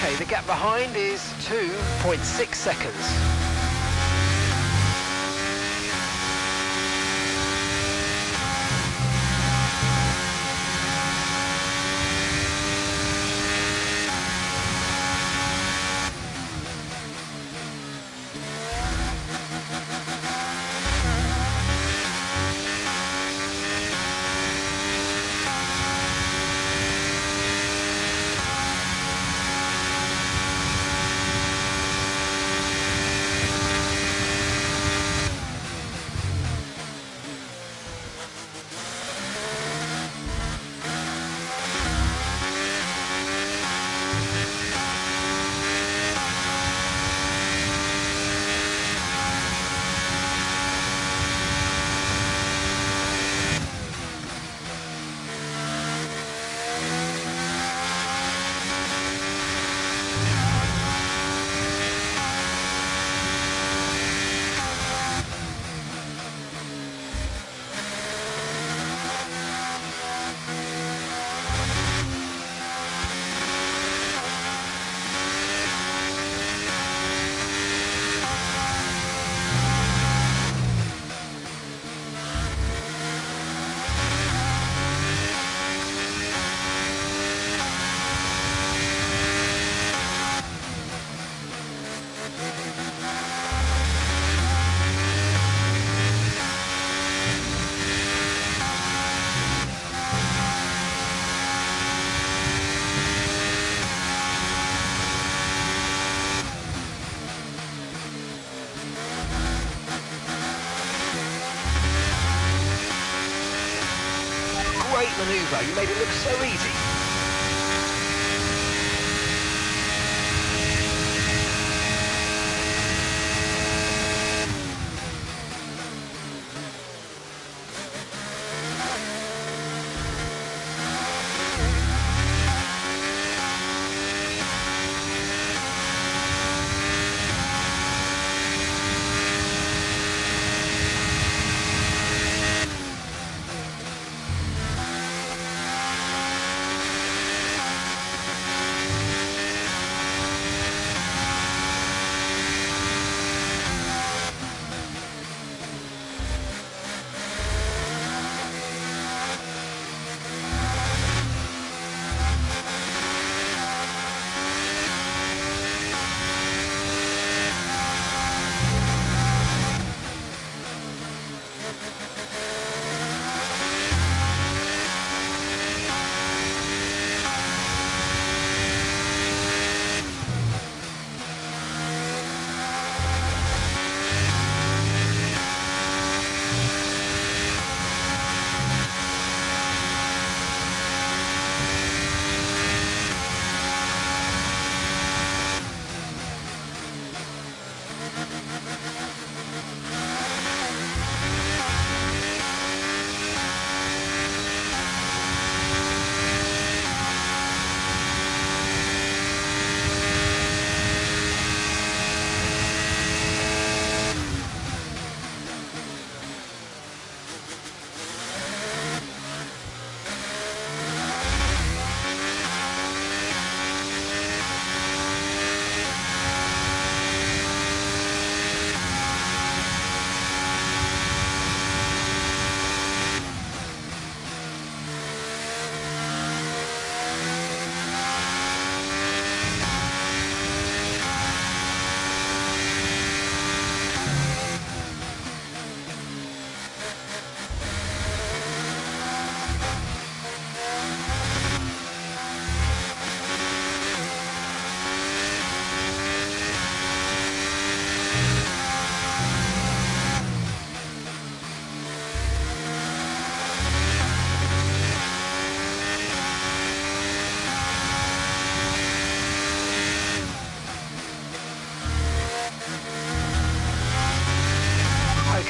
Okay, the gap behind is 2.6 seconds. Great manoeuvre, you made it look so easy.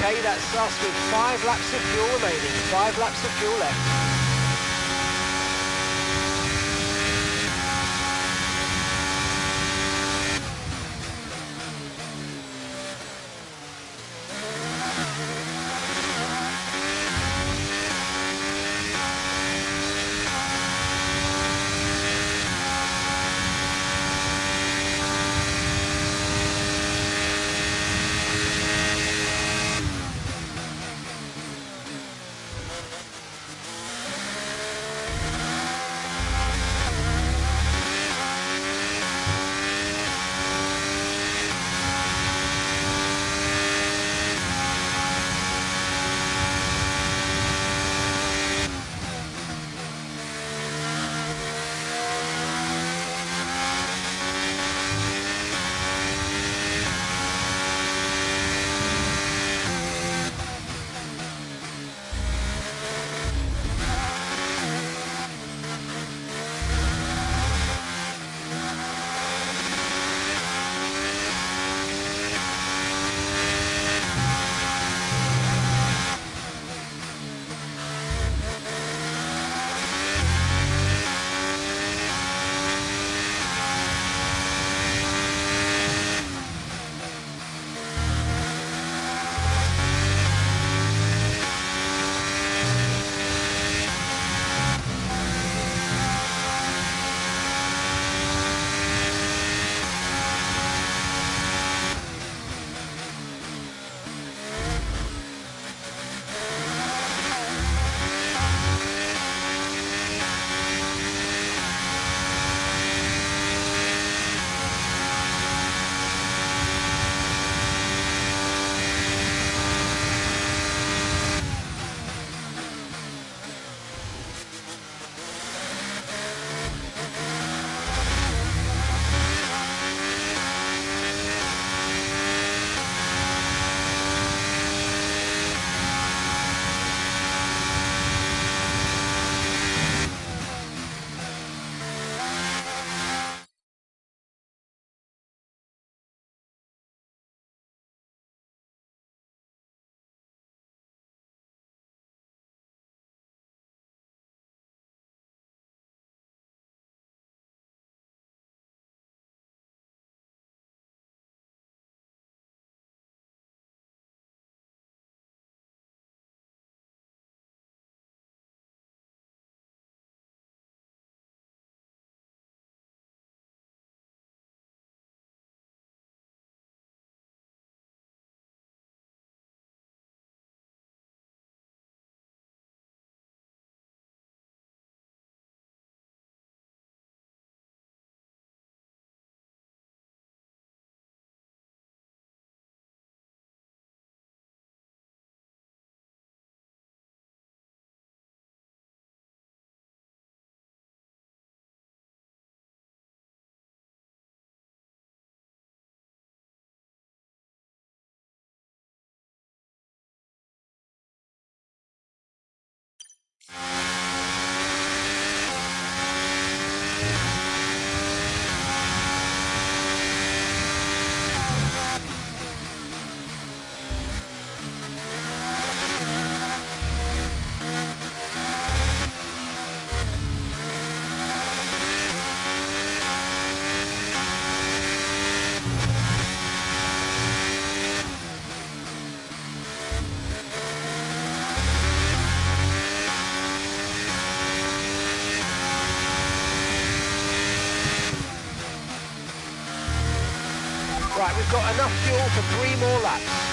Okay, that's us with 5 laps of fuel remaining. 5 laps of fuel left. Right, we've got enough fuel for 3 more laps.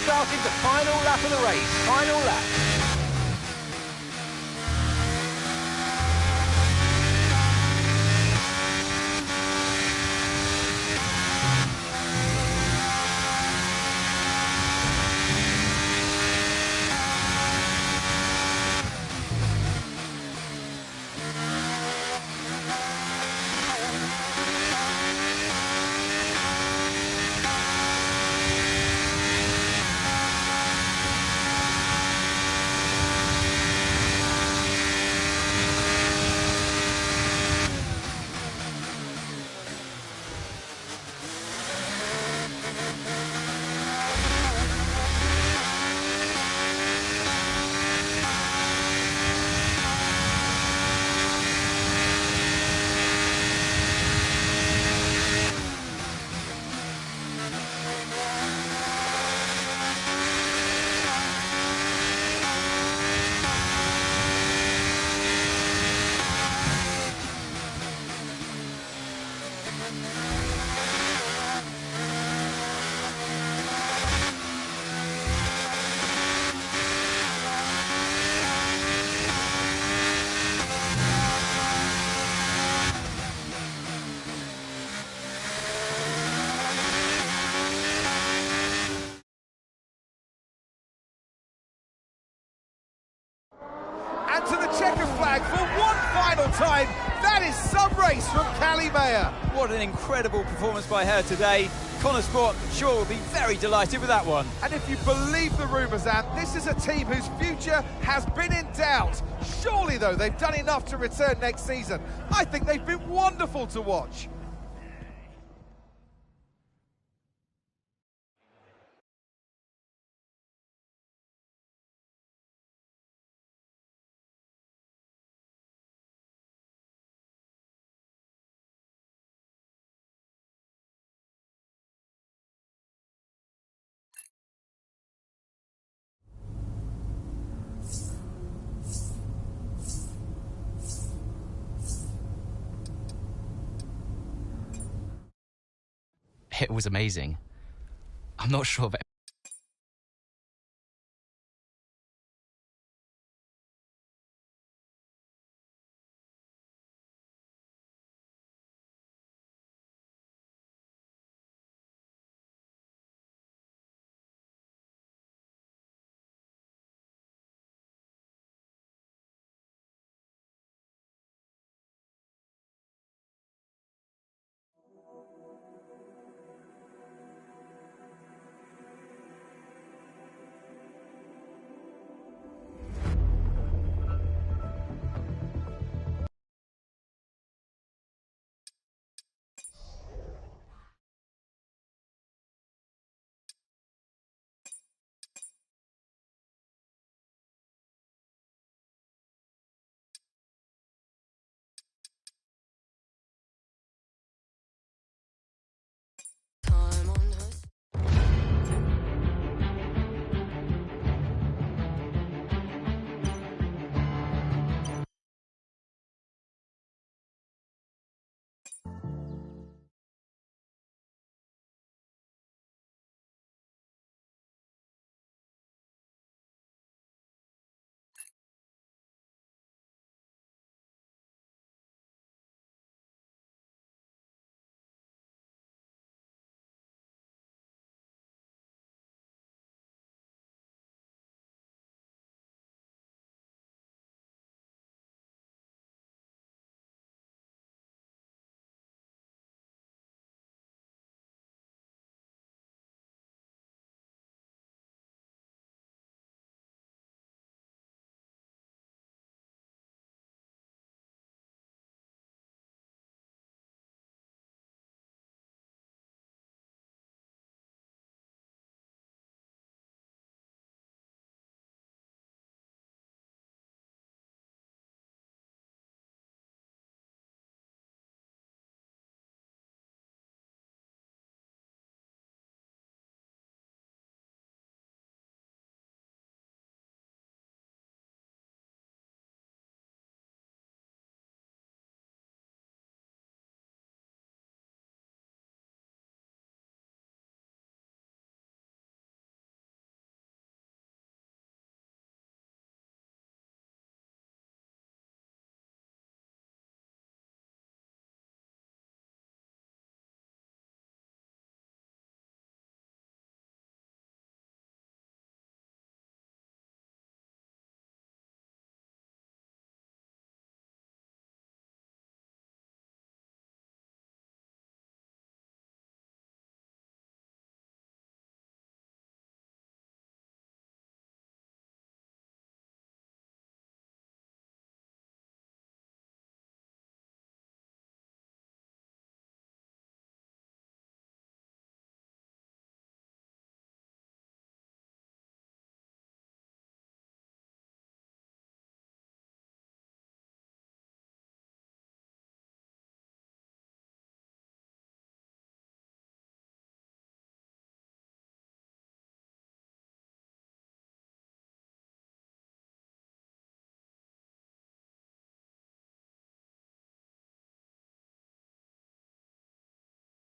starting the final lap of the race. Final lap. And to the checker flag for one final time. That is some race from Callie Mayer. What an incredible performance by her today. Connor Sport, sure, will be very delighted with that one. And if you believe the rumours, Ant, this is a team whose future has been in doubt. Surely, though, they've done enough to return next season. I think they've been wonderful to watch. It was amazing. I'm not sure that